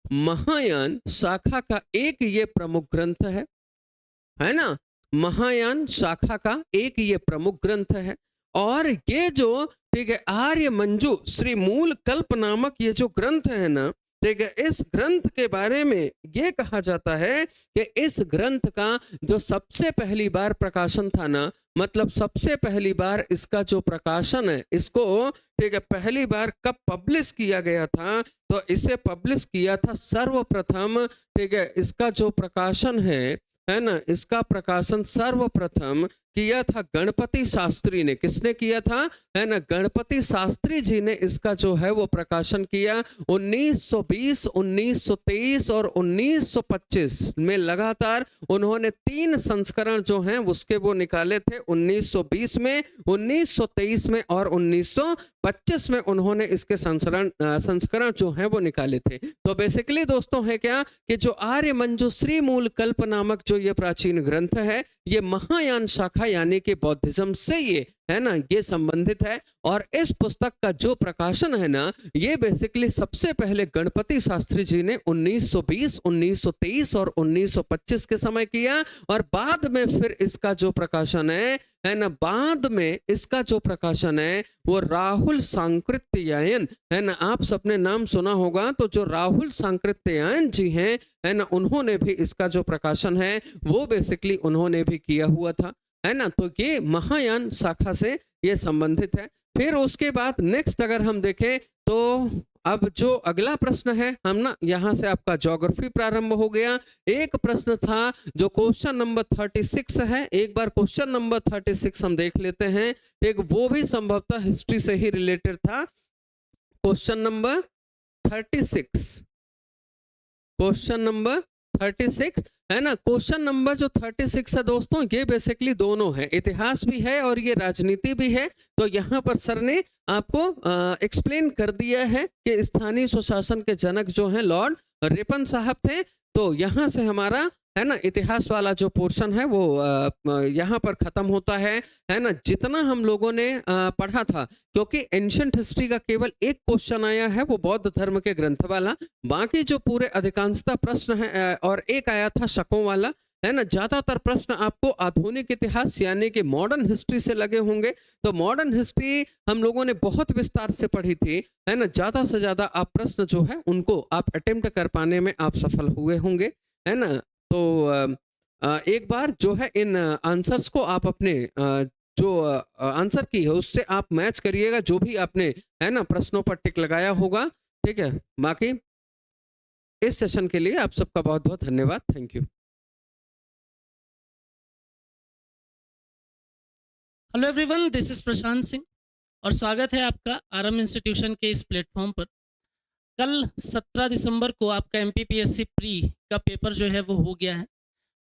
महायान शाखा का एक ये प्रमुख ग्रंथ है ना। महायान शाखा का एक ये प्रमुख ग्रंथ है। और ये जो ठीक है आर्य मंजू श्री मूल कल्प नामक ये जो ग्रंथ है ना, ठीक है, इस ग्रंथ के बारे में ये कहा जाता है कि इस ग्रंथ का जो सबसे पहली बार प्रकाशन था ना, मतलब सबसे पहली बार इसका जो प्रकाशन है, इसको ठीक है पहली बार कब पब्लिश किया गया था, तो इसे पब्लिश किया था सर्वप्रथम, ठीक है, इसका जो प्रकाशन है ना, इसका प्रकाशन सर्वप्रथम किया था गणपति शास्त्री ने। किसने किया था, है ना, गणपति शास्त्री जी ने इसका जो है वो प्रकाशन किया। 1920, 1923 और 1925 में लगातार उन्होंने 3 संस्करण जो हैं उसके वो निकाले थे। 1920 में, 1923 में और 1925 में उन्होंने इसके संस्करण जो हैं वो निकाले थे। तो बेसिकली दोस्तों है क्या कि जो आर्य मंजू श्री मूल कल्प नामक जो ये प्राचीन ग्रंथ है, ये महायान शाखा यानी कि बौद्धिज्म से ये है ना ये संबंधित है। और इस पुस्तक का जो प्रकाशन है ना, ये बेसिकली सबसे पहले गणपति शास्त्री जी ने 1920, 1923 और 1925 के समय किया। और बाद में फिर इसका जो प्रकाशन है ना, बाद में इसका जो प्रकाशन है वो राहुल सांकृत्यायन, है ना, आप सबने नाम सुना होगा। तो जो राहुल सांकृत्यायन जी हैं, है ना, उन्होंने भी इसका जो प्रकाशन है वो बेसिकली उन्होंने भी किया हुआ था, है ना। तो ये महायान शाखा से ये संबंधित है। फिर उसके बाद नेक्स्ट अगर हम देखें तो अब जो अगला प्रश्न है, हम ना यहाँ से आपका ज्योग्राफी प्रारंभ हो गया। एक प्रश्न था जो क्वेश्चन नंबर 36 है, एक बार क्वेश्चन नंबर 36 हम देख लेते हैं। एक वो भी संभवतः हिस्ट्री से ही रिलेटेड था। क्वेश्चन नंबर 36, क्वेश्चन नंबर 36 है ना। क्वेश्चन नंबर जो 36 है दोस्तों, ये बेसिकली दोनों है, इतिहास भी है और ये राजनीति भी है। तो यहाँ पर सर ने आपको एक्सप्लेन कर दिया है कि स्थानीय स्वशासन के जनक जो हैं लॉर्ड रिपन साहब थे। तो यहाँ से हमारा है ना इतिहास वाला जो पोर्शन है वो यहाँ पर खत्म होता है ना। जितना हम लोगों ने पढ़ा था, क्योंकि एंशिएंट हिस्ट्री का केवल एक क्वेश्चन आया है, वो बौद्ध धर्म के ग्रंथ वाला। बाकी जो पूरे अधिकांशता प्रश्न है और एक आया था शकों वाला, है ना। ज्यादातर प्रश्न आपको आधुनिक इतिहास यानी कि मॉडर्न हिस्ट्री से लगे होंगे। तो मॉडर्न हिस्ट्री हम लोगों ने बहुत विस्तार से पढ़ी थी, है ना। ज्यादा से ज्यादा आप प्रश्न जो है उनको आप अटेम्प्ट कर पाने में आप सफल हुए होंगे, है ना। तो एक बार जो है इन आंसर्स को आप अपने जो आंसर की है उससे आप मैच करिएगा, जो भी आपने है ना प्रश्नों पर टिक लगाया होगा, ठीक है। बाकी इस सेशन के लिए आप सबका बहुत बहुत धन्यवाद। Thank you. Hello everyone, this is Prashant Singh और स्वागत है आपका आरएम इंस्टीट्यूशन के इस प्लेटफॉर्म पर। कल 17 दिसंबर को आपका एमपीपीएससी प्री का पेपर जो है वो हो गया है।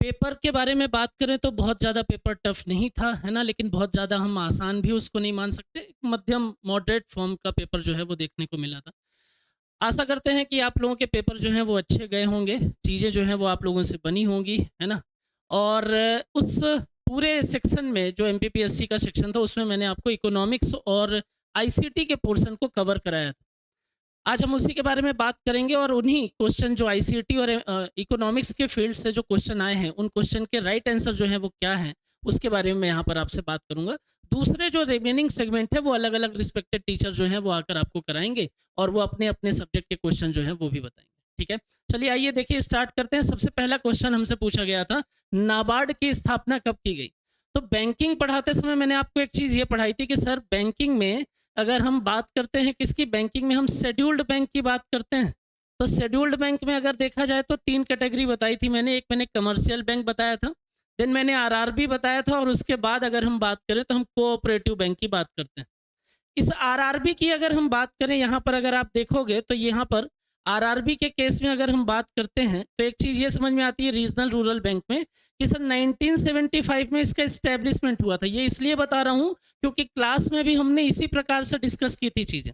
पेपर के बारे में बात करें तो बहुत ज़्यादा पेपर टफ नहीं था, है ना, लेकिन बहुत ज़्यादा हम आसान भी उसको नहीं मान सकते। एक मध्यम मॉडरेट फॉर्म का पेपर जो है वो देखने को मिला था। आशा करते हैं कि आप लोगों के पेपर जो हैं वो अच्छे गए होंगे, चीज़ें जो हैं वो आप लोगों से बनी होंगी, है ना। और उस पूरे सेक्शन में जो एमपीपीएससी का सेक्शन था उसमें मैंने आपको इकोनॉमिक्स और आईसीटी के पोर्शन को कवर कराया था। आज हम उसी के बारे में बात करेंगे और उन्हीं क्वेश्चन जो आईसीटी और इकोनॉमिक्स के फील्ड से जो क्वेश्चन आए हैं उन क्वेश्चन के राइट आंसर जो है वो क्या है उसके बारे में मैं यहाँ पर आपसे बात करूंगा। दूसरे जो रिमेनिंग सेगमेंट है वो अलग अलग रिस्पेक्टेड टीचर जो है वो आकर आपको कराएंगे और वो अपने अपने सब्जेक्ट के क्वेश्चन जो है वो भी बताएंगे, ठीक है। चलिए आइए देखिए स्टार्ट करते हैं। सबसे पहला क्वेश्चन हमसे पूछा गया था, नाबार्ड की स्थापना कब की गई। तो बैंकिंग पढ़ाते समय मैंने आपको एक चीज़ ये पढ़ाई थी कि सर बैंकिंग में अगर हम बात करते हैं किसकी, बैंकिंग में हम शेड्यूल्ड बैंक की बात करते हैं। तो शेड्यूल्ड बैंक में अगर देखा जाए तो 3 कैटेगरी बताई थी मैंने। एक मैंने कमर्शियल बैंक बताया था, देन मैंने आरआरबी बताया था और उसके बाद अगर हम बात करें तो हम कोऑपरेटिव बैंक की बात करते हैं। इस आरआरबी की अगर हम बात करें, यहाँ पर अगर आप देखोगे तो यहाँ पर आरआरबी के केस में अगर हम बात करते हैं तो एक चीज़ ये समझ में आती है रीजनल रूरल बैंक में कि सर 1975 में इसका इस्टेब्लिशमेंट हुआ था। ये इसलिए बता रहा हूँ क्योंकि क्लास में भी हमने इसी प्रकार से डिस्कस की थी चीज़ें।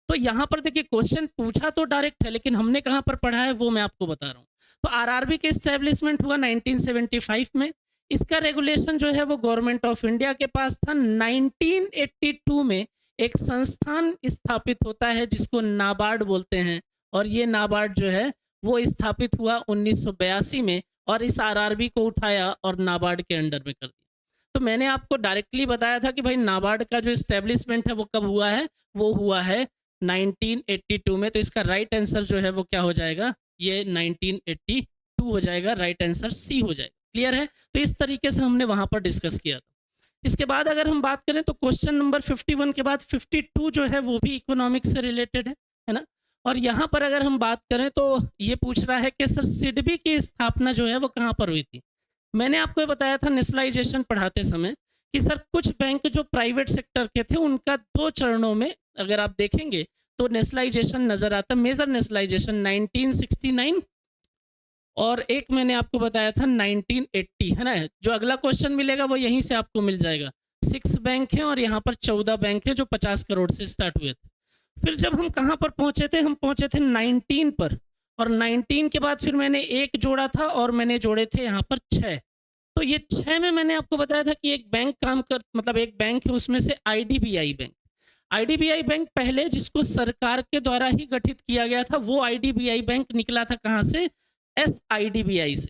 तो यहाँ पर देखिए क्वेश्चन पूछा तो डायरेक्ट है लेकिन हमने कहाँ पर पढ़ा है वो मैं आपको बता रहा हूँ। तो आरआरबी के इस्टेब्लिशमेंट हुआ 1975 में। इसका रेगुलेशन जो है वो गवर्नमेंट ऑफ इंडिया के पास था। 1982 में एक संस्थान स्थापित होता है जिसको नाबार्ड बोलते हैं और ये नाबार्ड जो है वो स्थापित हुआ 1982 में और इस आरआरबी को उठाया और नाबार्ड के अंडर में कर दिया। तो मैंने आपको डायरेक्टली बताया था कि भाई नाबार्ड का जो इस्टेब्लिशमेंट है वो कब हुआ है, वो हुआ है 1982 में। तो इसका राइट आंसर जो है वो क्या हो जाएगा, ये 1982 हो जाएगा, राइट आंसर सी हो जाएगा। क्लियर है। तो इस तरीके से हमने वहां पर डिस्कस किया था। इसके बाद अगर हम बात करें तो क्वेश्चन नंबर 51 के बाद 52 जो है वो भी इकोनॉमिक्स से रिलेटेड है ना। और यहाँ पर अगर हम बात करें तो ये पूछ रहा है कि सर सिडबी की स्थापना जो है वो कहाँ पर हुई थी। मैंने आपको ये बताया था नेशनलाइजेशन पढ़ाते समय कि सर कुछ बैंक जो प्राइवेट सेक्टर के थे उनका 2 चरणों में अगर आप देखेंगे तो नेशनलाइजेशन नजर आता। मेजर नेशनलाइजेशन 1969 और एक मैंने आपको बताया था 1980, है ना। जो अगला क्वेश्चन मिलेगा वो यहीं से आपको मिल जाएगा। 6 बैंक हैं और यहाँ पर 14 बैंक हैं जो 50 करोड़ से स्टार्ट हुए थे। फिर जब हम कहाँ पर पहुँचे थे, हम पहुँचे थे 19 पर और 19 के बाद फिर मैंने 1 जोड़ा था और मैंने जोड़े थे यहाँ पर 6। तो ये 6 में मैंने आपको बताया था कि एक बैंक काम कर मतलब एक बैंक है उसमें से आईडीबीआई बैंक। आईडीबीआई बैंक पहले जिसको सरकार के द्वारा ही गठित किया गया था वो आईडीबीआई बैंक निकला था कहाँ से, एसआईडीबीआई से,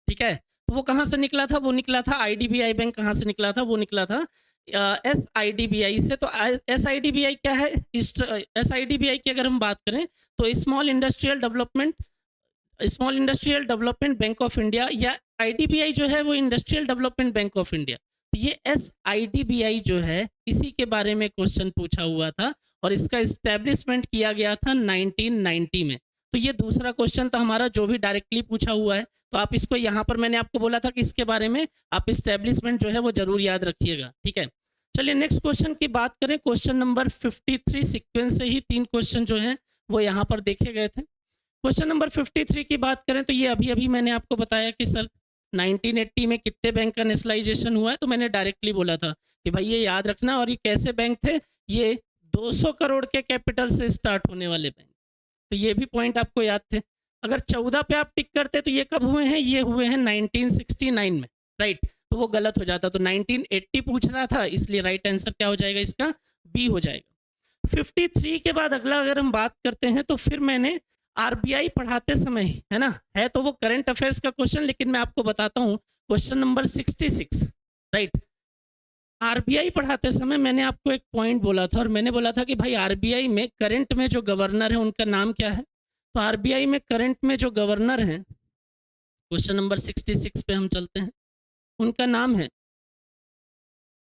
ठीक है। तो वो कहाँ से निकला था, वो निकला था आईडीबीआई बैंक कहाँ से निकला था, वो निकला था एसआईडीबीआई से। तो एसआईडीबीआई क्या है, एसआईडीबीआई की अगर हम बात करें तो small industrial development bank of India, या आईडीबीआई जो है वो industrial development bank of India. तो ये एसआईडीबीआई जो है इसी के बारे में क्वेश्चन पूछा हुआ था और इसका इस्टेब्लिशमेंट किया गया था 1990 में। तो ये दूसरा क्वेश्चन था हमारा जो भी डायरेक्टली पूछा हुआ है। तो आप इसको यहाँ पर मैंने आपको बोला था कि इसके बारे में आप इस्टेब्लिशमेंट जो है वो जरूर याद रखिएगा, ठीक है। चलिए नेक्स्ट क्वेश्चन की बात करें। क्वेश्चन नंबर 53 सीक्वेंस से ही 3 क्वेश्चन जो हैं वो यहाँ पर देखे गए थे। क्वेश्चन नंबर 53 की बात करें तो ये अभी अभी मैंने आपको बताया कि सर 1980 में कितने बैंक का नेशनलाइजेशन हुआ है, तो मैंने डायरेक्टली बोला था कि भाई ये याद रखना, और ये कैसे बैंक थे, ये 200 करोड़ के कैपिटल से स्टार्ट होने वाले बैंक, तो ये भी पॉइंट आपको याद थे। अगर 14 पे आप टिक करते तो ये कब हुए हैं, ये हुए हैं 1969 में, राइट, तो वो गलत हो जाता, तो 1980 पूछ रहा था, इसलिए राइट आंसर क्या हो जाएगा इसका, बी हो जाएगा। 53 के बाद अगला अगर हम बात करते हैं तो फिर मैंने आरबीआई पढ़ाते समय, है ना, है तो वो करंट अफेयर्स का क्वेश्चन, लेकिन मैं आपको बताता हूँ क्वेश्चन नंबर 66, राइट। आरबीआई पढ़ाते समय मैंने आपको एक पॉइंट बोला था, और मैंने बोला था कि भाई आरबीआई में करंट में जो गवर्नर है उनका नाम क्या है। तो आरबीआई में करंट में जो गवर्नर हैं, क्वेश्चन नंबर 66 पे हम चलते हैं, उनका नाम है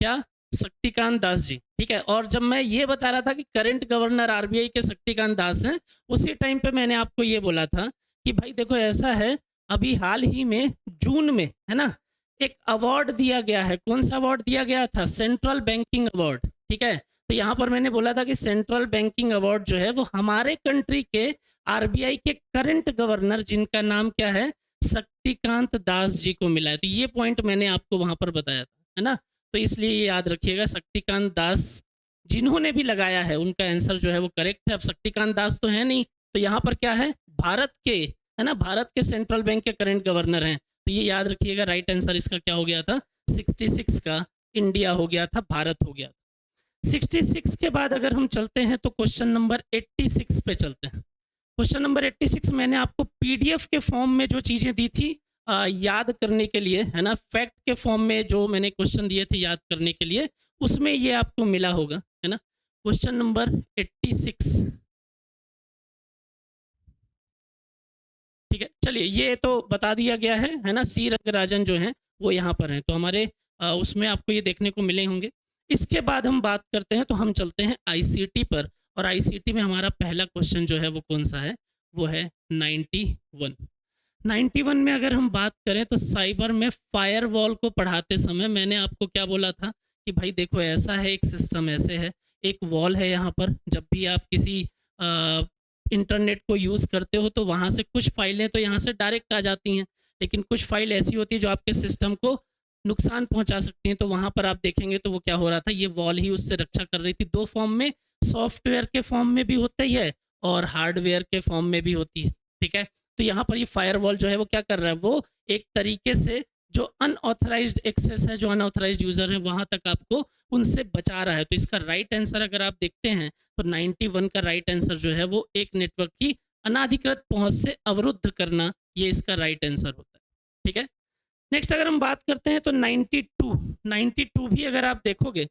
क्या, शक्तिकांत दास जी, ठीक है। और जब मैं ये बता रहा था कि करंट गवर्नर आरबीआई के शक्तिकांत दास हैं, उसी टाइम पे मैंने आपको ये बोला था कि भाई देखो ऐसा है, अभी हाल ही में जून में, है ना, एक अवार्ड दिया गया है। कौन सा अवार्ड दिया गया था, सेंट्रल बैंकिंग अवार्ड, ठीक है। तो यहाँ पर मैंने बोला था कि सेंट्रल बैंकिंग अवार्ड जो है वो हमारे कंट्री के आरबीआई के करंट गवर्नर, जिनका नाम क्या है, शक्तिकांत दास जी को मिला है। तो ये पॉइंट मैंने आपको वहां पर बताया था, है ना, तो इसलिए ये याद रखिएगा, शक्तिकांत दास जिन्होंने भी लगाया है उनका आंसर जो है वो करेक्ट है। अब शक्तिकांत दास तो है नहीं, तो यहाँ पर क्या है, भारत के, है ना, भारत के सेंट्रल बैंक के करंट गवर्नर हैं, तो ये याद रखिएगा, राइट आंसर इसका क्या हो गया था, 66 का इंडिया हो गया था, भारत हो गया था। 66 के बाद अगर हम चलते हैं तो क्वेश्चन नंबर 86 पे चलते हैं। क्वेश्चन नंबर 86 मैंने आपको पीडीएफ के फॉर्म में जो चीज़ें दी थी याद करने के लिए, है ना, फैक्ट के फॉर्म में जो मैंने क्वेश्चन दिए थे याद करने के लिए, उसमें ये आपको मिला होगा, है ना। क्वेश्चन नंबर 86, ठीक है, चलिए ये तो बता दिया गया है ना, सी रंगराजन जो हैं वो यहाँ पर हैं, तो हमारे उसमें आपको ये देखने को मिले होंगे। इसके बाद हम बात करते हैं, तो हम चलते हैं आईसीटी पर, और आईसीटी में हमारा पहला क्वेश्चन जो है वो कौन सा है, वो है 91। 91 में अगर हम बात करें तो साइबर में फायरवॉल को पढ़ाते समय मैंने आपको क्या बोला था कि भाई देखो ऐसा है, एक सिस्टम ऐसे है, एक वॉल है यहाँ पर, जब भी आप किसी इंटरनेट को यूज़ करते हो तो वहाँ से कुछ फाइलें तो यहाँ से डायरेक्ट आ जाती हैं, लेकिन कुछ फाइल ऐसी होती है जो आपके सिस्टम को नुकसान पहुँचा सकती हैं। तो वहाँ पर आप देखेंगे तो वो क्या हो रहा था, ये वॉल ही उससे रक्षा कर रही थी। दो फॉर्म में, सॉफ्टवेयर के फॉर्म में भी होता ही है और हार्डवेयर के फॉर्म में भी होती है, ठीक है। तो यहाँ पर ये फायरवॉल जो है वो क्या कर रहा है, वो एक तरीके से जो अनऑथराइज्ड एक्सेस है, जो अनऑथराइज्ड यूजर है, वहां तक आपको उनसे बचा रहा है। तो इसका राइट आंसर अगर आप देखते हैं तो 91 का राइट आंसर जो है वो एक नेटवर्क की अनाधिकृत पहुंच से अवरुद्ध करना, ये इसका राइट आंसर होता है, ठीक है। नेक्स्ट अगर हम बात करते हैं तो 92 भी अगर आप देखोगे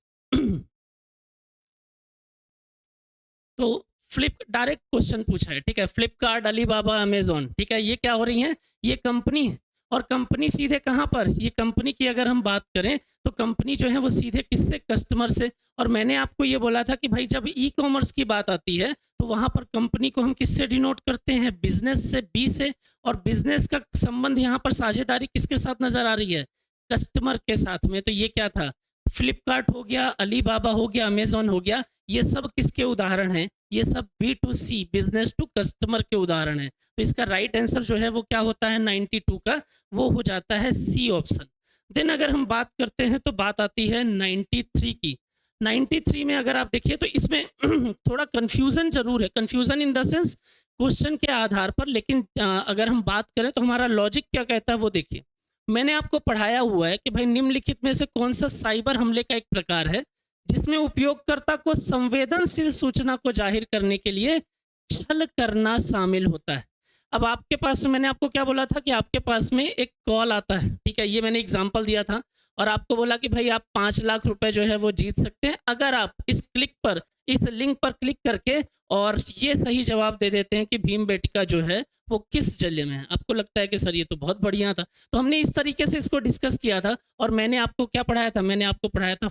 तो फ्लिप डायरेक्ट क्वेश्चन पूछा है, ठीक है, फ्लिपकार्ट, अलीबाबा, अमेजोन, ठीक है, ये क्या हो रही हैं, ये कंपनी है, और कंपनी सीधे कहाँ पर, ये कंपनी की अगर हम बात करें तो कंपनी जो है वो सीधे किससे, कस्टमर से। और मैंने आपको ये बोला था कि भाई जब ई कॉमर्स की बात आती है तो वहाँ पर कंपनी को हम किससे डिनोट करते हैं, बिजनेस से, बी से, और बिजनेस का संबंध यहाँ पर साझेदारी किसके साथ नजर आ रही है, कस्टमर के साथ में। तो ये क्या था, फ्लिपकार्ट हो गया, अलीबाबा हो गया, अमेजोन हो गया, ये सब किसके उदाहरण हैं, ये सब B2C, बिजनेस टू कस्टमर के उदाहरण हैं। तो इसका राइट आंसर जो है वो क्या होता है 92 का, वो हो जाता है सी ऑप्शन। देन अगर हम बात करते हैं तो बात आती है 93 की। 93 में अगर आप देखिए तो इसमें थोड़ा कंफ्यूजन जरूर है, confusion in the sense question के आधार पर, लेकिन अगर हम बात करें तो हमारा लॉजिक क्या कहता है वो देखिए। मैंने आपको पढ़ाया हुआ है कि भाई निम्नलिखित में से कौन सा साइबर हमले का एक प्रकार है जिसमें उपयोगकर्ता को संवेदनशील सूचना को जाहिर करने के लिए छल करना शामिल होता है। अब आपके पास, मैंने आपको क्या बोला था कि आपके पास में एक कॉल आता है, ठीक है, ये मैंने एग्जांपल दिया था, और आपको बोला कि भाई आप 5 लाख रुपए जो है वो जीत सकते हैं अगर आप इस लिंक पर क्लिक करके और ये सही जवाब दे देते हैं कि भीमबेटका जो है वो किस जिले में है। आपको लगता है कि सर ये तो बहुत बढ़िया था, तो हमने इस तरीके से इसको डिस्कस किया था। और मैंने आपको क्या पढ़ाया था, मैंने आपको पढ़ाया था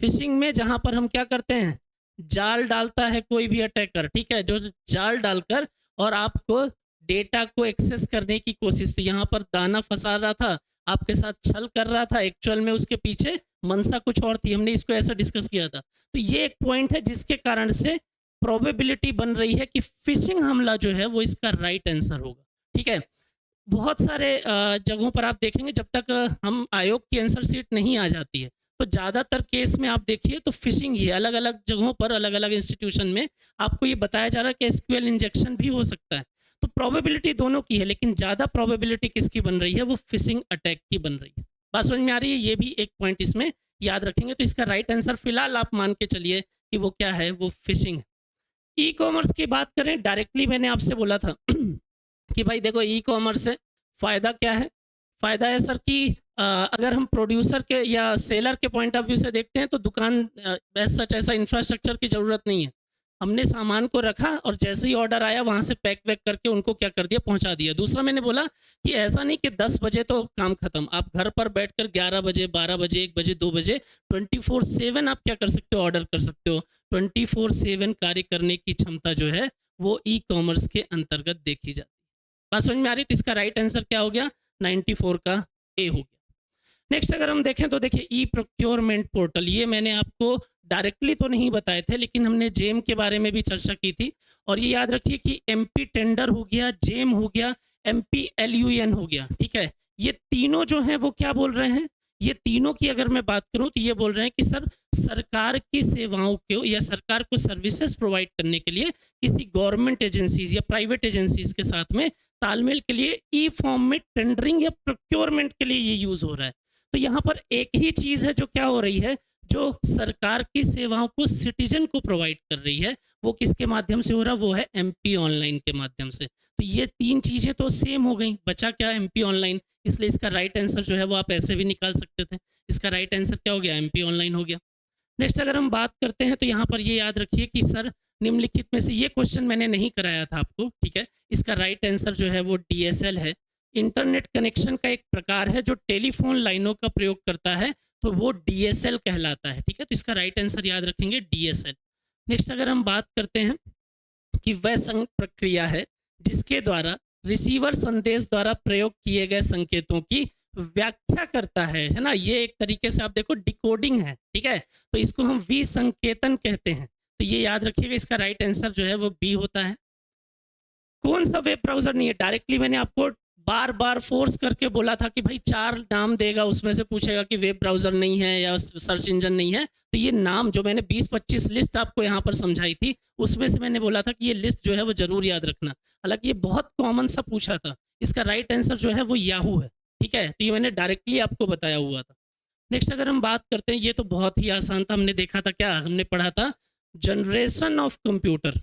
फिशिंग में, जहां पर हम क्या करते हैं, जाल डालता है कोई भी अटैकर, ठीक है, जो जाल डालकर और आपको डेटा को एक्सेस करने की कोशिश। तो यहाँ पर दाना फंसा रहा था, आपके साथ छल कर रहा था, एक्चुअल में उसके पीछे मंशा कुछ और थी। हमने इसको ऐसा डिस्कस किया था। तो ये एक पॉइंट है जिसके कारण से प्रोबेबिलिटी बन रही है कि फिशिंग हमला जो है वो इसका राइट आंसर होगा। ठीक है, बहुत सारे जगहों पर आप देखेंगे जब तक हम आयोग की आंसर शीट नहीं आ जाती है तो ज़्यादातर केस में आप देखिए तो फिशिंग ही है। अलग अलग जगहों पर अलग अलग इंस्टीट्यूशन में आपको ये बताया जा रहा है कि एसक्यूएल इंजेक्शन भी हो सकता है। तो प्रोबेबिलिटी दोनों की है, लेकिन ज़्यादा प्रोबेबिलिटी किसकी बन रही है, वो फिशिंग अटैक की बन रही है। बात समझ में आ रही है? ये भी एक पॉइंट इसमें याद रखेंगे। तो इसका राइट आंसर फिलहाल आप मान के चलिए कि वो क्या है, वो फिशिंग है। ई कॉमर्स की बात करें, डायरेक्टली मैंने आपसे बोला था कि भाई देखो ई कॉमर्स से फ़ायदा क्या है। फ़ायदा है सर कि अगर हम प्रोड्यूसर के या सेलर के पॉइंट ऑफ व्यू से देखते हैं तो दुकान सच ऐसा इंफ्रास्ट्रक्चर की ज़रूरत नहीं है। हमने सामान को रखा और जैसे ही ऑर्डर आया वहाँ से पैक वैक करके उनको क्या कर दिया, पहुँचा दिया। दूसरा मैंने बोला कि ऐसा नहीं कि 10 बजे तो काम खत्म, आप घर पर बैठकर 11 बजे, 12 बजे, 1 बजे, 2 बजे 24/7 आप क्या कर सकते हो, ऑर्डर कर सकते हो। 24/7 कार्य करने की क्षमता जो है वो ई कॉमर्स के अंतर्गत देखी जाती है। बात समझ में आ रही? तो इसका राइट आंसर क्या हो गया, 94 का ए हो गया। नेक्स्ट अगर हम देखें तो देखिए ई प्रोक्योरमेंट पोर्टल, ये मैंने आपको डायरेक्टली तो नहीं बताए थे लेकिन हमने जेम के बारे में भी चर्चा की थी। और ये याद रखिए कि एमपी टेंडर हो गया, जेम हो गया, एमपी एलयूएन हो गया। ठीक है, ये तीनों जो हैं वो क्या बोल रहे हैं, ये तीनों की अगर मैं बात करूं तो ये बोल रहे हैं कि सर सरकार की सेवाओं को या सरकार को सर्विसेज प्रोवाइड करने के लिए किसी गवर्नमेंट एजेंसीज या प्राइवेट एजेंसीज के साथ में तालमेल के लिए ई फॉर्म में टेंडरिंग या प्रोक्योरमेंट के लिए ये यूज हो रहा है। तो यहाँ पर एक ही चीज है जो क्या हो रही है, जो सरकार की सेवाओं को सिटीजन को प्रोवाइड कर रही है, वो किसके माध्यम से हो रहा है, वो है एमपी ऑनलाइन के माध्यम से। तो ये तीन चीजें तो सेम हो गई, बचा क्या, एमपी ऑनलाइन। इसलिए इसका राइट आंसर जो है वो आप ऐसे भी निकाल सकते थे। इसका राइट आंसर क्या हो गया, एमपी ऑनलाइन हो गया। नेक्स्ट अगर हम बात करते हैं तो यहाँ पर ये याद रखिए कि सर निम्नलिखित में से ये क्वेश्चन मैंने नहीं कराया था आपको। ठीक है, इसका राइट आंसर जो है वो डीएसएल है। इंटरनेट कनेक्शन का एक प्रकार है जो टेलीफोन लाइनों का प्रयोग करता है, तो वो डीएसएल कहलाता है। ठीक है, तो इसका राइट आंसर याद रखेंगे डीएसएल। नेक्स्ट अगर हम बात करते हैं कि वह प्रक्रिया है जिसके द्वारा रिसीवर संदेश द्वारा प्रयोग किए गए संकेतों की व्याख्या करता है ना। ये एक तरीके से आप देखो डिकोडिंग है। ठीक है, तो इसको हम विसंकेतन कहते हैं। तो ये याद रखिएगा, इसका राइट आंसर जो है वो बी होता है। कौन सा वेब ब्राउजर नहीं है, डायरेक्टली मैंने आपको बार बार फोर्स करके बोला था कि भाई 4 नाम देगा, उसमें से पूछेगा कि वेब ब्राउजर नहीं है या सर्च इंजन नहीं है। तो ये नाम जो मैंने 20-25 लिस्ट आपको यहाँ पर समझाई थी, उसमें से मैंने बोला था कि ये लिस्ट जो है वो जरूर याद रखना। हालांकि ये बहुत कॉमन सा पूछा था। इसका राइट आंसर जो है वो याहू है। ठीक है, तो ये मैंने डायरेक्टली आपको बताया हुआ था। नेक्स्ट अगर हम बात करते हैं, ये तो बहुत ही आसान था, हमने देखा था, क्या हमने पढ़ा था, जनरेशन ऑफ कंप्यूटर।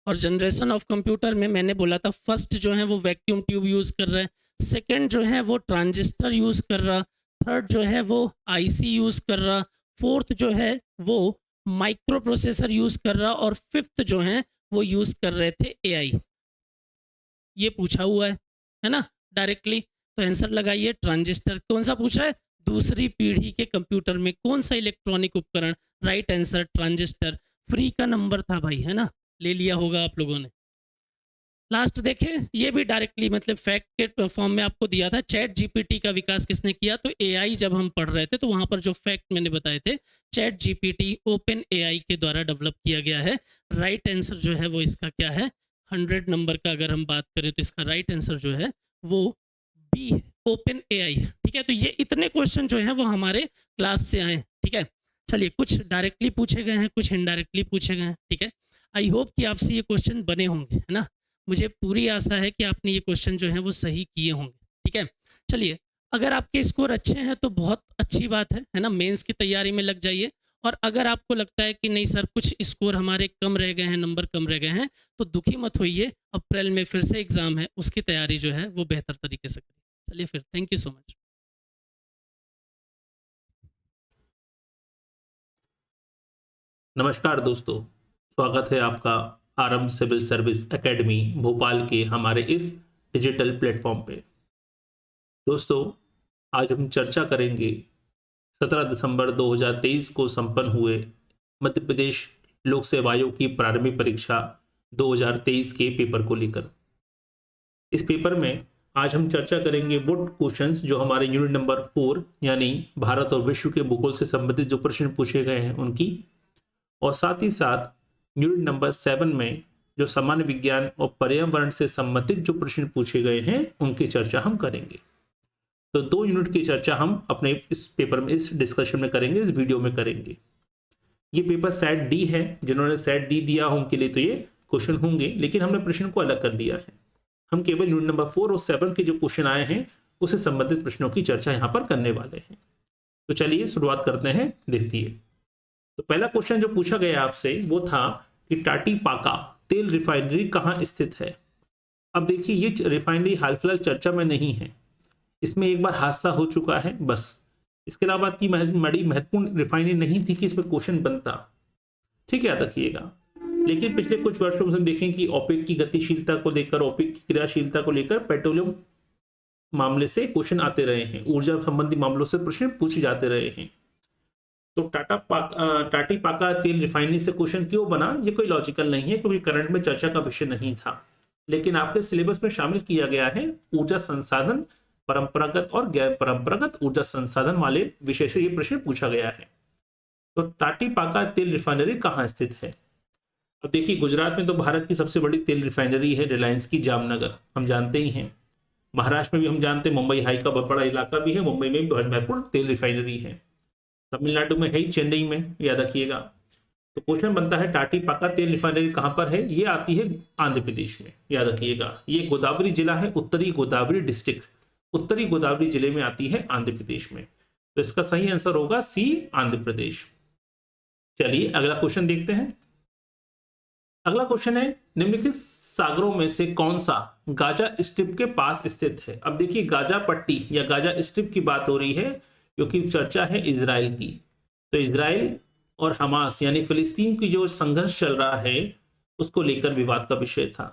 और जनरेशन ऑफ कंप्यूटर में मैंने बोला था फर्स्ट जो है वो वैक्यूम ट्यूब यूज कर रहा है, सेकंड जो है वो ट्रांजिस्टर यूज कर रहा, थर्ड जो है वो आईसी यूज कर रहा, फोर्थ जो है वो माइक्रो प्रोसेसर यूज कर रहा, और फिफ्थ जो है वो यूज कर रहे थे एआई। ये पूछा हुआ है ना डायरेक्टली। तो आंसर लगाइए ट्रांजिस्टर। कौन सा पूछा है, दूसरी पीढ़ी के कंप्यूटर में कौन सा इलेक्ट्रॉनिक उपकरण, राइट आंसर ट्रांजिस्टर। फ्री का नंबर था भाई, है ना, ले लिया होगा आप लोगों ने। लास्ट देखें, ये भी डायरेक्टली मतलब फैक्ट के फॉर्म में आपको दिया था, चैट जीपीटी का विकास किसने किया। तो एआई जब हम पढ़ रहे थे तो वहां पर जो फैक्ट मैंने बताए थे, चैट जीपीटी ओपन एआई के द्वारा डेवलप किया गया है। राइट आंसर जो है वो इसका क्या है, 100 नंबर का अगर हम बात करें तो इसका राइट आंसर जो है वो बी है, ओपन एआई। ठीक है, तो ये इतने क्वेश्चन जो है वो हमारे क्लास से आए। ठीक है, चलिए कुछ डायरेक्टली पूछे गए हैं, कुछ इनडायरेक्टली पूछे गए हैं। ठीक है, आई होप कि आपसे ये क्वेश्चन बने होंगे, है ना। मुझे पूरी आशा है कि आपने ये क्वेश्चन जो है वो सही किए होंगे। ठीक है, चलिए अगर आपके स्कोर अच्छे हैं तो बहुत अच्छी बात है ना, मेंस की तैयारी में लग जाइए। और अगर आपको लगता है कि नहीं सर कुछ स्कोर हमारे कम रह गए हैं, नंबर कम रह गए हैं, तो दुखी मत होइए, अप्रैल में फिर से एग्जाम है, उसकी तैयारी जो है वो बेहतर तरीके से करिए। चलिए फिर, थैंक यू सो मच। नमस्कार दोस्तों, स्वागत है आपका आरंभ सिविल सर्विस एकेडमी भोपाल के हमारे इस डिजिटल प्लेटफॉर्म पे। दोस्तों, आज हम चर्चा करेंगे 17 दिसंबर 2023 को संपन्न हुए मध्य प्रदेश लोक सेवा आयोग की प्रारंभिक परीक्षा 2023 के पेपर को लेकर। इस पेपर में आज हम चर्चा करेंगे वो क्वेश्चंस जो हमारे यूनिट नंबर 4 यानी भारत और विश्व के भूगोल से संबंधित जो प्रश्न पूछे गए हैं उनकी, और साथ ही साथ यूनिट नंबर 7 में जो सामान्य विज्ञान और पर्यावरण से संबंधित जो प्रश्न पूछे गए हैं उनकी चर्चा हम करेंगे। तो 2 यूनिट की चर्चा हम अपने इस पेपर में, इस डिस्कशन में करेंगे, इस वीडियो में करेंगे। ये पेपर सेट डी है, जिन्होंने सेट डी दिया हो उनके लिए तो ये क्वेश्चन होंगे, लेकिन हमने प्रश्न को अलग कर दिया है। हम केवल यूनिट नंबर 4 और 7 के जो क्वेश्चन आए हैं उससे संबंधित प्रश्नों की चर्चा यहाँ पर करने वाले हैं। तो चलिए शुरुआत करते हैं, देखिए। तो पहला क्वेश्चन जो पूछा गया आपसे वो था कि टाटीपाका तेल रिफाइनरी कहाँ स्थित है। अब देखिए, ये रिफाइनरी हाल फिलहाल चर्चा में नहीं है, इसमें एक बार हादसा हो चुका है बस। इसके अलावा की बड़ी महत्वपूर्ण रिफाइनरी नहीं थी कि इस पर क्वेश्चन बनता, ठीक है, याद रखिएगा। लेकिन पिछले कुछ वर्षों में हम देखें कि ओपेक की गतिशीलता को लेकर, ओपेक की क्रियाशीलता को लेकर पेट्रोलियम मामले से क्वेश्चन आते रहे हैं, ऊर्जा संबंधी मामलों से प्रश्न पूछे जाते रहे हैं। तो टाटीपाका तेल रिफाइनरी से क्वेश्चन क्यों बना, ये कोई लॉजिकल नहीं है, क्योंकि करंट में चर्चा का विषय नहीं था। लेकिन आपके सिलेबस में शामिल किया गया है ऊर्जा संसाधन, परंपरागत और गैर परंपरागत ऊर्जा संसाधन वाले विषय से ये प्रश्न पूछा गया है। तो टाटीपाका तेल रिफाइनरी कहाँ स्थित है। अब देखिए, गुजरात में तो भारत की सबसे बड़ी तेल रिफाइनरी है रिलायंस की जामनगर, हम जानते ही हैं। महाराष्ट्र में भी हम जानते हैं, मुंबई हाई का बहुत बड़ा इलाका भी है, मुंबई में भी बहुत महत्वपूर्ण तेल रिफाइनरी है। तमिलनाडु में है ही, चेन्नई में, याद रखिएगा। तो क्वेश्चन बनता है टाटीपाका तेल रिफाइनरी कहाँ पर है। ये आती है आंध्र प्रदेश में, याद रखिएगा। ये गोदावरी जिला है, उत्तरी गोदावरी डिस्ट्रिक्ट, उत्तरी गोदावरी जिले में आती है आंध्र प्रदेश में। तो इसका सही आंसर होगा सी, आंध्र प्रदेश। चलिए अगला क्वेश्चन देखते हैं। अगला क्वेश्चन है, निम्नलिखित सागरों में से कौन सा गाजा स्ट्रिप के पास स्थित है। अब देखिए, गाजा पट्टी या गाजा स्ट्रिप की बात हो रही है क्योंकि चर्चा है इजराइल की। तो इजराइल और हमास यानी फिलिस्तीन की जो संघर्ष चल रहा है उसको लेकर विवाद का विषय था।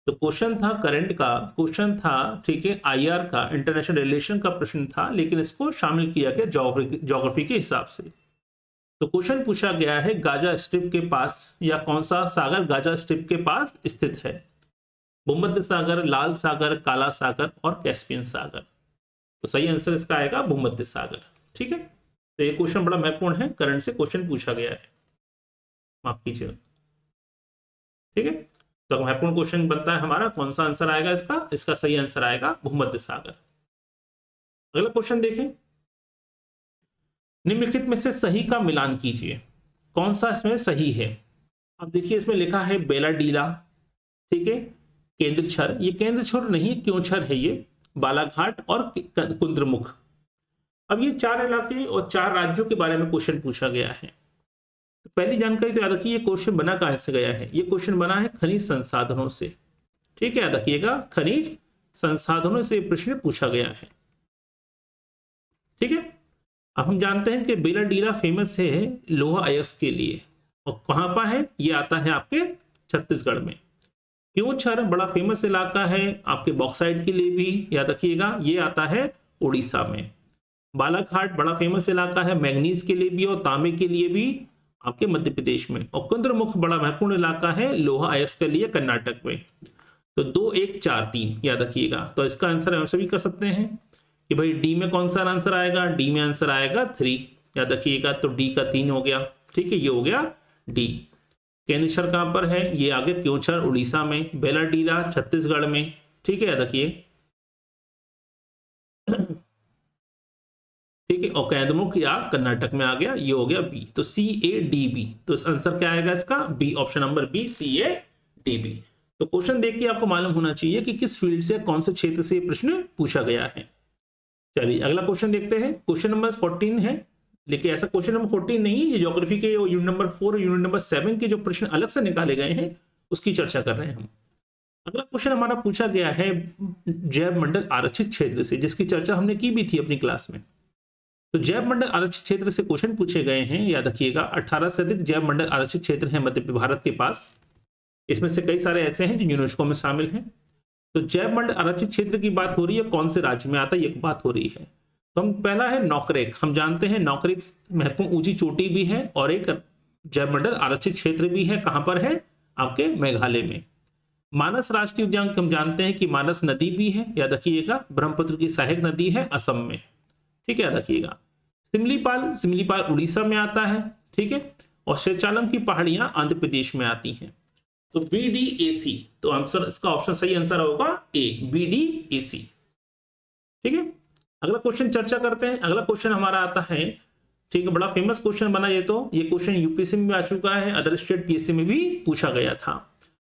तो क्वेश्चन था करंट का, क्वेश्चन था, ठीक है, आईआर का, इंटरनेशनल रिलेशन का प्रश्न था, लेकिन इसको शामिल किया गया ज्योग्राफी के हिसाब से। तो क्वेश्चन पूछा गया है गाजा स्ट्रिप के पास या कौन सा सागर गाजा स्ट्रिप के पास स्थित है। भूमध्य सागर, लाल सागर, काला सागर और कैस्पियन सागर। तो सही आंसर इसका आएगा भूमध्य सागर, ठीक है। तो ये क्वेश्चन बड़ा महत्वपूर्ण है, करंट से क्वेश्चन पूछा गया है, माफ कीजिएगा, ठीक है। तो महत्वपूर्ण क्वेश्चन बनता है हमारा, कौन सा आंसर आएगा इसका, इसका सही आंसर आएगा भूमध्य सागर। अगला क्वेश्चन देखें, निम्नलिखित में से सही का मिलान कीजिए, कौन सा इसमें सही है। अब देखिए, इसमें लिखा है बेलाडीला, ठीक है, केंद्रछर, ये केंद्रछर नहीं है, क्योंछर है ये, बालाघाट और कुंद्रमुख। अब ये 4 इलाके और 4 राज्यों के बारे में क्वेश्चन पूछा गया है। तो पहली जानकारी तो याद रखिए, ये क्वेश्चन बना कहां से गया है। ये क्वेश्चन बना है खनिज संसाधनों से, ठीक है, याद रखिएगा, खनिज संसाधनों से प्रश्न पूछा गया है, ठीक है। अब हम जानते हैं कि बेलाडीला फेमस है लोहा अयस्क के लिए, और कहां पर है, ये आता है आपके छत्तीसगढ़ में। क्योंछर बड़ा फेमस इलाका है आपके बॉक्साइट के लिए भी, याद रखिएगा, ये आता है उड़ीसा में। बालाघाट बड़ा फेमस इलाका है मैग्नीज के लिए भी और तांबे के लिए भी, आपके मध्य प्रदेश में। और कुंद्रमुख बड़ा महत्वपूर्ण इलाका है लोहा अयस्क के लिए, कर्नाटक में। तो 2, 1, 4, 3 याद रखिएगा। तो इसका आंसर हम सभी कर सकते हैं कि भाई डी में कौन सा आंसर आएगा, डी में आंसर आएगा 3, याद रखिएगा। तो डी का 3 हो गया, ठीक है, ये हो गया डी। केंद्रछर कहां पर है, ये आगे क्योंछर उड़ीसा में, बेलाडीला छत्तीसगढ़ में, ठीक है, याद रखिए, ठीक है। और कैंदमुख या कर्नाटक में आ गया, ये हो गया बी। तो CADB, तो आंसर क्या आएगा इसका, B, option number B, CADB। तो क्वेश्चन देख के आपको मालूम होना चाहिए कि किस फील्ड से, कौन से क्षेत्र से प्रश्न पूछा गया है। चलिए अगला क्वेश्चन देखते हैं। क्वेश्चन नंबर 14 है, लेकिन ऐसा क्वेश्चन नंबर 14 नहीं है, ये ज्योग्राफी के यूनिट नंबर 4 और यूनिट नंबर 7 के जो प्रश्न अलग से निकाले गए हैं उसकी चर्चा कर रहे हैं हम। अगला क्वेश्चन हमारा पूछा गया है जैव मंडल आरक्षित क्षेत्र से, जिसकी चर्चा हमने की भी थी अपनी क्लास में। तो जैव मंडल आरक्षित क्षेत्र से क्वेश्चन पूछे गए हैं, याद रखिएगा। 18 से अधिक जैव मंडल आरक्षित क्षेत्र है मध्य भारत के पास, इसमें से कई सारे ऐसे हैं जो यूनेस्को में शामिल हैं। तो जैव मंडल आरक्षित क्षेत्र की बात हो रही है, कौन से राज्य में आता है, एक बात हो रही है। तो हम पहला है नौकरेक, हम जानते हैं नौकरेक महत्वपूर्ण ऊंची चोटी भी है और एक जैव मंडल आरक्षित क्षेत्र भी है। कहां पर है, आपके मेघालय में। मानस राष्ट्रीय उद्यान हम जानते हैं कि मानस नदी भी है, याद रखिएगा। ब्रह्मपुत्र की सहायक नदी है असम में, ठीक है, याद रखिएगा। सिमलीपाल उड़ीसा में आता है, ठीक है। और शेचालम की पहाड़ियां आंध्र प्रदेश में आती हैं। तो BDAC, तो आंसर इसका ऑप्शन सही आंसर होगा ए, BDAC। ठीक है, अगला क्वेश्चन चर्चा करते हैं। अगला क्वेश्चन हमारा आता है, ठीक है, बड़ा फेमस क्वेश्चन बना ये। तो ये क्वेश्चन यूपीएससी में भी आ चुका है, अदर स्टेट PSC में भी पूछा गया था।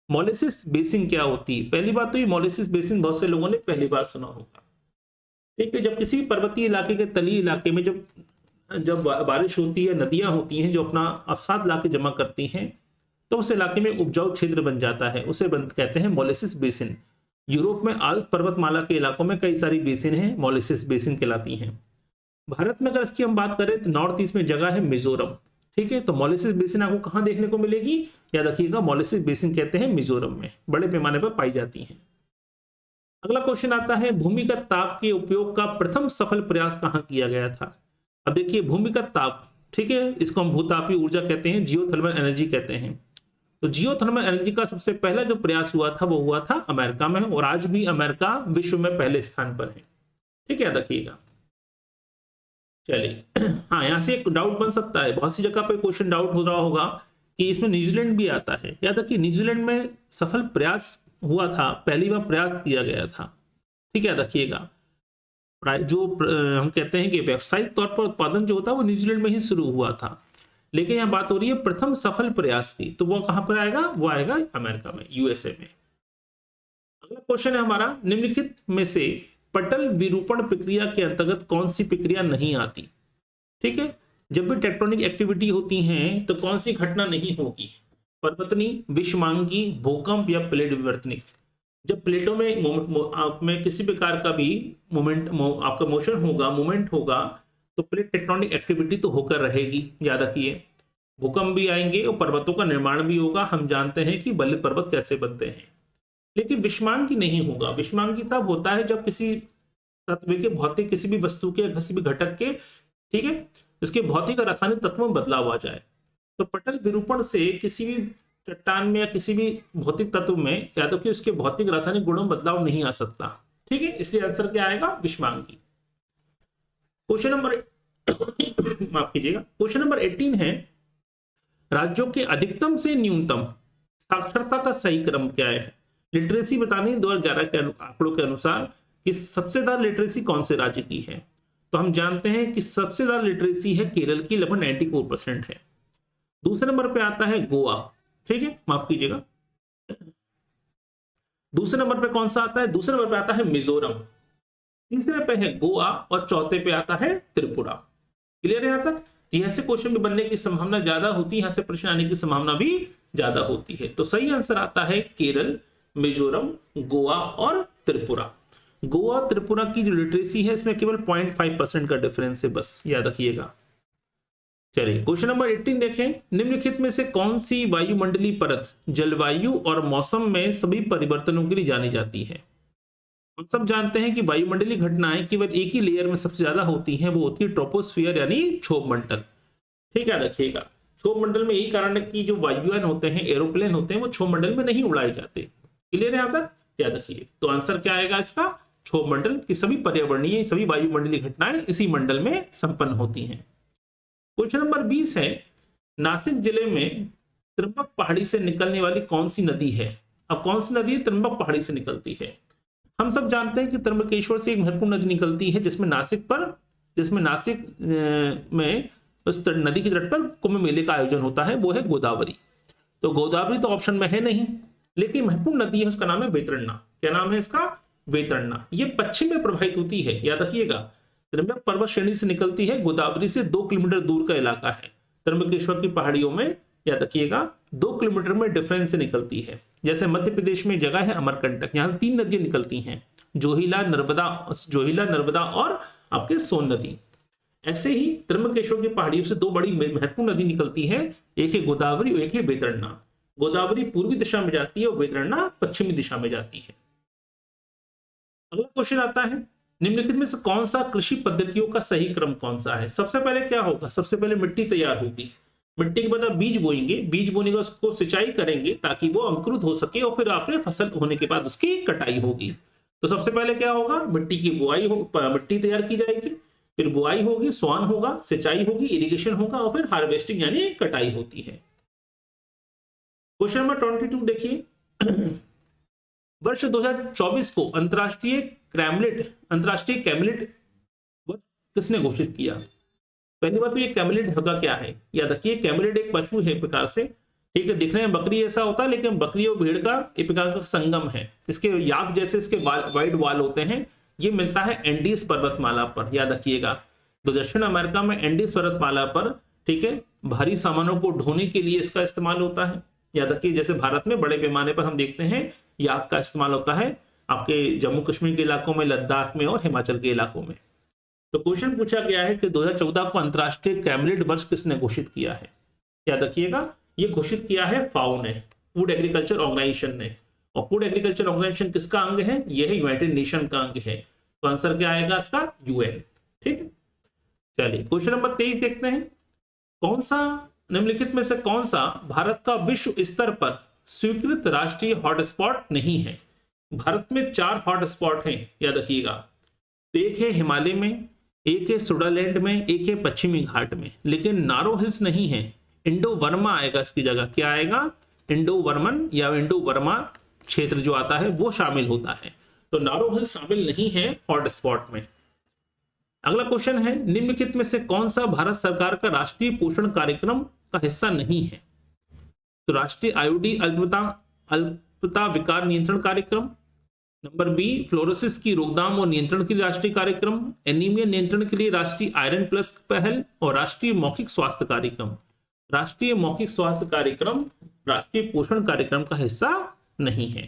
मोलेसिस बेसिन क्या होती है? पहली बात तो ये मोलेसिस बेसिन बहुत से लोगों ने पहली बार सुना होगा। ठीक है, जब किसी पर्वतीय इलाके के तलीय इलाके में जब बारिश होती है, नदियां होती हैं जो अपना अवसाद लाके जमा करती हैं, तो उस इलाके में उपजाऊ क्षेत्र बन जाता है, उसे कहते हैं मोलेसिस बेसिन। यूरोप में आल्प्स पर्वतमाला के इलाकों में कई सारी बेसिन हैं, मोलेसिस बेसिन कहलाती हैं। भारत में अगर इसकी हम बात करें तो नॉर्थ ईस्ट में जगह है मिजोरम। ठीक है, तो मोलेसिस बेसिन आपको कहां देखने को मिलेगी? याद रखिएगा, मोलेसिस बेसिन कहते हैं मिजोरम में, बड़े पैमाने पर पाई जाती हैं। अगला क्वेश्चन आता है, भूमिगत ताप के उपयोग का प्रथम सफल प्रयास कहां किया गया था? अब देखिए, भूमिगत ताप, ठीक है, इसको हम भूतापीय ऊर्जा कहते हैं, जियोथर्मल एनर्जी कहते हैं। तो जियोथर्मल एनर्जी का सबसे पहला जो प्रयास हुआ था वो हुआ था अमेरिका में, और आज भी अमेरिका विश्व में पहले स्थान पर है। ठीक है, याद रखिएगा। चलिए, हाँ, यहाँ से एक डाउट बन सकता है, बहुत सी जगह पे क्वेश्चन डाउट हो रहा होगा कि इसमें न्यूजीलैंड भी आता है। याद रखिए, न्यूजीलैंड में सफल प्रयास हुआ था, पहली बार प्रयास किया गया था। ठीक है, याद रखिएगा। जो हम कहते हैं कि व्यावसायिक तौर पर उत्पादन जो होता है वो न्यूजीलैंड में ही शुरू हुआ था, लेकिन यहाँ बात हो रही है प्रथम सफल प्रयास की, तो वो कहां पर आएगा? वो आएगा अमेरिका में, USA में। अगला क्वेश्चन है हमारा, निम्नलिखित में से पटल विरूपण प्रक्रिया के अंतर्गत कौन सी प्रक्रिया नहीं आती? ठीक है, जब भी टेक्टोनिक एक्टिविटी होती है तो कौन सी घटना नहीं होगी? पर्वतनी, विषमांगी, भूकंप या प्लेट विवर्तनिक। जब प्लेटों में किसी प्रकार का भी मोमेंट, आपका मोशन होगा, मूवमेंट होगा, तो प्लेट टेक्टोनिक एक्टिविटी तो होकर रहेगी, याद रखिए। भूकंप भी आएंगे और पर्वतों का निर्माण भी होगा। हम जानते हैं कि बलित पर्वत कैसे बनते हैं, लेकिन विषमांगी नहीं होगा। विषमांगी तब होता है जब किसी तत्व के भौतिक, किसी भी वस्तु के, किसी भी घटक के, ठीक है, उसके भौतिक और रासायनिक तत्वों में बदलाव आ जाए। तो पटल विरूपण से किसी भी चट्टान में या किसी भी भौतिक तत्व में, या तो कि उसके भौतिक रासायनिक गुणों में बदलाव नहीं आ सकता। ठीक है, इसलिए आंसर क्या आएगा? विषमांगी। क्वेश्चन नंबर माफ कीजिएगा, क्वेश्चन नंबर 18 है, राज्यों के अधिकतम से न्यूनतम साक्षरता का सही क्रम क्या है? लिटरेसी बतानी 2011 के आंकड़ों के अनुसार कि सबसे ज्यादा लिटरेसी कौन से राज्य की है? तो हम जानते हैं कि सबसे ज्यादा लिटरेसी है केरल की, लगभग 94% है। दूसरे नंबर पे आता है गोवा। ठीक है, माफ कीजिएगा, दूसरे नंबर पे कौन सा आता है? दूसरे नंबर पे आता है मिजोरम, तीसरे पे है गोवा और चौथे पे आता है त्रिपुरा। क्लियर है यहाँ तक? यहाँ से क्वेश्चन भी बनने की संभावना ज्यादा होती है, यहाँ से प्रश्न आने की संभावना भी ज्यादा होती है। तो सही आंसर आता है केरल, मिजोरम, गोवा और त्रिपुरा। गोवा त्रिपुरा की जो लिटरेसी है इसमें केवल 0.5% का डिफरेंस है, बस याद रखिएगा। चलिए, क्वेश्चन नंबर 18 देखें, निम्नलिखित में से कौन सी वायुमंडलीय परत जलवायु और मौसम में सभी परिवर्तनों के लिए जानी जाती है? हम सब जानते हैं कि वायुमंडलीय घटनाएं केवल एक ही लेयर में सबसे ज्यादा होती हैं, वो होती है ट्रोपोस्फियर यानी क्षोभ मंडल। ठीक है, रखिएगा। क्षोभ मंडल में यही कारण है कि जो वायुयान होते हैं, एरोप्लेन होते हैं, वो क्षोभ मंडल में नहीं उड़ाए जाते। क्लियर है यहाँ तक? याद रखिए। तो आंसर क्या आएगा इसका? क्षोभ मंडल की सभी पर्यावरणीय, सभी वायुमंडलीय घटनाएं इसी मंडल में संपन्न होती हैं। क्वेश्चन नंबर 20 है, नासिक जिले में त्र्यंबक पहाड़ी से निकलने वाली कौन सी नदी है? अब कौन सी नदी त्र्यंबक पहाड़ी से निकलती है? हम सब जानते हैं कि त्र्यंबकेश्वर से एक महत्वपूर्ण नदी निकलती है, जिसमें नासिक में उस नदी के तट पर कुंभ मेले का आयोजन होता है, वो है गोदावरी। तो गोदावरी तो ऑप्शन में है नहीं, लेकिन महत्वपूर्ण नदी है, उसका नाम है वैतरणी। क्या नाम है इसका? वैतरणी। ये पश्चिम में प्रवाहित होती है, याद रखिएगा। त्र्यंबक पर्वत श्रेणी से निकलती है, गोदावरी से 2 किलोमीटर दूर का इलाका है। त्र्यंबकेश्वर की पहाड़ियों में, याद रखिएगा, 2 किलोमीटर में डिफरेंस से निकलती है। जैसे मध्य प्रदेश में जगह है अमरकंटक, यहाँ 3 नदियां निकलती हैं, जोहिला, नर्मदा और आपके सोन नदी। ऐसे ही त्र्यंबकेश्वर की पहाड़ियों से 2 बड़ी महत्वपूर्ण नदी निकलती है, एक है गोदावरी और एक है वैतरणी। गोदावरी पूर्वी दिशा में जाती है और वैतरणी पश्चिमी दिशा में जाती है। अगला क्वेश्चन आता है, निम्नलिखित में से कौन सा कृषि पद्धतियों का सही क्रम कौन सा है? सबसे पहले क्या होगा? सबसे पहले मिट्टी तैयार होगी, मिट्टी के बाद आप बीज बोएंगे, बीज बोने के बाद उसको सिंचाई करेंगे ताकि वो अंकुरित हो सके, और फिर आपने फसल होने के बाद उसकी कटाई होगी। तो सबसे पहले क्या होगा? मिट्टी की बुआई हो, मिट्टी तैयार की जाएगी, फिर बुआई होगी, स्वान होगा, सिंचाई होगी, इरिगेशन होगा और फिर हार्वेस्टिंग यानी कटाई होती है। क्वेश्चन नंबर 22 देखिए, वर्ष 2024 को अंतरराष्ट्रीय कैमलिड वर्ष किसने घोषित किया? पहली बात तो ये कैमलिड होगा क्या है, याद रखिए कैमलिड एक पशु है एक प्रकार से, ठीक है, दिखने में बकरी ऐसा होता है लेकिन बकरी और भेड़ का एक प्रकार का संगम है। इसके याक जैसे इसके वाइड वाल होते हैं। ये मिलता है एंडीज पर्वतमाला पर, याद रखिएगा। तो दक्षिण अमेरिका में एंडीज पर्वतमाला पर, ठीक है, भारी सामानों को ढोने के लिए इसका इस्तेमाल होता है। याद रखिए जैसे भारत में बड़े पैमाने पर हम देखते हैं याक का इस्तेमाल होता है आपके जम्मू कश्मीर के इलाकों में, लद्दाख में और हिमाचल के इलाकों में। तो क्वेश्चन पूछा गया है कि 2014 को अंतरराष्ट्रीय कैमलिड वर्ष किसने घोषित किया है? याद रखिएगा ये घोषित किया है फाओ ने, फूड एग्रीकल्चर ऑर्गेनाइजेशन ने। और फूड एग्रीकल्चर ऑर्गेनाइजेशन किसका अंग है? यह है यूनाइटेड नेशन का अंग है। तो आंसर क्या आएगा इसका? यूएन। ठीक है, चलिए क्वेश्चन नंबर 23 देखते हैं। कौन सा निम्नलिखित में से कौन सा भारत का विश्व स्तर पर स्वीकृत राष्ट्रीय हॉटस्पॉट नहीं है? भारत में 4 हॉटस्पॉट हैं, याद रखिएगा। एक है हिमालय में, एक है सुडालैंड में, एक है पश्चिमी घाट में, लेकिन नारो हिल्स नहीं है। इंडो वर्मा आएगा इसकी जगह। क्या आएगा? इंडो वर्मन या इंडो वर्मा क्षेत्र जो आता है वो शामिल होता है। तो नारो हिल्स शामिल नहीं है हॉटस्पॉट में। अगला क्वेश्चन है, निम्नलिखित में से कौन सा भारत सरकार का राष्ट्रीय पोषण कार्यक्रम का हिस्सा नहीं है? तो राष्ट्रीय आईओडी अल्पता विकार नियंत्रण कार्यक्रम, नंबर बी फ्लोरोसिस की रोकथाम और नियंत्रण के लिए राष्ट्रीय कार्यक्रम, एनीमिया नियंत्रण के लिए राष्ट्रीय आयरन प्लस पहल और राष्ट्रीय मौखिक स्वास्थ्य कार्यक्रम। राष्ट्रीय मौखिक स्वास्थ्य कार्यक्रम राष्ट्रीय पोषण कार्यक्रम का हिस्सा नहीं है।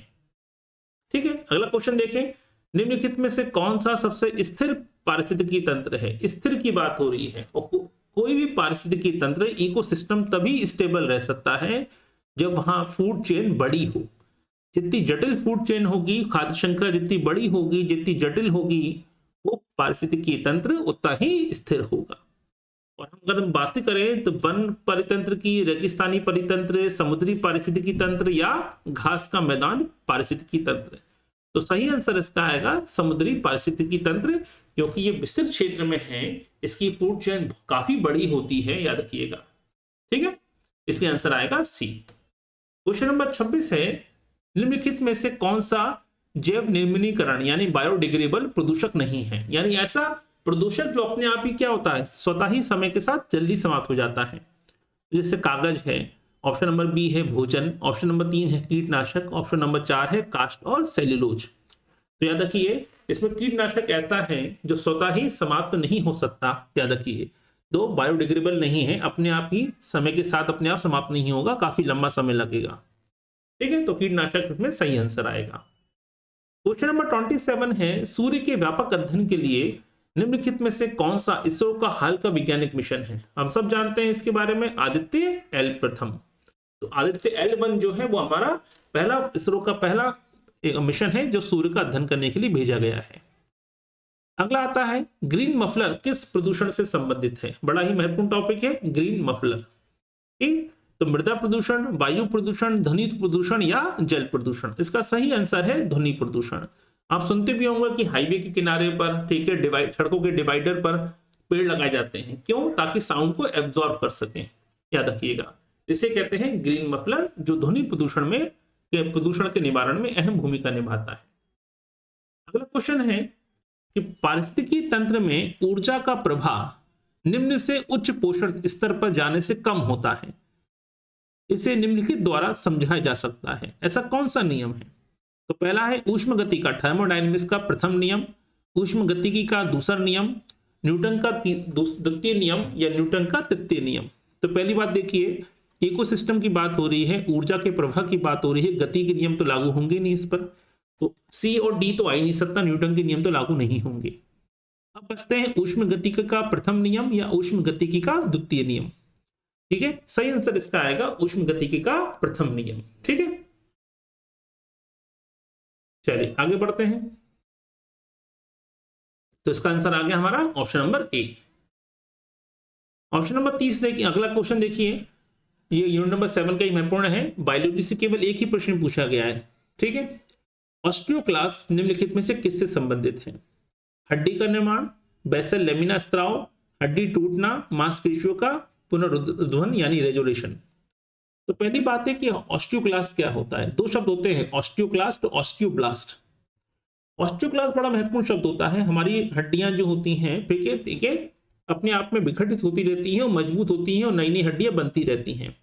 ठीक है, अगला क्वेश्चन देखें। निम्नलिखित में से कौन सा सबसे स्थिर पारिस्थितिकी तंत्र है? स्थिर की बात हो रही है। और कोई भी पारिस्थितिकी तंत्र, इकोसिस्टम तभी स्टेबल रह सकता है जब वहां फूड चेन बड़ी हो। जितनी जटिल फूड चेन होगी, खाद्य श्रृंखला जितनी बड़ी होगी, जितनी जटिल होगी, वो पारिस्थितिकी तंत्र उतना ही स्थिर होगा। और हम अगर बात करें तो वन परितंत्र की, रेगिस्तानी परितंत्र, समुद्री पारिस्थितिकी तंत्र या घास का मैदान पारिस्थितिकी तंत्र, तो सही आंसर इसका आएगा समुद्री पारिस्थितिकी तंत्र, क्योंकि ये विस्तृत क्षेत्र में है, इसकी फूड चेन काफी बड़ी होती है, याद रखिएगा। ठीक है, इसलिए आंसर आएगा सी। क्वेश्चन नंबर 26 है, निम्नलिखित में से कौन सा जैव निर्मलीकरण यानी बायोडिग्रेडेबल प्रदूषक नहीं है? यानी ऐसा प्रदूषक जो अपने आप ही क्या होता है, स्वतः ही समय के साथ जल्दी समाप्त हो जाता है। जैसे कागज है, ऑप्शन नंबर बी है भोजन, ऑप्शन नंबर 3 है कीटनाशक, ऑप्शन नंबर 4 है कास्ट और सेल्यूलोज। तो याद रखिए इसमें कीटनाशक ऐसा है जो स्वतः ही समाप्त नहीं हो सकता, याद रखिए। दो बायोडिग्रेडेबल नहीं है, अपने आप ही समय के साथ अपने आप समाप्त नहीं होगा, काफी लंबा समय लगेगा। ठीक है, तो कीटनाशक इसमें सही आंसर आएगा। क्वेश्चन नंबर 27 है, सूर्य के व्यापक अध्ययन के लिए निम्नलिखित में से कौन सा इसरो का हाल का वैज्ञानिक मिशन है? हम सब जानते हैं इसके बारे में, आदित्य एल प्रथम। तो आदित्य L1 जो है वो हमारा पहला इसरो का पहला एक मिशन है जो सूर्य का अध्ययन करने के लिए भेजा गया है। अगला आता है, ग्रीन मफलर किस प्रदूषण से संबंधित है? बड़ा ही महत्वपूर्ण टॉपिक है ग्रीन मफलर। ठीक, तो मृदा प्रदूषण, वायु प्रदूषण, ध्वनि प्रदूषण या जल प्रदूषण? इसका सही आंसर है ध्वनि प्रदूषण। आप सुनते भी होंगे कि हाईवे के किनारे पर, ठीक है, सड़कों के डिवाइडर पर पेड़ लगाए जाते हैं। क्यों? ताकि साउंड को एब्जॉर्ब कर सकें, याद रखिएगा। इसे कहते हैं ग्रीन मफलर, जो ध्वनि प्रदूषण के निवारण में अहम भूमिका निभाता है। अगला क्वेश्चन है कि पारिस्थितिकी तंत्र में ऊर्जा का प्रवाह निम्न से उच्च पोषण स्तर पर जाने से कम होता है। इसे निम्नलिखित द्वारा समझाया जा सकता है। ऐसा कौन सा नियम है? तो पहला है ऊष्म गति का, थर्मोडायनेमिक्स का प्रथम नियम, ऊष्म गतिकी का दूसरा नियम, न्यूटन का द्वितीय नियम या न्यूटन का तृतीय नियम। तो पहली बात देखिए, इकोसिस्टम की बात हो रही है, ऊर्जा के प्रवाह की बात हो रही है, गति के नियम तो लागू होंगे नहीं इस पर, तो सी और डी तो आ ही नहीं सकता, न्यूटन के नियम तो लागू नहीं होंगे। अब बचते हैं ऊष्म गतिकी का प्रथम नियम या ऊष्म गतिकी का द्वितीय नियम। ठीक है, सही आंसर इसका आएगा ऊष्म गतिकी का प्रथम नियम। ठीक है, चलिए आगे बढ़ते हैं। तो इसका आंसर आ गया हमारा option number A. Option number 30 देखिए, अगला क्वेश्चन देखिए, ये यूनिट नंबर 7 का ही महत्वपूर्ण है। बायोलॉजी से केवल एक ही प्रश्न पूछा गया है। ठीक है, ऑस्टियोक्लास्ट निम्नलिखित में से किससे संबंधित है? हड्डी का निर्माण, बेसल लेमिना स्त्राव, हड्डी टूटना, मांसपेशियों का पुनरुद्धान यानी रेजोल्यूशन। तो पहली बात है कि ऑस्टियोक्लास्ट क्या होता है। दो शब्द होते हैं, ऑस्टियोक्लास्ट और ऑस्टियोब्लास्ट। ऑस्टियोक्लास्ट बड़ा महत्वपूर्ण शब्द होता है। हमारी हड्डियां जो होती हैं, ठीक है, अपने आप में विघटित होती रहती हैं और मजबूत होती हैं और नई नई हड्डियां बनती रहती हैं।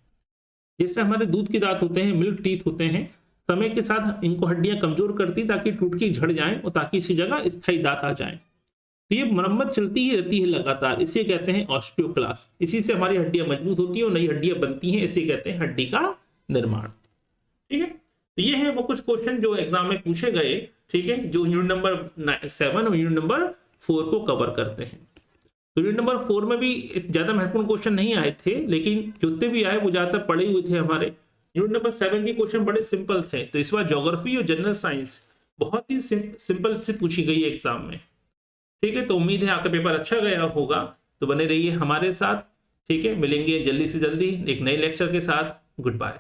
जैसे हमारे दूध के दांत होते हैं, मिल्क टीथ होते हैं, समय के साथ इनको हड्डियां कमजोर करती ताकि टूट के झड़ जाएं और ताकि इसी जगह स्थायी दांत आ जाएं। तो ये मरम्मत चलती ही रहती है लगातार, इसे कहते हैं ऑस्टियोक्लास्ट। इसी से हमारी हड्डियां मजबूत होती हैं और नई हड्डियां बनती हैं, इसे कहते हैं हड्डी का निर्माण। ठीक है, तो ये है वो कुछ क्वेश्चन जो एग्जाम में पूछे गए, ठीक है, जो यूनिट नंबर 7 और यूनिट नंबर 4 को कवर करते हैं। तो यूनिट नंबर 4 में भी ज्यादा महत्वपूर्ण क्वेश्चन नहीं आए थे, लेकिन जितने भी आए वो ज्यादातर पड़े हुए थे हमारे। यूनिट नंबर 7 के क्वेश्चन बड़े सिंपल थे, तो इस बार ज्योग्राफी और जनरल साइंस बहुत ही सिंपल से पूछी गई है एग्जाम में। ठीक है, तो उम्मीद है आपका पेपर अच्छा गया होगा। तो बने रहिए हमारे साथ, ठीक है, मिलेंगे जल्दी से जल्दी एक नए लेक्चर के साथ। Good bye.